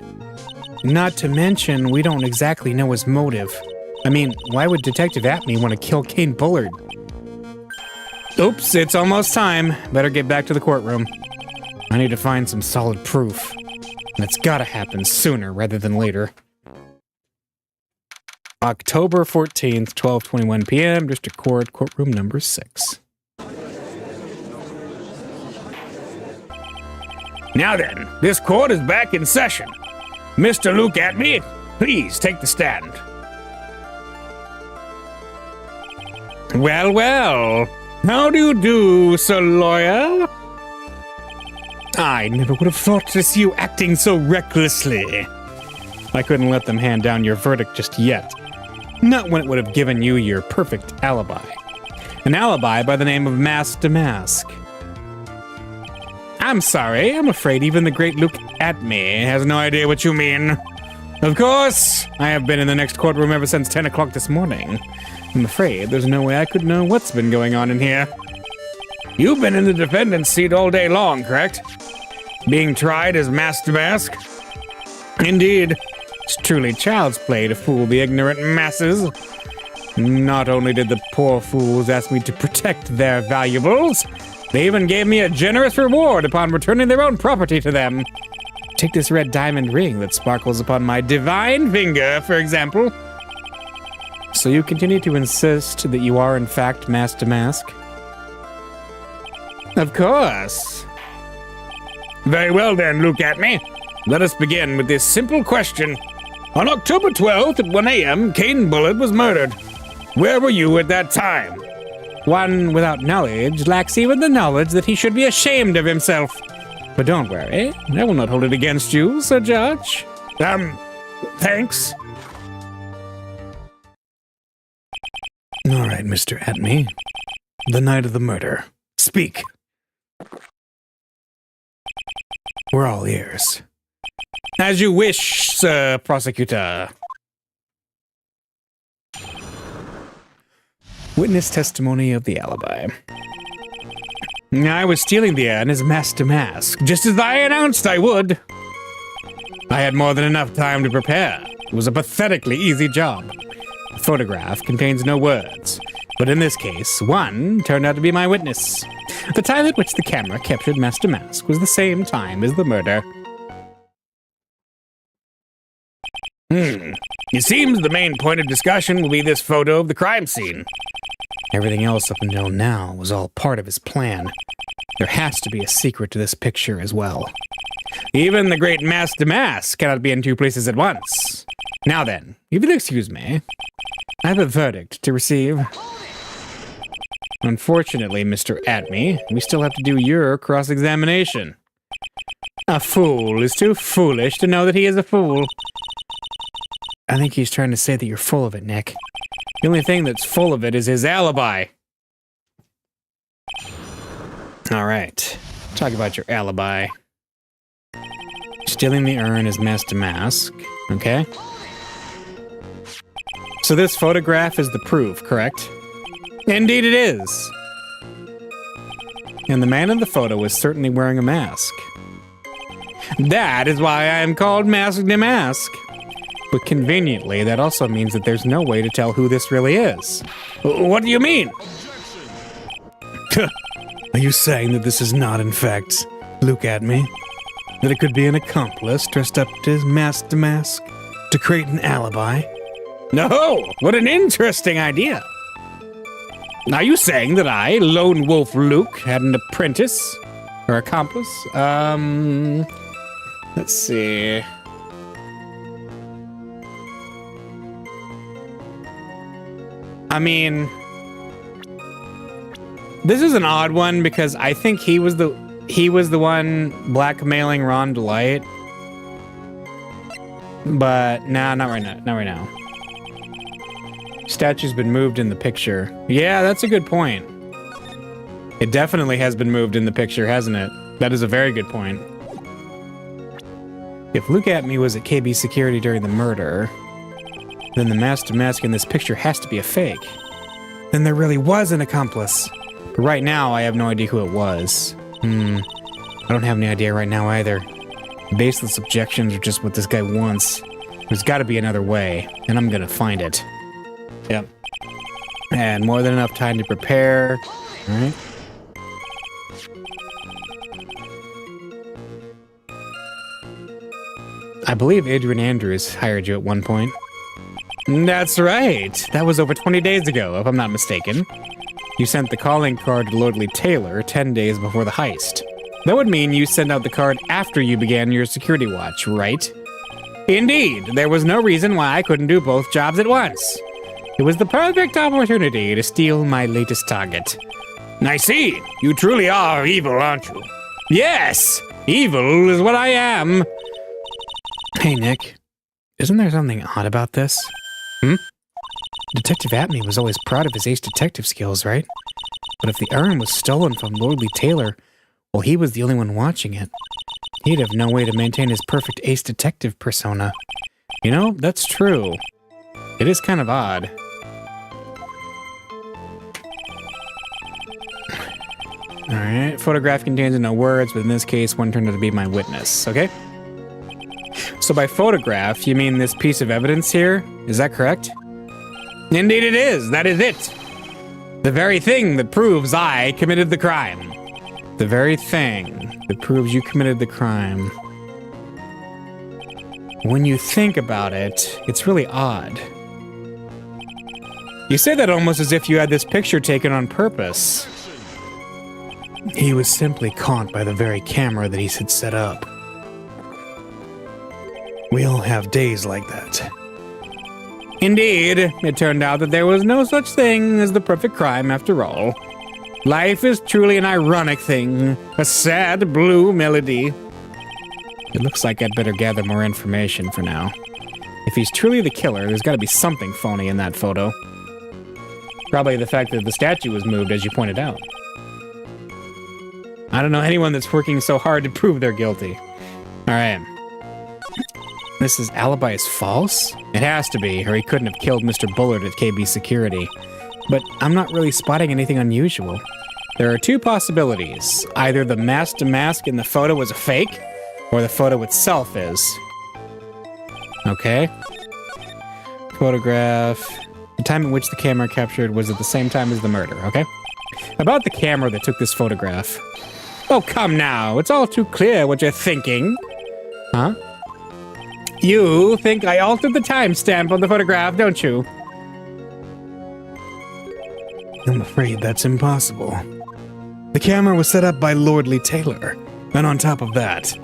Not to mention, we don't exactly know his motive. I mean, why would Detective Atney want to kill Kane Bullard? Oops, it's almost time. Better get back to the courtroom. I need to find some solid proof. And it's gotta happen sooner rather than later. October 14th, 12:21 p.m., District Court, courtroom number 6. Now then, this court is back in session. Mr. Luke Atney, please take the stand. Well, well. How do you do, Sir Lawyer? I never would have thought to see you acting so recklessly. I couldn't let them hand down your verdict just yet. Not when it would have given you your perfect alibi. An alibi by the name of Mask to Mask. I'm sorry, I'm afraid even the great Luke Atney has no idea what you mean. Of course, I have been in the next courtroom ever since 10 o'clock this morning. I'm afraid there's no way I could know what's been going on in here. You've been in the defendant's seat all day long, correct? Being tried as Mask to Mask? Indeed. It's truly child's play to fool the ignorant masses. Not only did the poor fools ask me to protect their valuables, they even gave me a generous reward upon returning their own property to them. Take this red diamond ring that sparkles upon my divine finger, for example. So you continue to insist that you are in fact Mask to Mask? Of course. Very well then, Luke Atney. Let us begin with this simple question. On October 12th at 1 a.m., Kane Bullard was murdered. Where were you at that time? One without knowledge lacks even the knowledge that he should be ashamed of himself. But don't worry, I will not hold it against you, Sir Judge. Thanks. All right, Mr. Atney. The night of the murder. Speak. We're all ears. As you wish, Sir Prosecutor. Witness testimony of the alibi. I was stealing the urn as Mask to Mask, just as I announced I would. I had more than enough time to prepare. It was a pathetically easy job. The photograph contains no words, but in this case, one turned out to be my witness. The time at which the camera captured Mask to Mask was the same time as the murder. It seems the main point of discussion will be this photo of the crime scene. Everything else up until now was all part of his plan. There has to be a secret to this picture as well. Even the great Mask to Mask cannot be in two places at once. Now then, if you'll excuse me, I have a verdict to receive. Unfortunately, Mr. Atney, we still have to do your cross-examination. A fool is too foolish to know that he is a fool. I think he's trying to say that you're full of it, Nick. The only thing that's full of it is his alibi. All right, talk about your alibi. Stealing the urn is Mask to Mask, okay? So this photograph is the proof, correct? Indeed it is. And the man in the photo is certainly wearing a mask. That is why I am called Mask to Mask. But conveniently, that also means that there's no way to tell who this really is. What do you mean? Are you saying that this is not, in fact, Luke Atney? That it could be an accomplice dressed up as Mask to Mask to create an alibi? No! What an interesting idea! Are you saying that I, Lone Wolf Luke, had an apprentice? Or accomplice? Let's see. I mean, this is an odd one because I think he was the one blackmailing Ron Delight. But nah, not right now. Not right now. Statue's been moved in the picture. Yeah, that's a good point. It definitely has been moved in the picture, hasn't it? That is a very good point. If Look At Me was at KB Security during the murder, then the mask in this picture has to be a fake. Then there really was an accomplice. But right now, I have no idea who it was. I don't have any idea right now either. Baseless objections are just what this guy wants. There's got to be another way, and I'm gonna find it. Yep. And more than enough time to prepare. All right. I believe Adrian Andrews hired you at one point. That's right. That was over 20 days ago, if I'm not mistaken. You sent the calling card to Lordly Taylor 10 days before the heist. That would mean you sent out the card after you began your security watch, right? Indeed. There was no reason why I couldn't do both jobs at once. It was the perfect opportunity to steal my latest target. I see. You truly are evil, aren't you? Yes! Evil is what I am. Hey, Nick. Isn't there something odd about this? Detective Atney was always proud of his ace detective skills, right? But if the urn was stolen from Lordly Taylor, well, he was the only one watching it. He'd have no way to maintain his perfect ace detective persona. You know, that's true. It is kind of odd. Alright, photograph contains no words, but in this case, one turned out to be my witness, okay? So by photograph, you mean this piece of evidence here? Is that correct? Indeed it is. That is it. The very thing that proves I committed the crime. The very thing that proves you committed the crime. When you think about it, it's really odd. You say that almost as if you had this picture taken on purpose. He was simply caught by the very camera that he had set up. We all have days like that. Indeed, it turned out that there was no such thing as the perfect crime after all. Life is truly an ironic thing, a sad blue melody. It looks like I'd better gather more information for now. If he's truly the killer, there's got to be something phony in that photo. Probably the fact that the statue was moved, as you pointed out. I don't know anyone that's working so hard to prove they're guilty. All right. This alibi is false? It has to be, or he couldn't have killed Mr. Bullard at KB Security. But I'm not really spotting anything unusual. There are two possibilities. Either the mask-to-mask in the photo was a fake, or the photo itself is. Okay. Photograph. The time at which the camera captured was at the same time as the murder, okay? About the camera that took this photograph. Oh, come now. It's all too clear what you're thinking. Huh? You think I altered the timestamp on the photograph, don't you? I'm afraid that's impossible. The camera was set up by Lordly Taylor, and on top of that,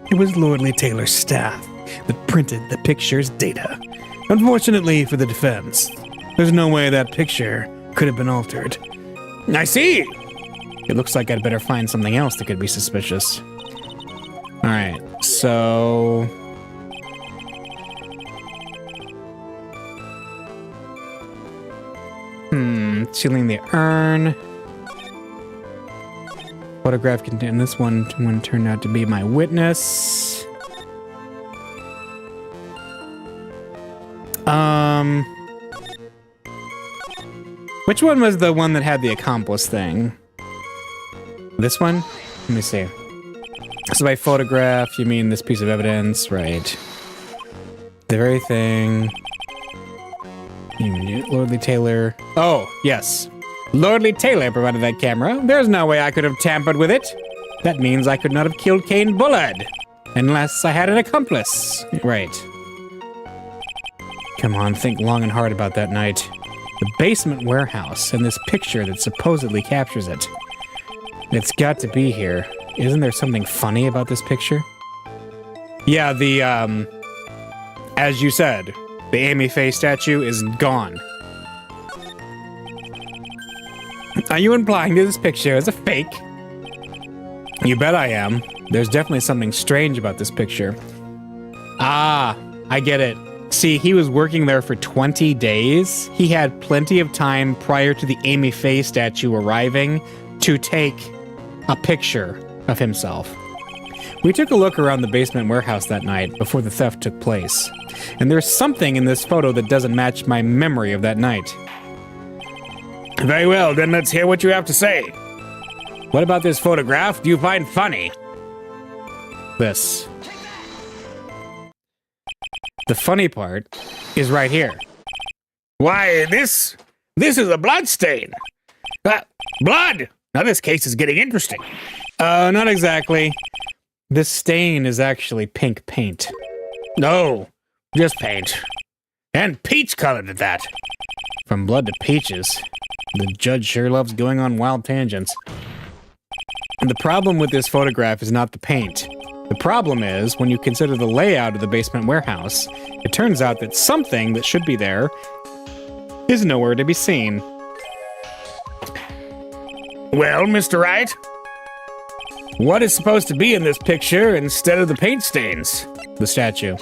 it was Lordly Taylor's staff that printed the picture's data. Unfortunately for the defense, there's no way that picture could have been altered. I see! It looks like I'd better find something else that could be suspicious. Alright, so... Sealing the urn. Photograph contained this one turned out to be my witness. Which one was the one that had the accomplice thing? This one? Let me see. So by photograph, you mean this piece of evidence, right? The very thing. Lordly Taylor. Oh, yes. Lordly Taylor provided that camera. There's no way I could have tampered with it. That means I could not have killed Kane Bullard. Unless I had an accomplice. Right. Come on, think long and hard about that night. The basement warehouse and this picture that supposedly captures it. It's got to be here. Isn't there something funny about this picture? Yeah, as you said, the Amy Faye statue is gone. Are you implying that this picture is a fake? You bet I am. There's definitely something strange about this picture. Ah, I get it. See, he was working there for 20 days. He had plenty of time prior to the Amy Faye statue arriving to take a picture of himself. We took a look around the basement warehouse that night before the theft took place, and there's something in this photo that doesn't match my memory of that night. Very well, then let's hear what you have to say. What about this photograph do you find funny? This. The funny part is right here. Why, this is a blood stain. Blood! Now this case is getting interesting. Not exactly. This stain is actually pink paint. No, just paint. And peach-colored at that. From blood to peaches. The judge sure loves going on wild tangents. And the problem with this photograph is not the paint. The problem is, when you consider the layout of the basement warehouse, it turns out that something that should be there is nowhere to be seen. Well, Mr. Wright, what is supposed to be in this picture instead of the paint stains? The statue.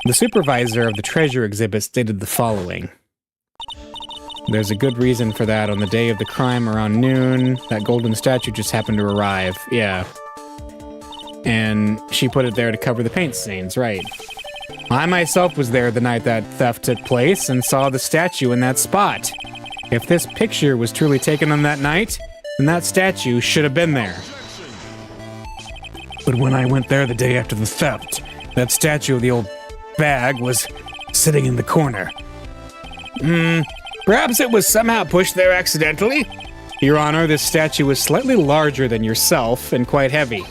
The supervisor of the treasure exhibit stated the following. There's a good reason for that. On the day of the crime around noon, that golden statue just happened to arrive. Yeah. And she put it there to cover the paint stains, right. I myself was there the night that theft took place and saw the statue in that spot. If this picture was truly taken on that night, then that statue should have been there. But when I went there the day after the theft, that statue of the old bag was sitting in the corner. Perhaps it was somehow pushed there accidentally? Your Honor, this statue was slightly larger than yourself and quite heavy.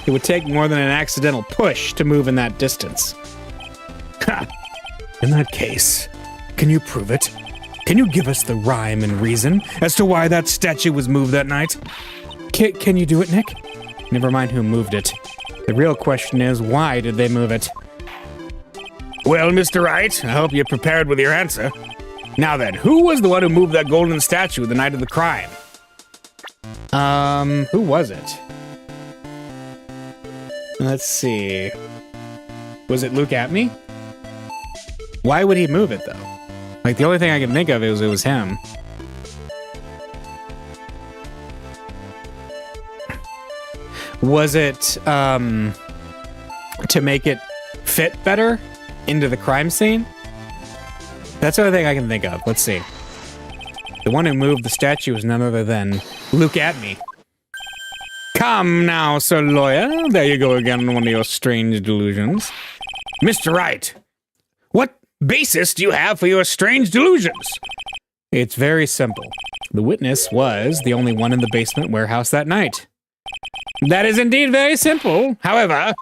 It would take more than an accidental push to move in that distance. Ha! In that case, can you prove it? Can you give us the rhyme and reason as to why that statue was moved that night? Can you do it, Nick? Never mind who moved it. The real question is, why did they move it? Well, Mr. Wright, I hope you're prepared with your answer. Now then, who was the one who moved that golden statue the night of the crime? Who was it? Let's see. Was it Luke at me? Why would he move it, though? Like, the only thing I can think of is it was him. Was it, to make it fit better into the crime scene? That's the only thing I can think of. Let's see. The one who moved the statue was none other than Luke at me. Come now, Sir Lawyer. There you go again on one of your strange delusions. Mr. Wright, what basis do you have for your strange delusions? It's very simple. The witness was the only one in the basement warehouse that night. That is indeed very simple. However,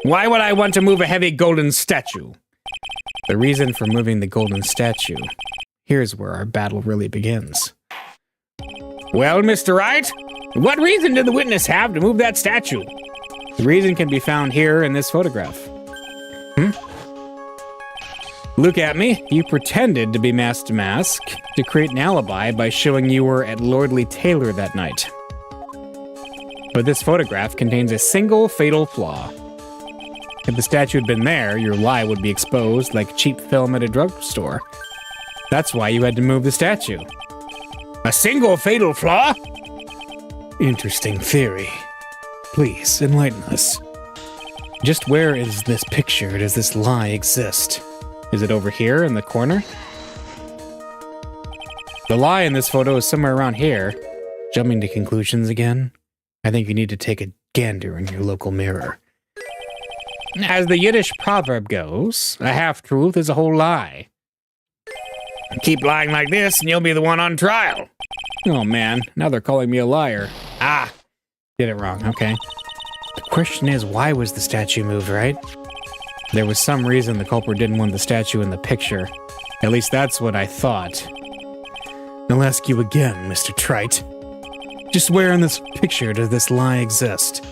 why would I want to move a heavy golden statue? The reason for moving the golden statue. Here's where our battle really begins. Well, Mr. Wright, what reason did the witness have to move that statue? The reason can be found here in this photograph. Look at me. You pretended to be mask to mask to create an alibi by showing you were at Lordly Taylor that night. But this photograph contains a single fatal flaw. If the statue had been there, your lie would be exposed like cheap film at a drugstore. That's why you had to move the statue. A single fatal flaw? Interesting theory. Please, enlighten us. Just where is this picture? Does this lie exist? Is it over here in the corner? The lie in this photo is somewhere around here. Jumping to conclusions again? I think you need to take a gander in your local mirror. As the Yiddish proverb goes, a half-truth is a whole lie. Keep lying like this and you'll be the one on trial. Oh man, now they're calling me a liar. Ah, did it wrong, okay. The question is, why was the statue moved, right? There was some reason the culprit didn't want the statue in the picture. At least that's what I thought. I'll ask you again, Mr. Trite. Just where in this picture does this lie exist?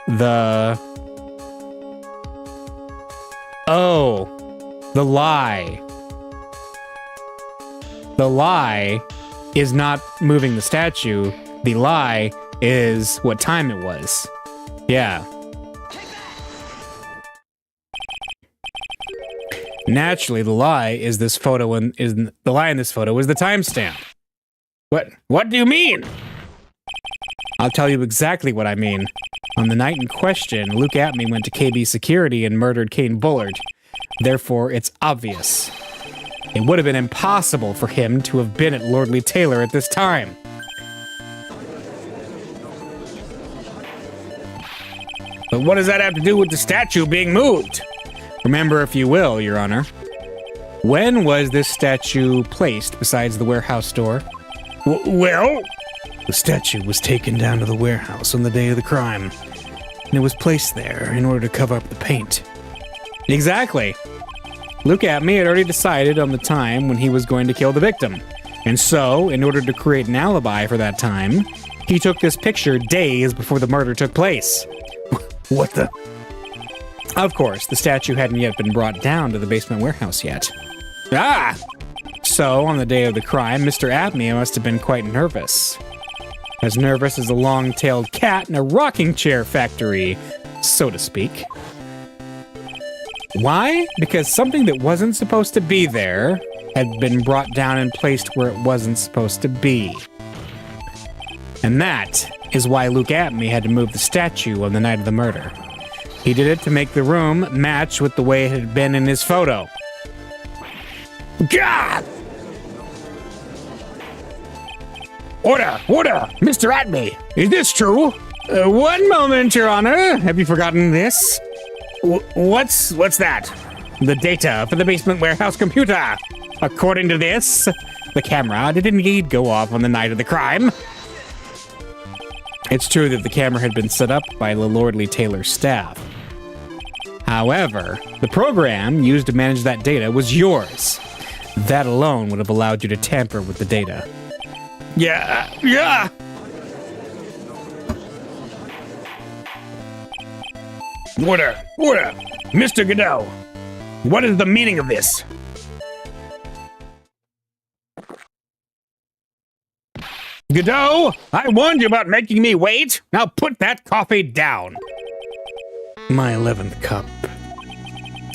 The lie. The lie is not moving the statue. The lie is what time it was. Yeah. Naturally, the lie is this photo and the lie in this photo is the timestamp. What do you mean? I'll tell you exactly what I mean. On the night in question, Luke Atme went to KB Security and murdered Kane Bullard. Therefore, it's obvious. It would have been impossible for him to have been at Lordly Taylor at this time. But what does that have to do with the statue being moved? Remember, if you will, Your Honor. When was this statue placed besides the warehouse door? Well, the statue was taken down to the warehouse on the day of the crime, and it was placed there in order to cover up the paint. Exactly. Luke Atme had already decided on the time when he was going to kill the victim. And so, in order to create an alibi for that time, he took this picture days before the murder took place. What the? Of course, the statue hadn't yet been brought down to the basement warehouse yet. Ah! So, on the day of the crime, Mr. Atme must have been quite nervous. As nervous as a long-tailed cat in a rocking chair factory, so to speak. Why? Because something that wasn't supposed to be there had been brought down and placed where it wasn't supposed to be. And that is why Luke Atme had to move the statue on the night of the murder. He did it to make the room match with the way it had been in his photo. God! Order! Mr. Atme, is this true? One moment, Your Honor. Have you forgotten this? What's that? The data for the basement warehouse computer. According to this, the camera did indeed go off on the night of the crime. It's true that the camera had been set up by the Lordly Taylor staff. However, the program used to manage that data was yours. That alone would have allowed you to tamper with the data. Yeah. Order! Mr. Godot, what is the meaning of this? Godot, I warned you about making me wait. Now put that coffee down. My 11th cup.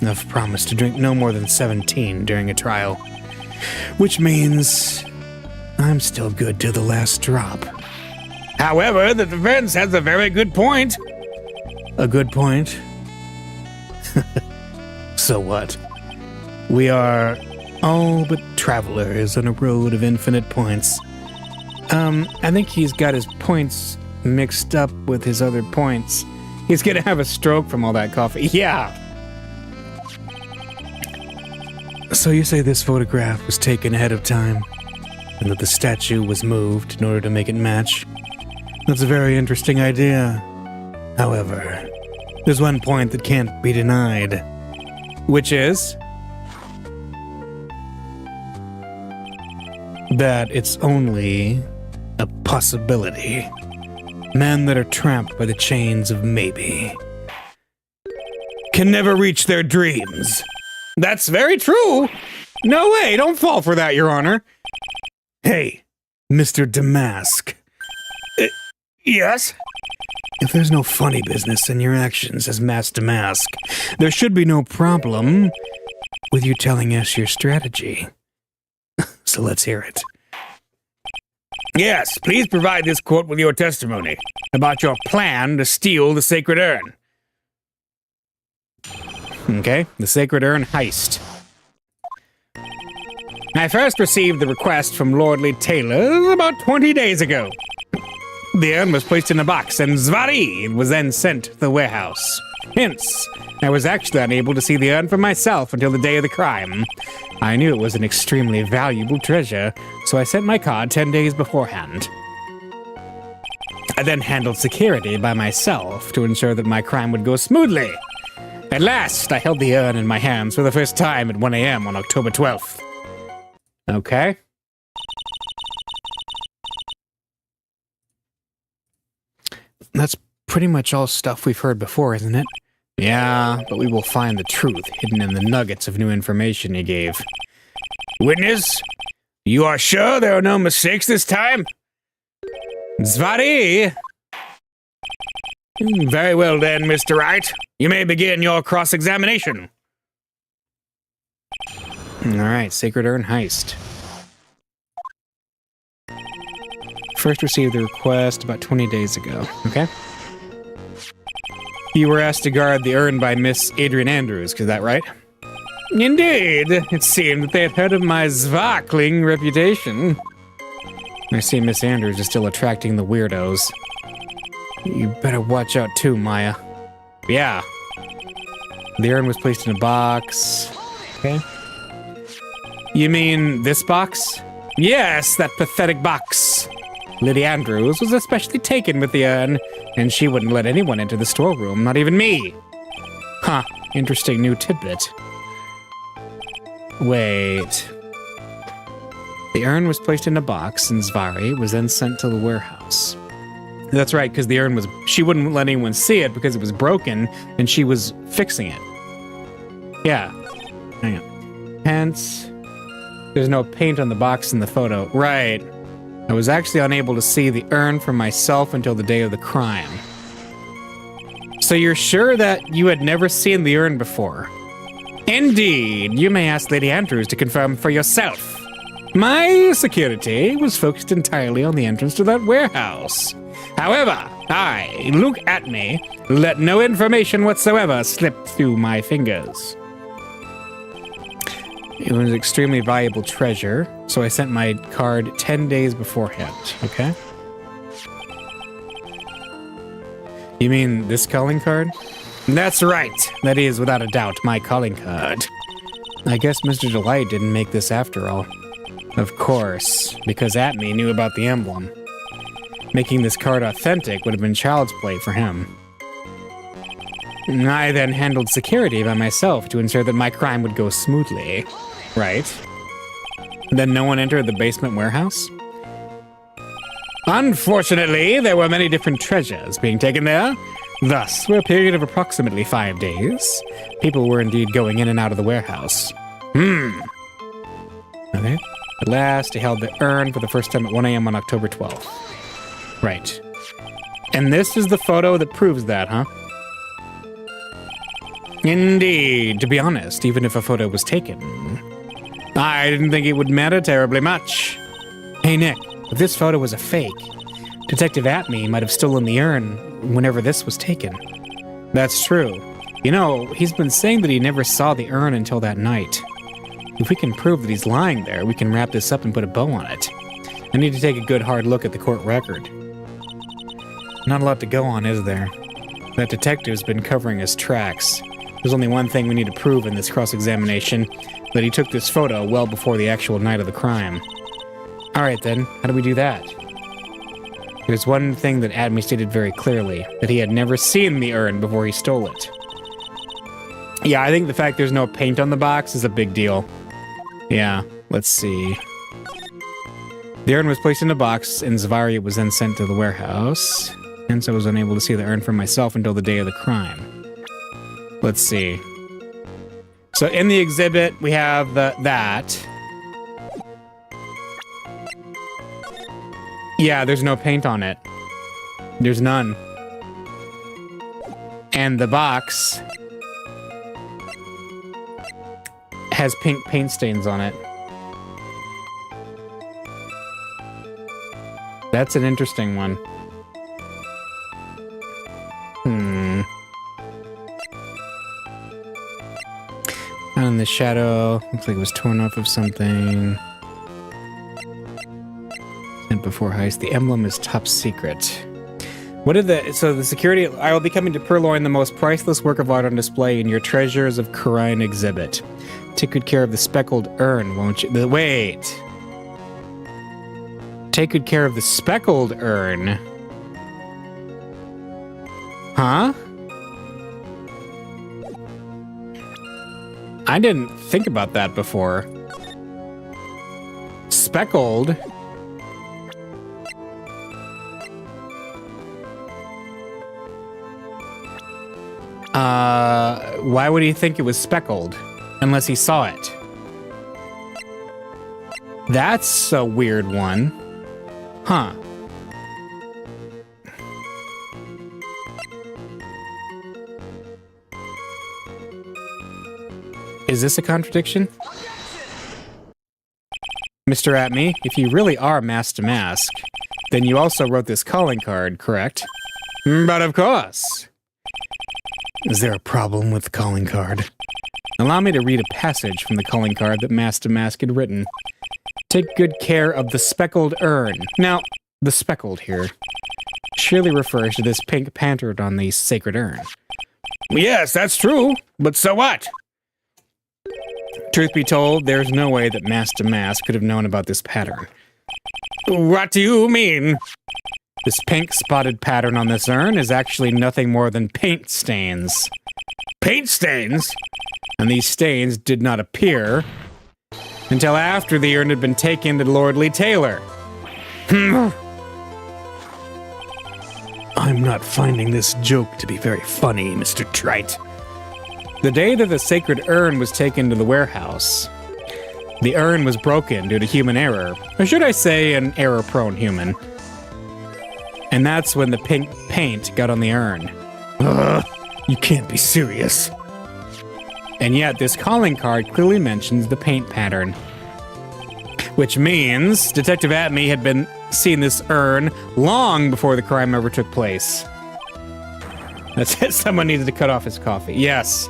I've promised to drink no more than 17 during a trial, which means I'm still good to the last drop. However, the defense has a very good point. A good point? So what? We are all but travelers on a road of infinite points. I think he's got his points mixed up with his other points. He's gonna have a stroke from all that coffee. Yeah. So you say this photograph was taken ahead of time, and that the statue was moved in order to make it match? That's a very interesting idea. However, there's one point that can't be denied. Which is? That it's only a possibility. Men that are trapped by the chains of maybe can never reach their dreams. That's very true. No way, don't fall for that, Your Honor. Hey, Mr. Damask. Yes? If there's no funny business in your actions as Mass Damask, there should be no problem with you telling us your strategy. So let's hear it. Yes, please provide this court with your testimony about your plan to steal the sacred urn. Okay, the sacred urn heist. I first received the request from Lordly Taylor about 20 days ago. The urn was placed in a box, and Zvari was then sent to the warehouse. Hence, I was actually unable to see the urn for myself until the day of the crime. I knew it was an extremely valuable treasure, so I sent my card 10 days beforehand. I then handled security by myself to ensure that my crime would go smoothly. At last, I held the urn in my hands for the first time at 1 a.m. on October 12th. Okay. That's pretty much all stuff we've heard before, isn't it? Yeah, but we will find the truth hidden in the nuggets of new information he gave. Witness, you are sure there are no mistakes this time? Zvari! Very well then, Mr. Wright. You may begin your cross-examination. Alright, Sacred Urn Heist. First received the request about 20 days ago. Okay. You were asked to guard the urn by Miss Adrian Andrews, is that right? Indeed. It seemed that they had heard of my sparkling reputation. I see Miss Andrews is still attracting the weirdos. You better watch out too, Maya. Yeah. The urn was placed in a box. Okay. You mean this box? Yes, that pathetic box. Lady Andrews was especially taken with the urn, and she wouldn't let anyone enter the storeroom, not even me. Huh, interesting new tidbit. Wait. The urn was placed in a box, and Zvari was then sent to the warehouse. That's right, because the urn was... She wouldn't let anyone see it because it was broken, and she was fixing it. Yeah. Hang on. Hence, there's no paint on the box in the photo. Right. I was actually unable to see the urn for myself until the day of the crime. So you're sure that you had never seen the urn before? Indeed. You may ask Lady Andrews to confirm for yourself. My security was focused entirely on the entrance to that warehouse. However, look at me, let no information whatsoever slip through my fingers. It was an extremely valuable treasure, so I sent my card 10 days beforehand, okay? You mean this calling card? That's right. That is, without a doubt, my calling card. I guess Mr. Delight didn't make this after all. Of course, because Atme knew about the emblem. Making this card authentic would have been child's play for him. I then handled security by myself to ensure that my crime would go smoothly. Right. Then no one entered the basement warehouse? Unfortunately, there were many different treasures being taken there. Thus, for a period of approximately 5 days, people were indeed going in and out of the warehouse. Okay. At last, he held the urn for the first time at 1 a.m. on October 12th. Right. And this is the photo that proves that, huh? Indeed. To be honest, even if a photo was taken, I didn't think it would matter terribly much. Hey, Nick, if this photo was a fake, Detective Atme might have stolen the urn whenever this was taken. That's true. You know, he's been saying that he never saw the urn until that night. If we can prove that he's lying there, we can wrap this up and put a bow on it. I need to take a good hard look at the court record. Not a lot to go on, is there? That detective's been covering his tracks. There's only one thing we need to prove in this cross-examination, that he took this photo well before the actual night of the crime. Alright then, how do we do that? There's one thing that Atme stated very clearly, that he had never seen the urn before he stole it. Yeah, I think the fact there's no paint on the box is a big deal. Yeah, let's see. The urn was placed in a box, and Zvari was then sent to the warehouse. Hence, I was unable to see the urn for myself until the day of the crime. Let's see. So in the exhibit, we have that. Yeah, there's no paint on it. There's none. And the box has pink paint stains on it. That's an interesting one. Out in the shadow. Looks like it was torn off of something. And before heist, the emblem is top secret. What did so the security, I will be coming to purloin the most priceless work of art on display in your Treasures of Khura'in exhibit. Take good care of the speckled urn, won't you? Wait. Take good care of the speckled urn. Huh? I didn't think about that before. Speckled? Why would he think it was speckled? Unless he saw it. That's a weird one. Huh. Is this a contradiction? Mr. Atme, if you really are Mask to Mask, then you also wrote this calling card, correct? But of course. Is there a problem with the calling card? Allow me to read a passage from the calling card that Mask to Mask had written. Take good care of the speckled urn. Now, the speckled here surely refers to this pink pattern on the sacred urn. Yes, that's true. But so what? Truth be told, there's no way that Mask to Mask could have known about this pattern. What do you mean? This pink spotted pattern on this urn is actually nothing more than paint stains. Paint stains? And these stains did not appear until after the urn had been taken to Lordly Taylor. I'm not finding this joke to be very funny, Mr. Trite. The day that the sacred urn was taken to the warehouse, the urn was broken due to human error, or should I say an error-prone human. And that's when the pink paint got on the urn. You can't be serious. And yet this calling card clearly mentions the paint pattern. Which means Detective Atme had been seeing this urn long before the crime ever took place. That's it. Someone needed to cut off his coffee. Yes.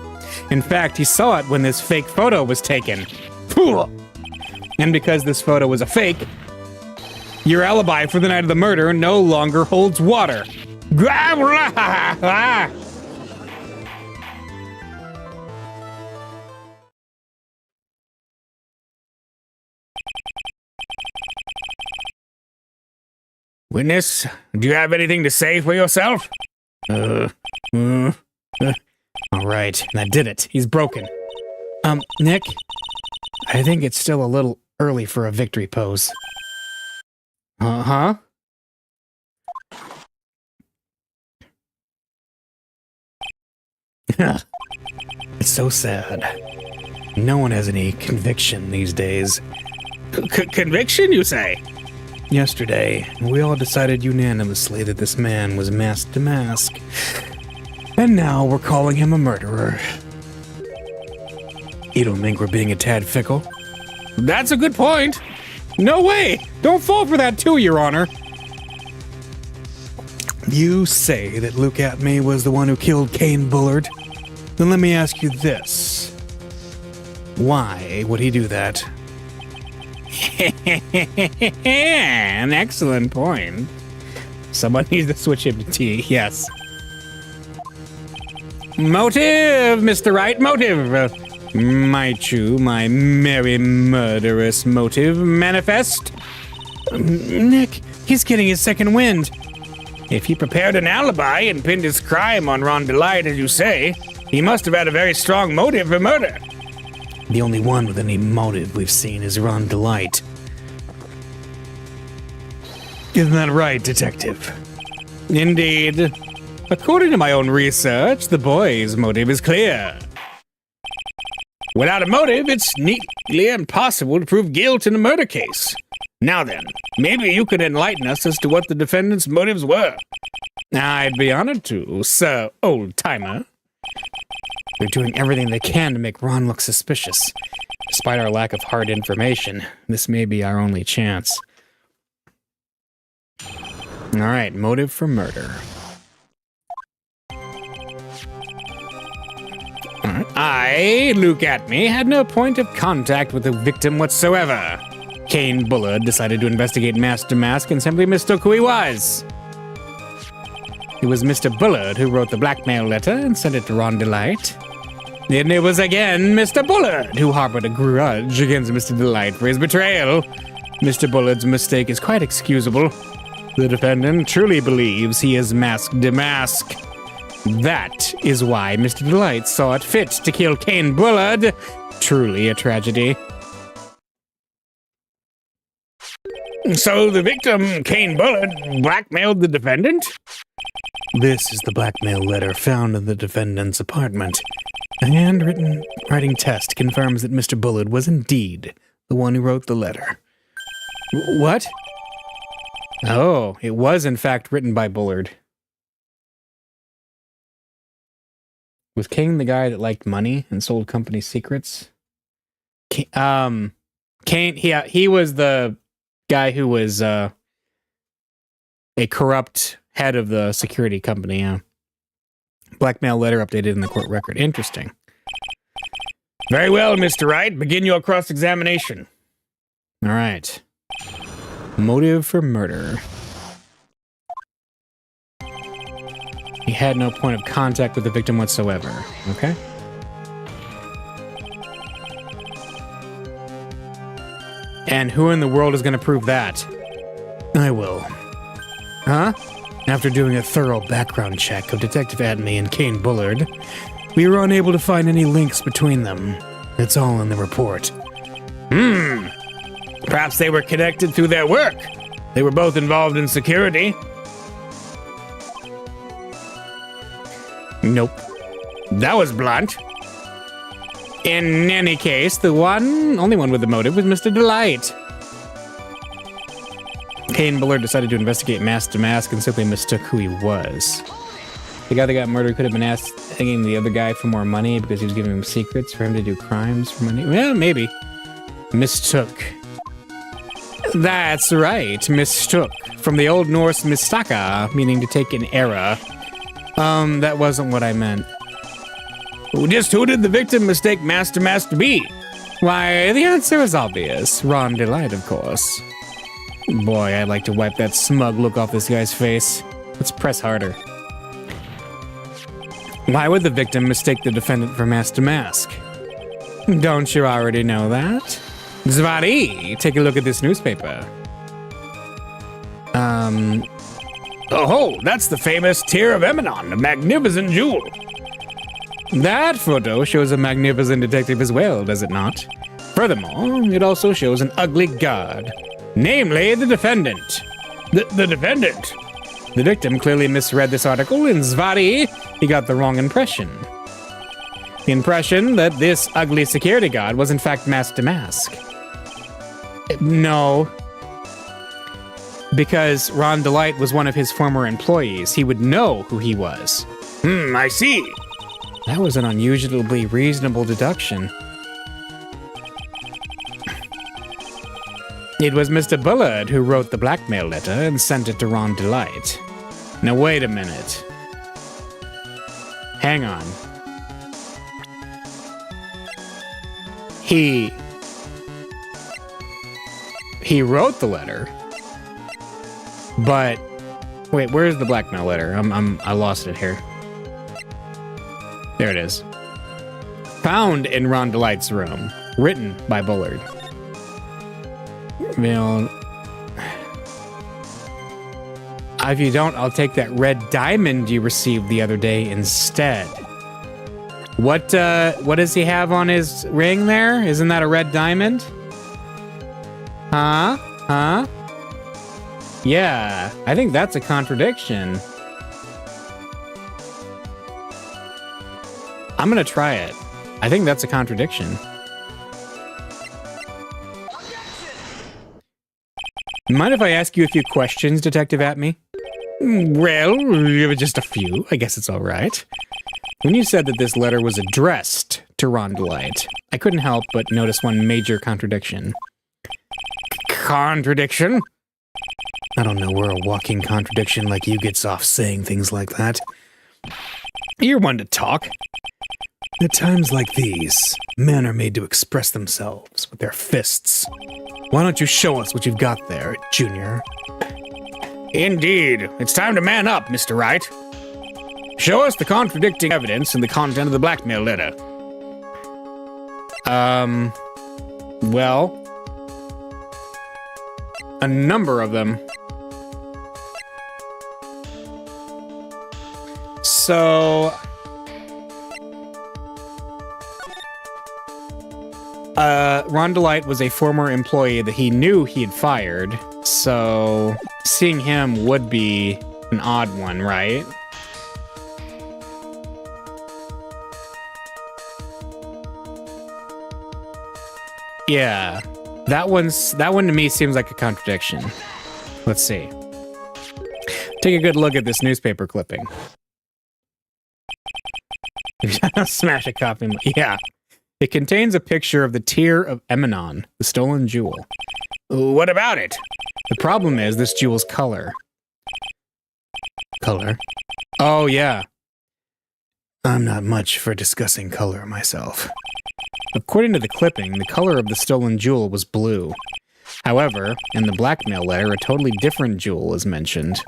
In fact, he saw it when this fake photo was taken. And because this photo was a fake, your alibi for the night of the murder no longer holds water. Witness, do you have anything to say for yourself? All right, that did it. He's broken. Nick, I think it's still a little early for a victory pose. Uh-huh. It's so sad. No one has any conviction these days. Conviction, you say? Yesterday, we all decided unanimously that this man was Mask to Mask. And now we're calling him a murderer. You don't think we're being a tad fickle? That's a good point. No way! Don't fall for that too, Your Honor. You say that Luke Atme was the one who killed Cain Bullard? Then let me ask you this. Why would he do that? An excellent point. Someone needs to switch him to tea, yes. Motive, Mr. Wright, motive. My merry murderous motive manifest. Nick, he's getting his second wind. If he prepared an alibi and pinned his crime on Ron Delight, as you say, he must have had a very strong motive for murder. The only one with any motive we've seen is Ron Delight. Isn't that right, Detective? Indeed. According to my own research, the boy's motive is clear. Without a motive, it's nearly impossible to prove guilt in a murder case. Now then, maybe you could enlighten us as to what the defendant's motives were. I'd be honored to, Sir Old-Timer. They're doing everything they can to make Ron look suspicious. Despite our lack of hard information, this may be our only chance. All right, motive for murder. I, Luke Atme, had no point of contact with the victim whatsoever. Cain Bullard decided to investigate Mask to Mask and simply mistook who he was. It was Mr. Bullard who wrote the blackmail letter and sent it to Ron Delight. And it was again Mr. Bullard who harbored a grudge against Mr. Delight for his betrayal. Mr. Bullard's mistake is quite excusable. The defendant truly believes he is Mask to Mask. That is why Mr. Delight saw it fit to kill Cain Bullard. Truly a tragedy. So the victim, Cain Bullard, blackmailed the defendant? This is the blackmail letter found in the defendant's apartment. A handwritten writing test confirms that Mr. Bullard was indeed the one who wrote the letter. What? Oh, it was in fact written by Bullard. Was King the guy that liked money and sold company secrets? Kane, he was the guy who was a corrupt head of the security company. Yeah. Blackmail letter updated in the court record. Interesting. Very well, Mr. Wright. Begin your cross-examination. All right. Motive for murder. He had no point of contact with the victim whatsoever. Okay. And who in the world is going to prove that? I will. Huh? After doing a thorough background check of Detective Adney and Kane Bullard, we were unable to find any links between them. It's all in the report. Perhaps they were connected through their work. They were both involved in security. Nope. That was blunt. In any case, the only one with the motive was Mr. Delight. Kane Bullard decided to investigate mask to mask and simply mistook who he was. The guy that got murdered could have been asking the other guy for more money because he was giving him secrets for him to do crimes for money. Well, maybe. Mistook. That's right, mistook. From the Old Norse mistaka, meaning to take an error. That wasn't what I meant. Just who did the victim mistake mask to mask to be? Why, the answer is obvious. Ron Delight, of course. Boy, I'd like to wipe that smug look off this guy's face. Let's press harder. Why would the victim mistake the defendant for mask to mask? Don't you already know that? Zvari, take a look at this newspaper. Oh, that's the famous Tear of Emanon, a magnificent jewel. That photo shows a magnificent detective as well, does it not? Furthermore, it also shows an ugly god. Namely, the defendant. The defendant? The victim clearly misread this article. In Zvari, he got the wrong impression. The impression that this ugly security guard was in fact mask to mask. No. Because Ron Delight was one of his former employees. He would know who he was. I see. That was an unusually reasonable deduction. It was Mr. Bullard who wrote the blackmail letter and sent it to Ron Delight. Now wait a minute. Hang on. He wrote the letter, but wait, where's the blackmail letter? I lost it here. There it is. Found in Ron Delight's room, written by Bullard. Well, if you don't, I'll take that red diamond you received the other day instead. What does he have on his ring there? Isn't that a red diamond? Huh? Yeah, I think that's a contradiction. I'm gonna try it. I think that's a contradiction. Mind if I ask you a few questions, Detective Atme? Well, just a few. I guess it's all right. When you said that this letter was addressed to Ron Delight, I couldn't help but notice one major contradiction. Contradiction? I don't know where a walking contradiction like you gets off saying things like that. You're one to talk. At times like these, men are made to express themselves with their fists. Why don't you show us what you've got there, Junior? Indeed. It's time to man up, Mr. Wright. Show us the contradicting evidence in the content of the blackmail letter. Well, a number of them. So, Ron Delight was a former employee that he knew he had fired, so seeing him would be an odd one, right? Yeah, that one to me seems like a contradiction. Let's see. Take a good look at this newspaper clipping. Smash a copy. Yeah. It contains a picture of the tear of Emanon, the stolen jewel. What about it? The problem is this jewel's color. Color? Oh, yeah. I'm not much for discussing color myself. According to the clipping, the color of the stolen jewel was blue. However, in the blackmail letter, a totally different jewel is mentioned.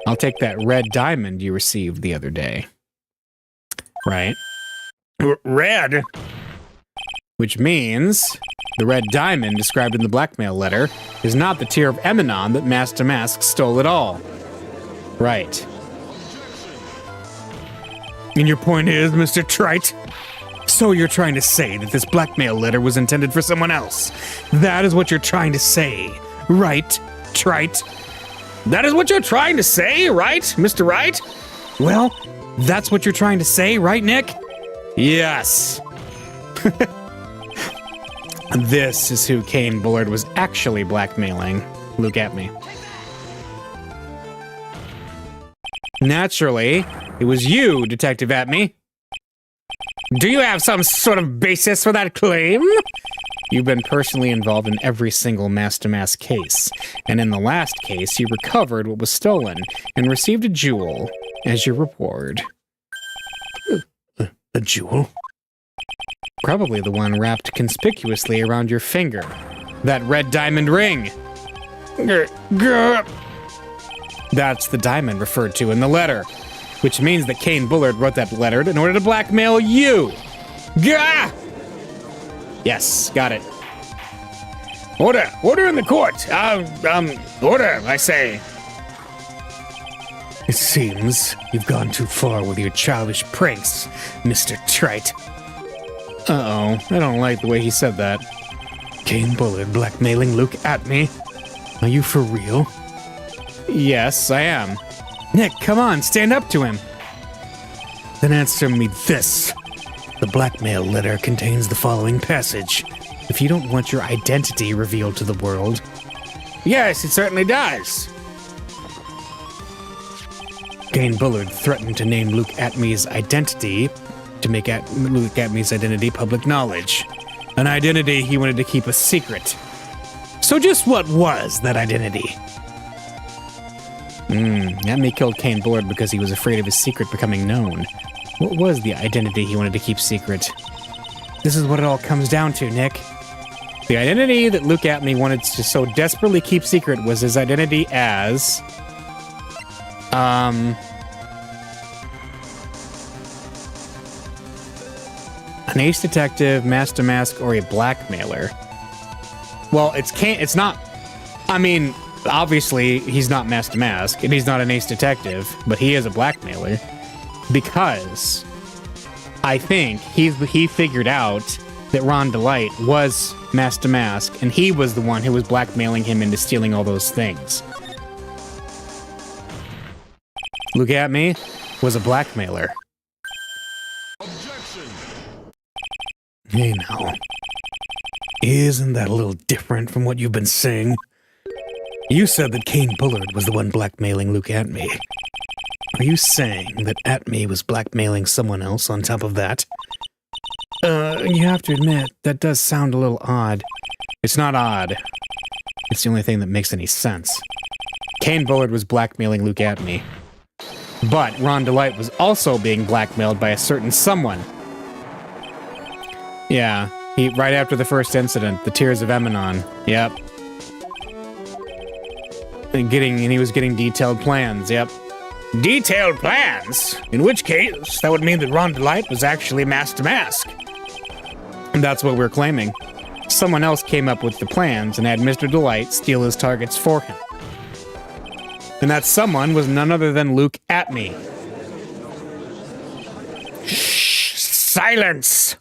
I'll take that red diamond you received the other day. Right? Red? Which means the red diamond described in the blackmail letter is not the tear of Emanon that Master Mask stole at all. Right. And your point is, Mr. Trite? So you're trying to say that this blackmail letter was intended for someone else? That is what you're trying to say, right, Trite? That is what you're trying to say, right, Mr. Wright? Well, that's what you're trying to say, right, Nick? Yes. This is who Kane Bullard was actually blackmailing. Look at me. Naturally, it was you, Detective Atme. Do you have some sort of basis for that claim? You've been personally involved in every single Master Mask case, and in the last case, you recovered what was stolen and received a jewel as your reward. A jewel? Probably the one wrapped conspicuously around your finger. That red diamond ring. That's the diamond referred to in the letter, which means that Kane Bullard wrote that letter in order to blackmail you. Gah! Yes, got it. Order in the court. Order, I say. It seems you've gone too far with your childish pranks, Mr. Trite. Uh-oh, I don't like the way he said that. Kane Bullard blackmailing Luke Atme? Are you for real? Yes, I am. Nick, come on, stand up to him. Then answer me this. The blackmail letter contains the following passage. If you don't want your identity revealed to the world... Yes, it certainly does. Kane Bullard threatened to name Luke Atme's identity to make Luke Atme's identity public knowledge. An identity he wanted to keep a secret. So just what was that identity? Atme killed Kane Bullard because he was afraid of his secret becoming known. What was the identity he wanted to keep secret? This is what it all comes down to, Nick. The identity that Luke Atme wanted to so desperately keep secret was his identity as... an ace detective, Master Mask, or a blackmailer. Well, it's not... I mean, obviously, he's not Master Mask, and he's not an ace detective, but he is a blackmailer. Because I think he figured out that Ron Delight was Master Mask, and he was the one who was blackmailing him into stealing all those things. Look at me, was a blackmailer. Hey now, isn't that a little different from what you've been saying? You said that Kane Bullard was the one blackmailing Luke Atme. Are you saying that Atme was blackmailing someone else on top of that? You have to admit, that does sound a little odd. It's not odd. It's the only thing that makes any sense. Kane Bullard was blackmailing Luke Atme. But Ron Delight was also being blackmailed by a certain someone. Yeah, right after the first incident, the Tears of Emanon. Yep. And he was getting detailed plans, yep. Detailed plans? In which case, that would mean that Ron Delight was actually Master Mask. And that's what we're claiming. Someone else came up with the plans and had Mr. Delight steal his targets for him. And that someone was none other than Luke Atme. Shh! Silence!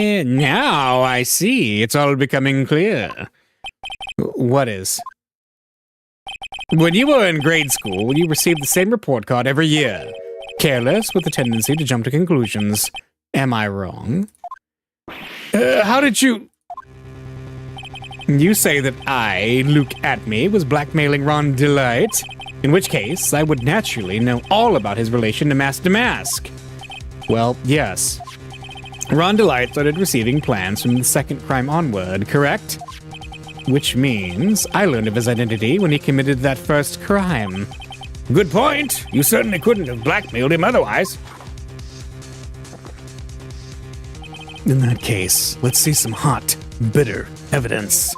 Now I see. It's all becoming clear. What is? When you were in grade school, you received the same report card every year. Careless, with a tendency to jump to conclusions. Am I wrong? How did you... You say that I, Luke Atme, was blackmailing Ron Delight, in which case I would naturally know all about his relation to Master Mask. Well, yes. Ron Delight started receiving plans from the second crime onward, correct? Which means I learned of his identity when he committed that first crime. Good point. You certainly couldn't have blackmailed him otherwise. In that case, let's see some hot, bitter evidence.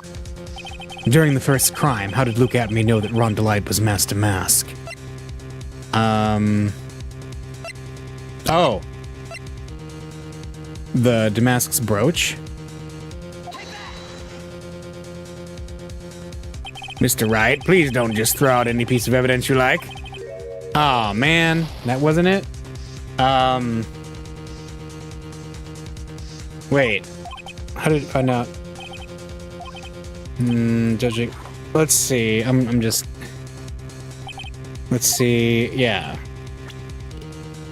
During the first crime, how did Luke Atme know that Ron Delight was Master Mask? Oh. The Damascus brooch? Mr. Wright, please don't just throw out any piece of evidence you like. Oh man, that wasn't it? Wait. How did I not? Judging. Let's see. I'm just. Let's see. Yeah.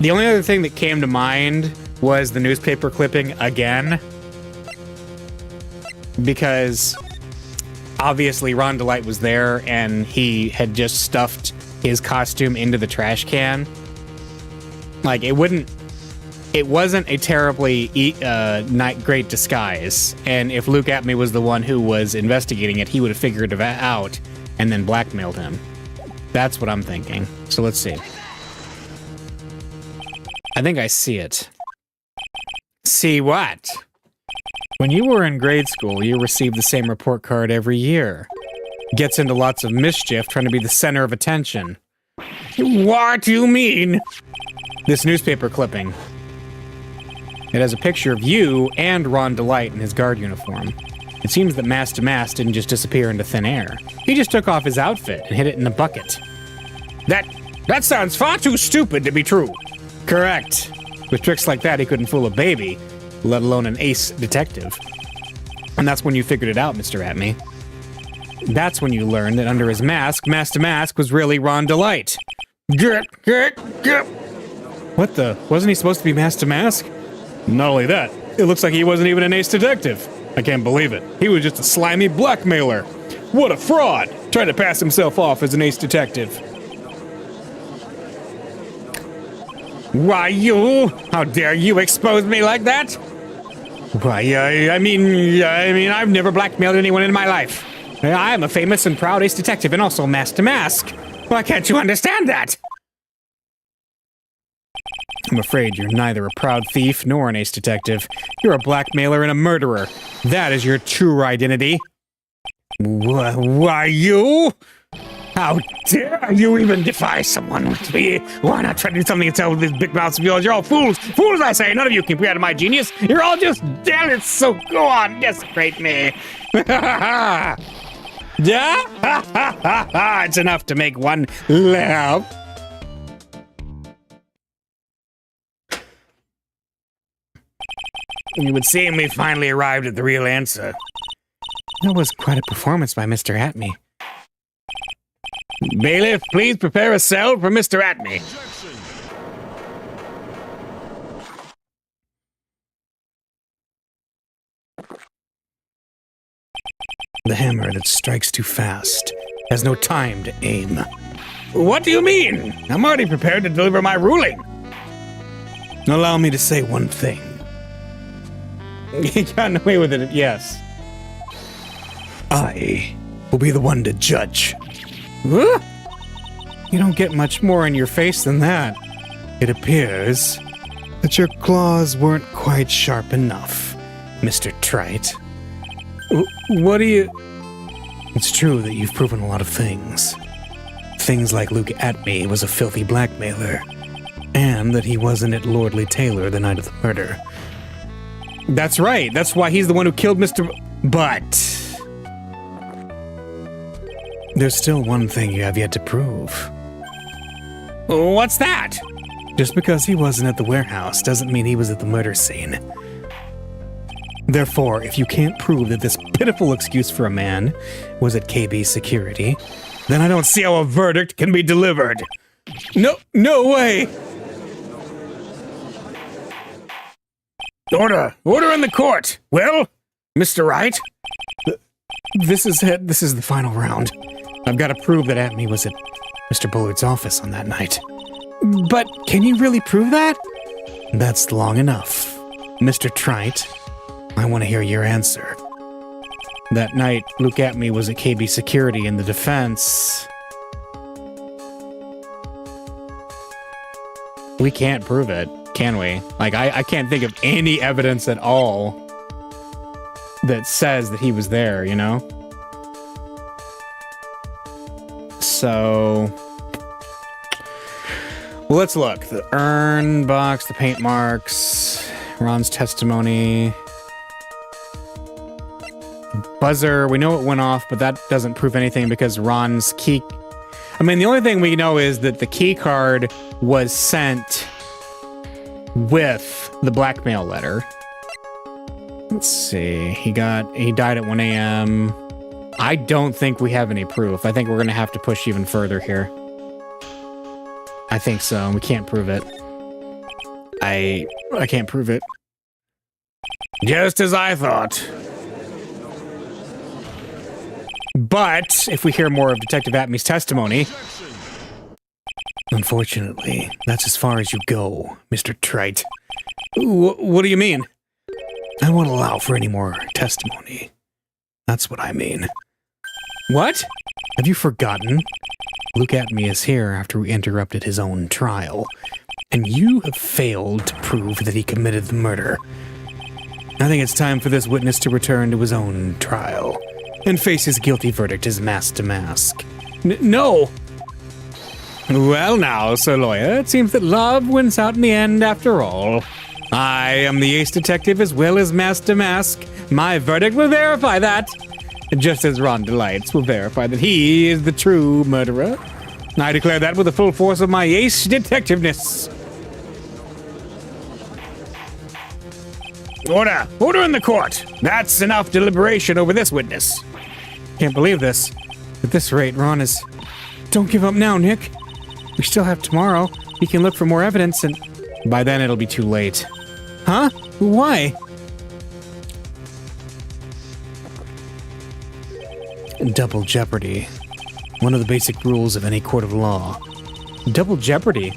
The only other thing that came to mind was the newspaper clipping again. Because obviously Ron Delight was there and he had just stuffed his costume into the trash can. Like, it wasn't a terribly great disguise. And if Luke Atme was the one who was investigating it, he would have figured it out and then blackmailed him. That's what I'm thinking. So let's see. I think I see it. See what? When you were in grade school, you received the same report card every year. Gets into lots of mischief, trying to be the center of attention. What do you mean? This newspaper clipping. It has a picture of you and Ron Delight in his guard uniform. It seems that Master Mask didn't just disappear into thin air. He just took off his outfit and hid it in a bucket. That sounds far too stupid to be true. Correct. With tricks like that, he couldn't fool a baby, let alone an ace detective. And that's when you figured it out, Mr. Atme. That's when you learned that under his mask, Master Mask was really Ron Delight. Get. What the? Wasn't he supposed to be Master Mask? Not only that, it looks like he wasn't even an ace detective. I can't believe it. He was just a slimy blackmailer. What a fraud! Trying to pass himself off as an ace detective. Why, you? How dare you expose me like that? Why, I mean, I've never blackmailed anyone in my life. I am a famous and proud ace detective and also Master Mask. Why can't you understand that? I'm afraid you're neither a proud thief nor an ace detective. You're a blackmailer and a murderer. That is your true identity. Why, you? How dare you even defy someone with me? Why not try to do something instead with these big mouths of yours? You're all fools. Fools, I say. None of you can be out of my genius. You're all just jealous, so go on, desecrate me. Yeah? It's enough to make one laugh. You would seem we finally arrived at the real answer. That was quite a performance by Mr. Atme. Bailiff, please prepare a cell for Mr. Atme. The hammer that strikes too fast has no time to aim. What do you mean? I'm already prepared to deliver my ruling. Allow me to say one thing. He got away with it, yes. I will be the one to judge. Huh? You don't get much more in your face than that. It appears that your claws weren't quite sharp enough, Mr. Trite. What do you... It's true that you've proven a lot of things. Things like Luke Atme was a filthy blackmailer, and that he wasn't at Lordly Taylor the night of the murder. That's right. That's why he's the one who killed Mr... But... There's still one thing you have yet to prove. What's that? Just because he wasn't at the warehouse doesn't mean he was at the murder scene. Therefore, if you can't prove that this pitiful excuse for a man was at KB security, then I don't see how a verdict can be delivered. No way! Order in the court. Well, Mr. Wright? This is it. This is the final round. I've got to prove that Atme was at Mr. Bullard's office on that night. But can you really prove that? That's long enough. Mr. Trite, I want to hear your answer. That night, Luke Atme was at KB Security in the defense. We can't prove it, can we? Like, I can't think of any evidence at all that says that he was there, you know? So... well, let's look. The urn box, the paint marks, Ron's testimony... buzzer, we know it went off, but that doesn't prove anything because Ron's key... I mean, the only thing we know is that the key card was sent with the blackmail letter. Let's see. He died at 1 a.m. I don't think we have any proof. I think we're going to have to push even further here. I think so. We can't prove it. I can't prove it. Just as I thought. But if we hear more of Detective Atme's testimony... Unfortunately, that's as far as you go, Mr. Trite. What do you mean? I won't allow for any more testimony. That's what I mean. What? Have you forgotten? Luke Atme is here after we interrupted his own trial, and you have failed to prove that he committed the murder. I think it's time for this witness to return to his own trial and face his guilty verdict as mask to mask. No! Well now, Sir Lawyer, it seems that love wins out in the end after all. I am the ace detective as well as mask to mask. My verdict will verify that. Just as Ron Delights will verify that he is the true murderer. I declare that with the full force of my ace detectiveness. Order! Order in the court! That's enough deliberation over this witness. Can't believe this. At this rate, Ron is... Don't give up now, Nick. We still have tomorrow. We can look for more evidence and... By then it'll be too late. Huh? Why? Double jeopardy. One of the basic rules of any court of law. Double jeopardy?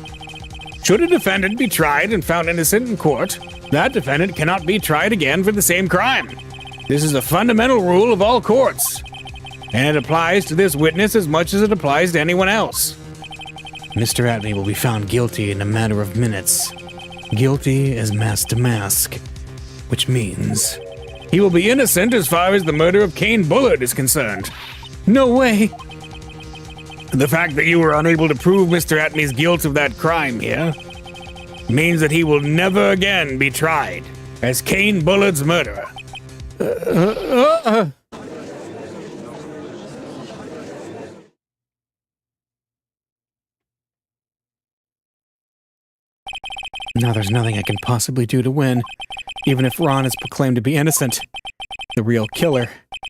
Should a defendant be tried and found innocent in court, that defendant cannot be tried again for the same crime. This is a fundamental rule of all courts. And it applies to this witness as much as it applies to anyone else. Mr. Atme will be found guilty in a matter of minutes. Guilty as mask to mask. Which means... he will be innocent as far as the murder of Kane Bullard is concerned. No way! The fact that you were unable to prove Mr. Atme's guilt of that crime here means that he will never again be tried as Kane Bullard's murderer. Now there's nothing I can possibly do to win, even if Ron is proclaimed to be innocent. The real killer,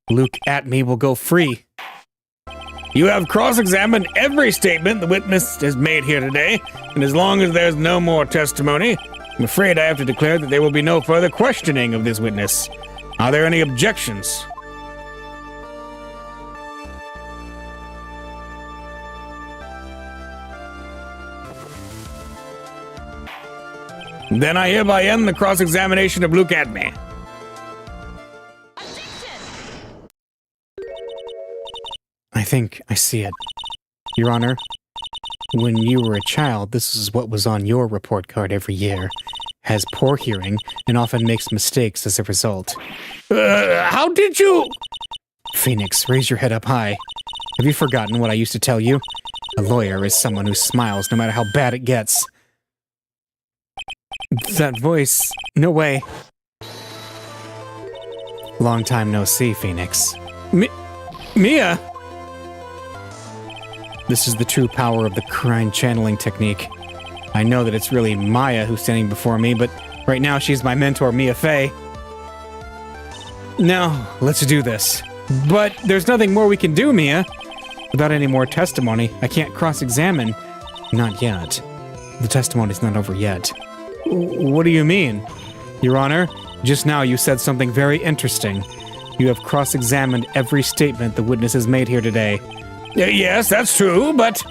Luke Atme, will go free. You have cross-examined every statement the witness has made here today, and as long as there's no more testimony, I'm afraid I have to declare that there will be no further questioning of this witness. Are there any objections? Then I hereby end the cross-examination of Luke Atme. I think I see it. Your Honor, when you were a child, this is what was on your report card every year. Has poor hearing and often makes mistakes as a result. How did you... Phoenix, raise your head up high. Have you forgotten what I used to tell you? A lawyer is someone who smiles no matter how bad it gets. That voice... No way. Long time no see, Phoenix. Mia? This is the true power of the crime channeling technique. I know that it's really Maya who's standing before me, but right now she's my mentor, Mia Fey. Now, let's do this. But there's nothing more we can do, Mia. Without any more testimony, I can't cross-examine. Not yet. The testimony's not over yet. What do you mean? Your Honor, just now you said something very interesting. You have cross-examined every statement the witness has made here today. Yes, that's true, but...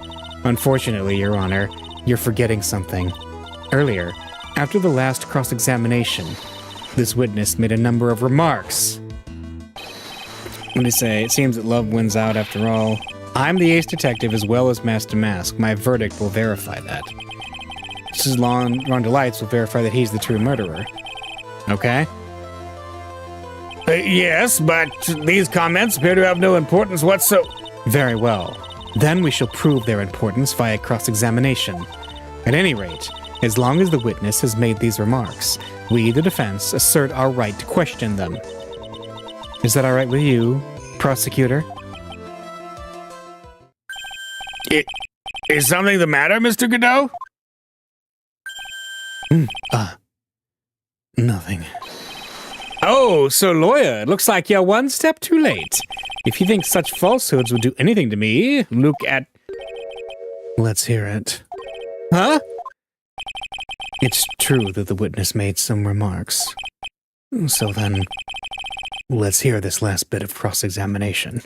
Unfortunately, Your Honor, you're forgetting something. Earlier, After the last cross-examination, this witness made a number of remarks. What did he say? It seems that love wins out after all. I'm the ace detective as well as Master Mask. My verdict will verify that. This is Ron Delights will verify that he's the true murderer. Okay? Yes, but these comments appear to have no importance whatsoever. Very well. Then we shall prove their importance via cross-examination. At any rate, as long as the witness has made these remarks, we, the defense, assert our right to question them. Is that all right with you, prosecutor? Is something the matter, Mr. Godot? Nothing. Oh, so lawyer, it looks like you're one step too late. If you think such falsehoods would do anything to me, look at... Let's hear it. Huh? It's true that the witness made some remarks. So then, let's hear this last bit of cross-examination.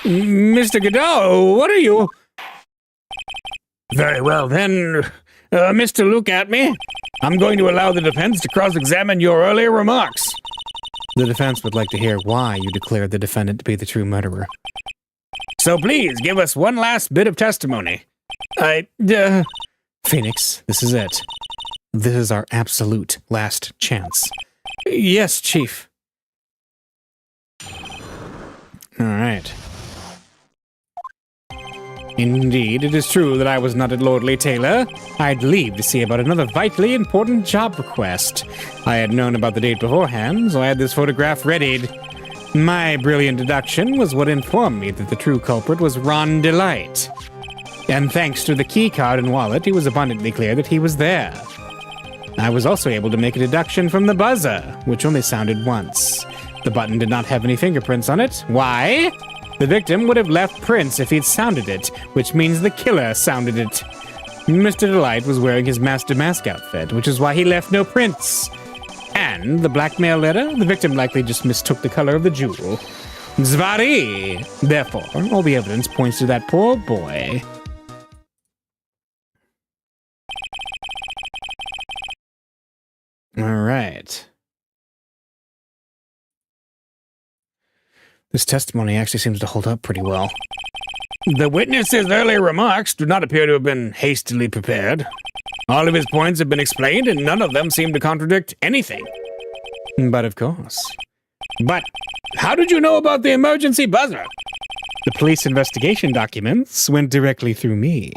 Mr. Godot, what are you... Very well, then, Mr. Look at me. I'm going to allow the defense to cross-examine your earlier remarks. The defense would like to hear why you declared the defendant to be the true murderer. So please, give us one last bit of testimony. Phoenix, this is it. This is our absolute last chance. Yes, Chief. All right. Indeed, it is true that I was not at Lordly Taylor. I'd leave to see about another vitally important job request. I had known about the date beforehand, so I had this photograph readied. My brilliant deduction was what informed me that the true culprit was Ron Delight. And thanks to the key card and wallet, it was abundantly clear that he was there. I was also able to make a deduction from the buzzer, which only sounded once. The button did not have any fingerprints on it. Why? The victim would have left prints if he'd sounded it, which means the killer sounded it. Mr. Delight was wearing his Master Mask outfit, which is why he left no prints. And the blackmail letter, the victim likely just mistook the color of the jewel. Zvari! Therefore, all the evidence points to that poor boy. All right. This testimony actually seems to hold up pretty well. The witness's earlier remarks do not appear to have been hastily prepared. All of his points have been explained, and none of them seem to contradict anything. But of course. But how did you know about the emergency buzzer? The police investigation documents went directly through me.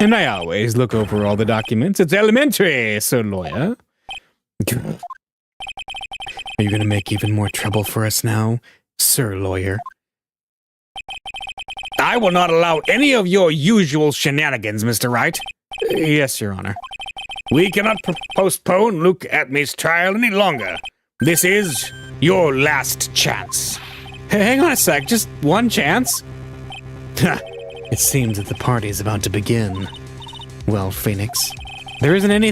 And I always look over all the documents. It's elementary, sir lawyer. Are you going to make even more trouble for us now, sir lawyer? I will not allow any of your usual shenanigans, Mr. Wright. Yes, Your Honor. We cannot postpone Luke Atmey's trial any longer. This is your last chance. Hey, hang on a sec, just one chance? It seems that the party is about to begin. Well, Phoenix, there isn't any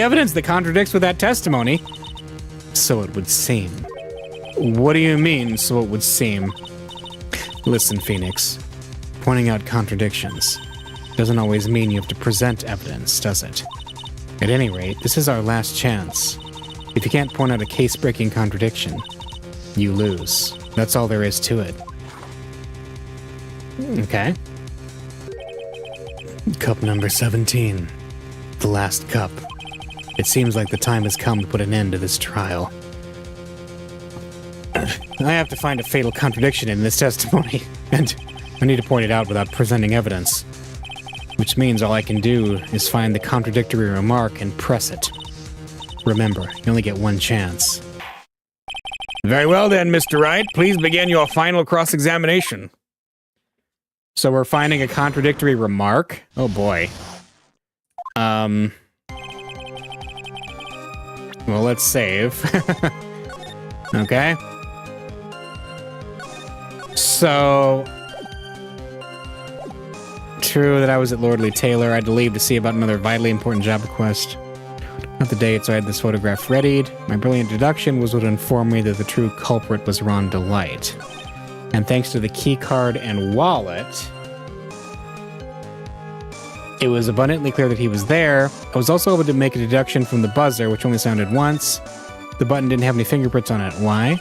evidence that contradicts with that testimony. so it would seem. What do you mean, so it would seem? Listen, Phoenix, pointing out contradictions doesn't always mean you have to present evidence, does it? At any rate, this is our last chance. If you can't point out a case-breaking contradiction, you lose. That's all there is to it. Okay. Cup number 17. The last cup. It seems like the time has come to put an end to this trial. I have to find a fatal contradiction in this testimony, and I need to point it out without presenting evidence. Which means all I can do is find the contradictory remark and press it. Remember, you only get one chance. Very well then, Mr. Wright. Please begin your final cross-examination. So we're finding a contradictory remark? Oh boy. Well, let's save. Okay. So... True that I was at Lordly Taylor. I had to leave to see about another vitally important job request. Not the date, so I had this photograph readied. My brilliant deduction was what informed me that the true culprit was Ron Delight. And thanks to the key card and wallet... It was abundantly clear that he was there. I was also able to make a deduction from the buzzer, which only sounded once. The button didn't have any fingerprints on it. Why?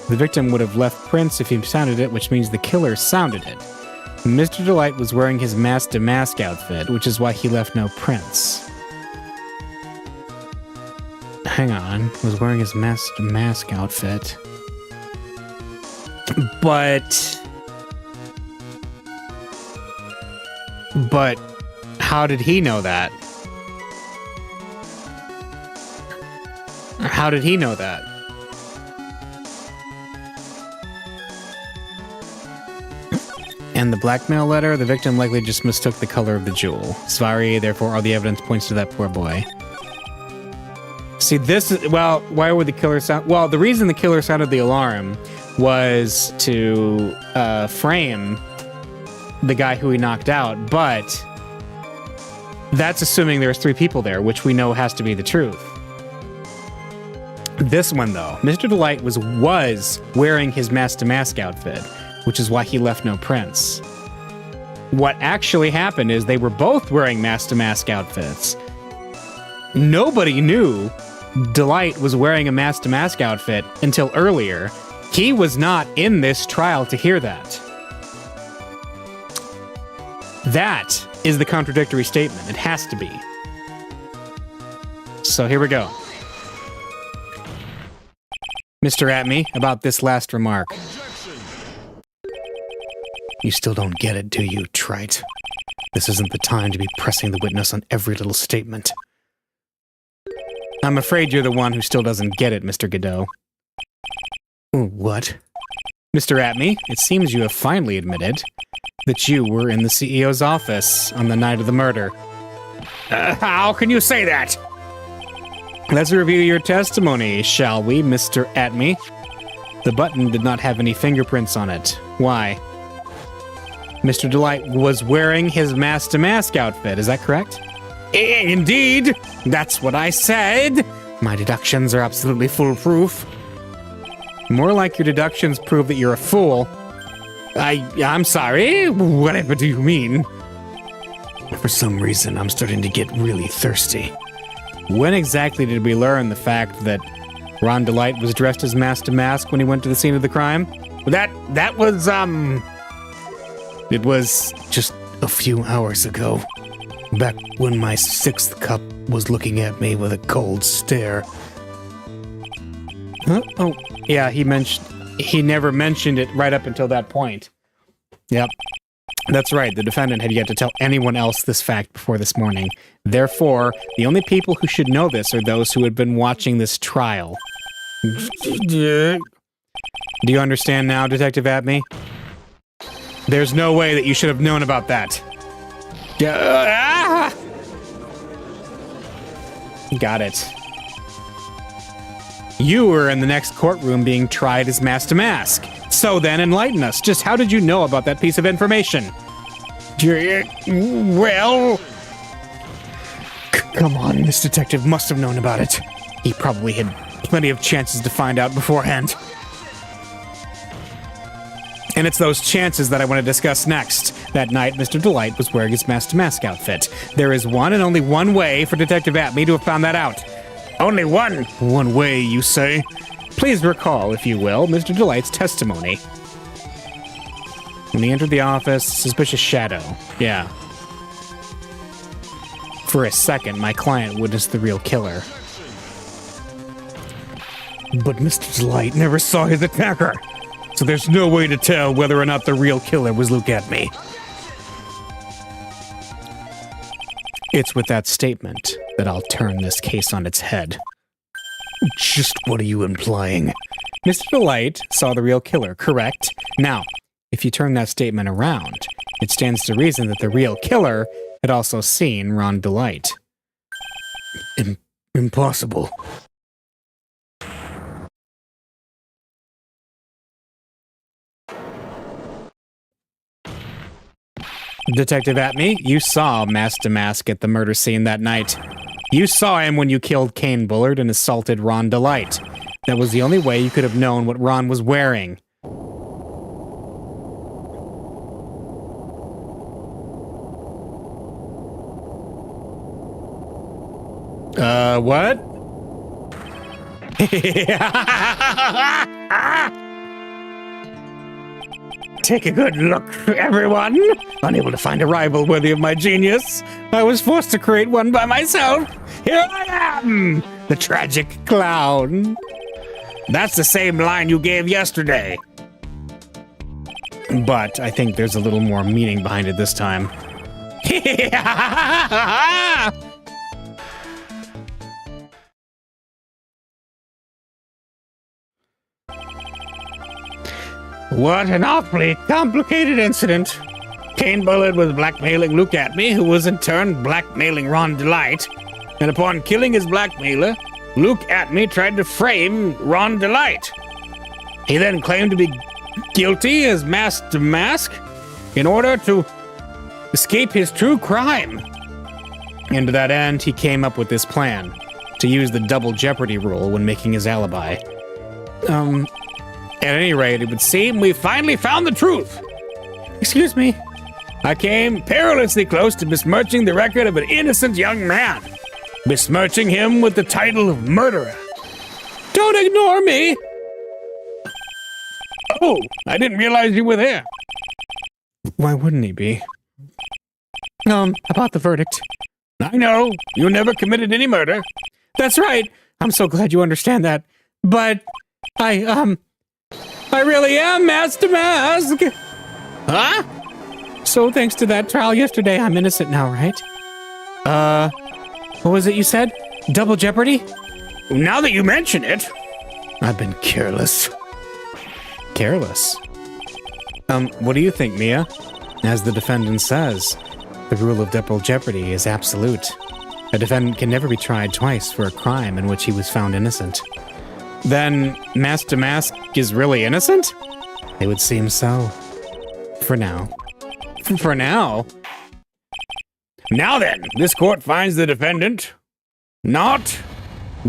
The victim would have left prints if he sounded it, which means the killer sounded it. Mr. Delight was wearing his mask-to-mask outfit, which is why he left no prints. Hang on. Was wearing his mask-to-mask outfit. But how did he know that? How did he know that? And the blackmail letter, the victim likely just mistook the color of the jewel. Sorry, therefore all the evidence points to that poor boy. See, this is, well, why would the killer sound? Well, the reason the killer sounded the alarm was to frame the guy who he knocked out, but that's assuming there's 3 people there, which we know has to be the truth. This one, though, Mr. Delight was wearing his mask-to-mask outfit, which is why he left no prints. What actually happened is they were both wearing mask-to-mask outfits. Nobody knew Delight was wearing a mask-to-mask outfit until earlier. He was not in this trial to hear that. That is the contradictory statement. It has to be. So here we go. Mr. Atme, about this last remark. You still don't get it, do you, trite? This isn't the time to be pressing the witness on every little statement. I'm afraid you're the one who still doesn't get it, Mr. Godot. What? Mr. Atme, it seems you have finally admitted that you were in the CEO's office on the night of the murder. How can you say that? Let's review your testimony, shall we, Mr. Atme? The button did not have any fingerprints on it. Why? Mr. Delight was wearing his mask-to-mask outfit, is that correct? Indeed! That's what I said! My deductions are absolutely foolproof. More like your deductions prove that you're a fool. I'm sorry? Whatever do you mean? For some reason, I'm starting to get really thirsty. When exactly did we learn the fact that Ron Delight was dressed as mask-to-mask when he went to the scene of the crime? That was, It was just a few hours ago. Back when my 6th cup was looking at me with a cold stare. Huh? Oh, yeah, he never mentioned it right up until that point. Yep. That's right, the defendant had yet to tell anyone else this fact before this morning. Therefore, the only people who should know this are those who had been watching this trial. Do you understand now, Detective Atme? There's no way that you should have known about that. Got it. You were in the next courtroom being tried as mask-to-mask. So then, enlighten us. Just how did you know about that piece of information? Well... Come on, this detective must have known about it. He probably had plenty of chances to find out beforehand. And it's those chances that I want to discuss next. That night, Mr. Delight was wearing his mask-to-mask outfit. There is one and only one way for Detective Atme to have found that out. Only one? One way, you say? Please recall, if you will, Mr. Delight's testimony. When he entered the office, suspicious shadow. Yeah. For a second, my client witnessed the real killer. But Mr. Delight never saw his attacker. So there's no way to tell whether or not the real killer was Luke Atme. It's with that statement that I'll turn this case on its head. Just what are you implying? Mr. Delight saw the real killer, correct? Now, if you turn that statement around, it stands to reason that the real killer had also seen Ron Delight. Impossible. Detective Atme, you saw Mask-to-Mask at the murder scene that night. You saw him when you killed Kane Bullard and assaulted Ron Delight. That was the only way you could have known what Ron was wearing. What? Take a good look, everyone. Unable to find a rival worthy of my genius, I was forced to create one by myself. Here I am, the tragic clown. That's the same line you gave yesterday. But I think there's a little more meaning behind it this time. What an awfully complicated incident. Kane Bullard was blackmailing Luke Atme, who was in turn blackmailing Ron Delight. And upon killing his blackmailer, Luke Atme tried to frame Ron Delight. He then claimed to be guilty as Master Mask in order to escape his true crime. And to that end, he came up with this plan to use the double jeopardy rule when making his alibi. At any rate, it would seem we finally found the truth. Excuse me. I came perilously close to besmirching the record of an innocent young man, besmirching him with the title of murderer. Don't ignore me! Oh, I didn't realize you were there. Why wouldn't he be? About the verdict. I know, you never committed any murder. That's right. I'm so glad you understand that. But I really am Master Mask. Huh? So thanks to that trial yesterday, I'm innocent now, right? What was it you said? Double jeopardy? Now that you mention it. I've been careless. Careless? What do you think, Mia? As the defendant says, the rule of double jeopardy is absolute. A defendant can never be tried twice for a crime in which he was found innocent. Then, Master Mask is really innocent? It would seem so. For now. For now? Now then, this court finds the defendant not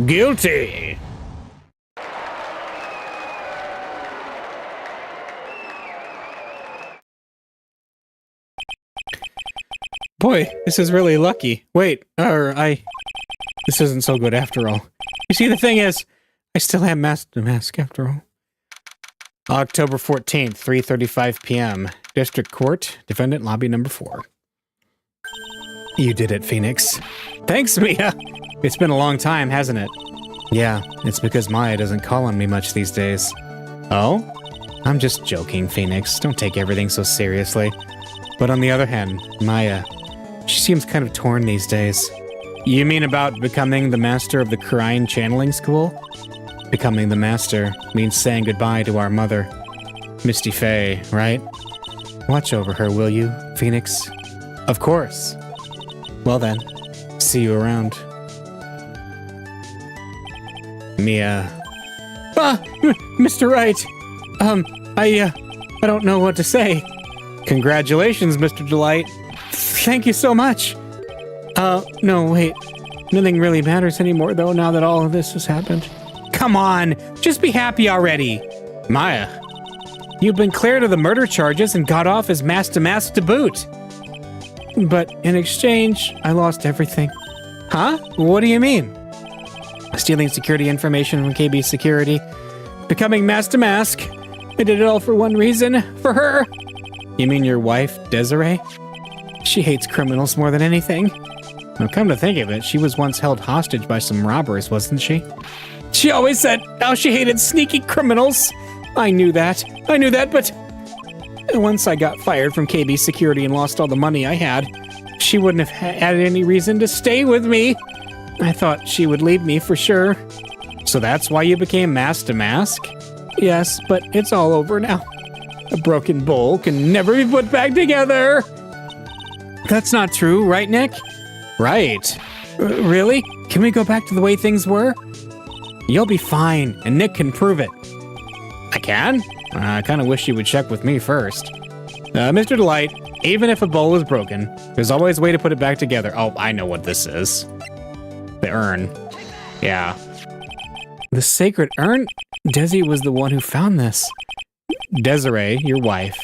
guilty. Boy, this is really lucky. Wait, this isn't so good after all. You see, the thing is, I still am Master Mask after all. October 14th, 3:35 p.m. District Court, Defendant Lobby Number 4. You did it, Phoenix. Thanks, Mia. It's been a long time, hasn't it? Yeah, it's because Maya doesn't call on me much these days. Oh? I'm just joking, Phoenix. Don't take everything so seriously. But on the other hand, Maya, she seems kind of torn these days. You mean about becoming the master of the Crine Channeling School? Becoming the master means saying goodbye to our mother, Misty Faye, right? Watch over her, will you, Phoenix? Of course. Well then, see you around. Mia. Mr. Wright. I don't know what to say. Congratulations, Mr. Delight. Thank you so much. No, wait. Nothing really matters anymore, though, now that all of this has happened. Come on, just be happy already. Maya. You've been cleared of the murder charges and got off as Master Mask to boot. But in exchange, I lost everything. Huh? What do you mean? Stealing security information from KB Security. Becoming Master Mask. I did it all for one reason. For her. You mean your wife, Desiree? She hates criminals more than anything. Now, come to think of it, she was once held hostage by some robbers, wasn't she? She always said how she hated sneaky criminals. I knew that, but once I got fired from KB Security and lost all the money I had, she wouldn't have had any reason to stay with me. I thought she would leave me for sure. So that's why you became Master Mask? Yes, but it's all over now. A broken bowl can never be put back together. That's not true, right, Nick? Right. Really? Can we go back to the way things were? You'll be fine, and Nick can prove it. I can? I kind of wish you would check with me first. Mr. Delight, even if a bowl is broken, there's always a way to put it back together. Oh, I know what this is. The urn. Yeah. The sacred urn? Desi was the one who found this. Desiree, your wife.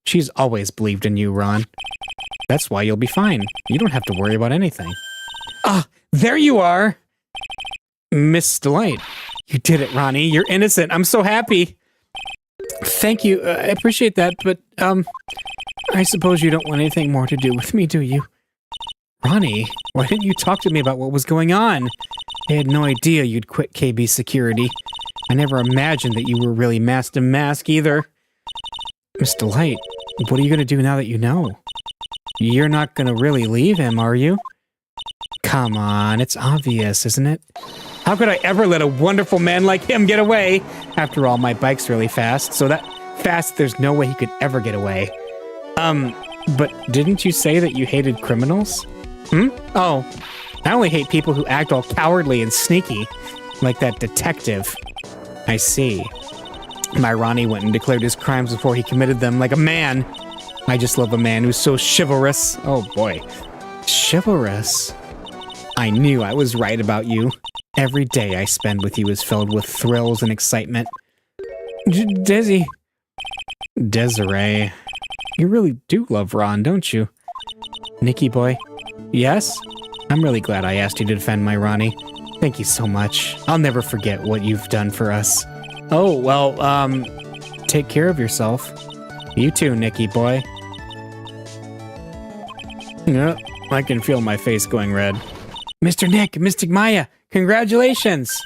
She's always believed in you, Ron. That's why you'll be fine. You don't have to worry about anything. There you are! Miss Delight. You did it, Ronnie. You're innocent. I'm so happy. Thank you. I appreciate that, but, I suppose you don't want anything more to do with me, do you? Ronnie, why didn't you talk to me about what was going on? I had no idea you'd quit KB Security. I never imagined that you were really masked to mask either. Miss Delight, what are you going to do now that you know? You're not going to really leave him, are you? Come on, it's obvious, isn't it? How could I ever let a wonderful man like him get away? After all, my bike's really fast, so that fast there's no way he could ever get away. But didn't you say that you hated criminals? Oh, I only hate people who act all cowardly and sneaky, like that detective. I see. My Ronnie went and declared his crimes before he committed them like a man. I just love a man who's so chivalrous. Oh boy. Chivalrous? I knew I was right about you. Every day I spend with you is filled with thrills and excitement. Desiree. You really do love Ron, don't you? Nicky boy. Yes? I'm really glad I asked you to defend my Ronnie. Thank you so much. I'll never forget what you've done for us. Oh, well, take care of yourself. You too, Nicky boy. Yeah, I can feel my face going red. Mr. Nick, Mystic Maya, congratulations!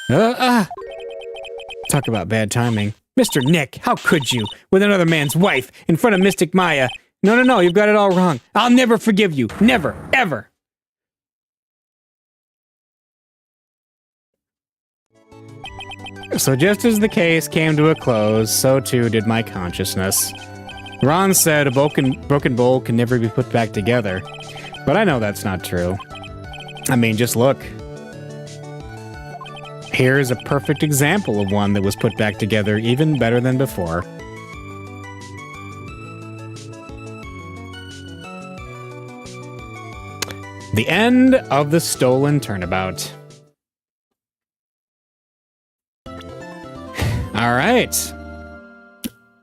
Talk about bad timing. Mr. Nick, how could you? With another man's wife, in front of Mystic Maya. No, you've got it all wrong. I'll never forgive you. Never, ever. So just as the case came to a close, so too did my consciousness. Ron said a broken bowl can never be put back together. But I know that's not true. I mean, just look. Here's a perfect example of one that was put back together even better than before. The end of the stolen turnabout. All right.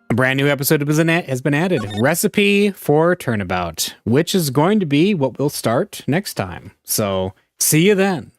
A brand new episode has been added. Recipe for turnabout, which is going to be what we'll start next time. So, see you then.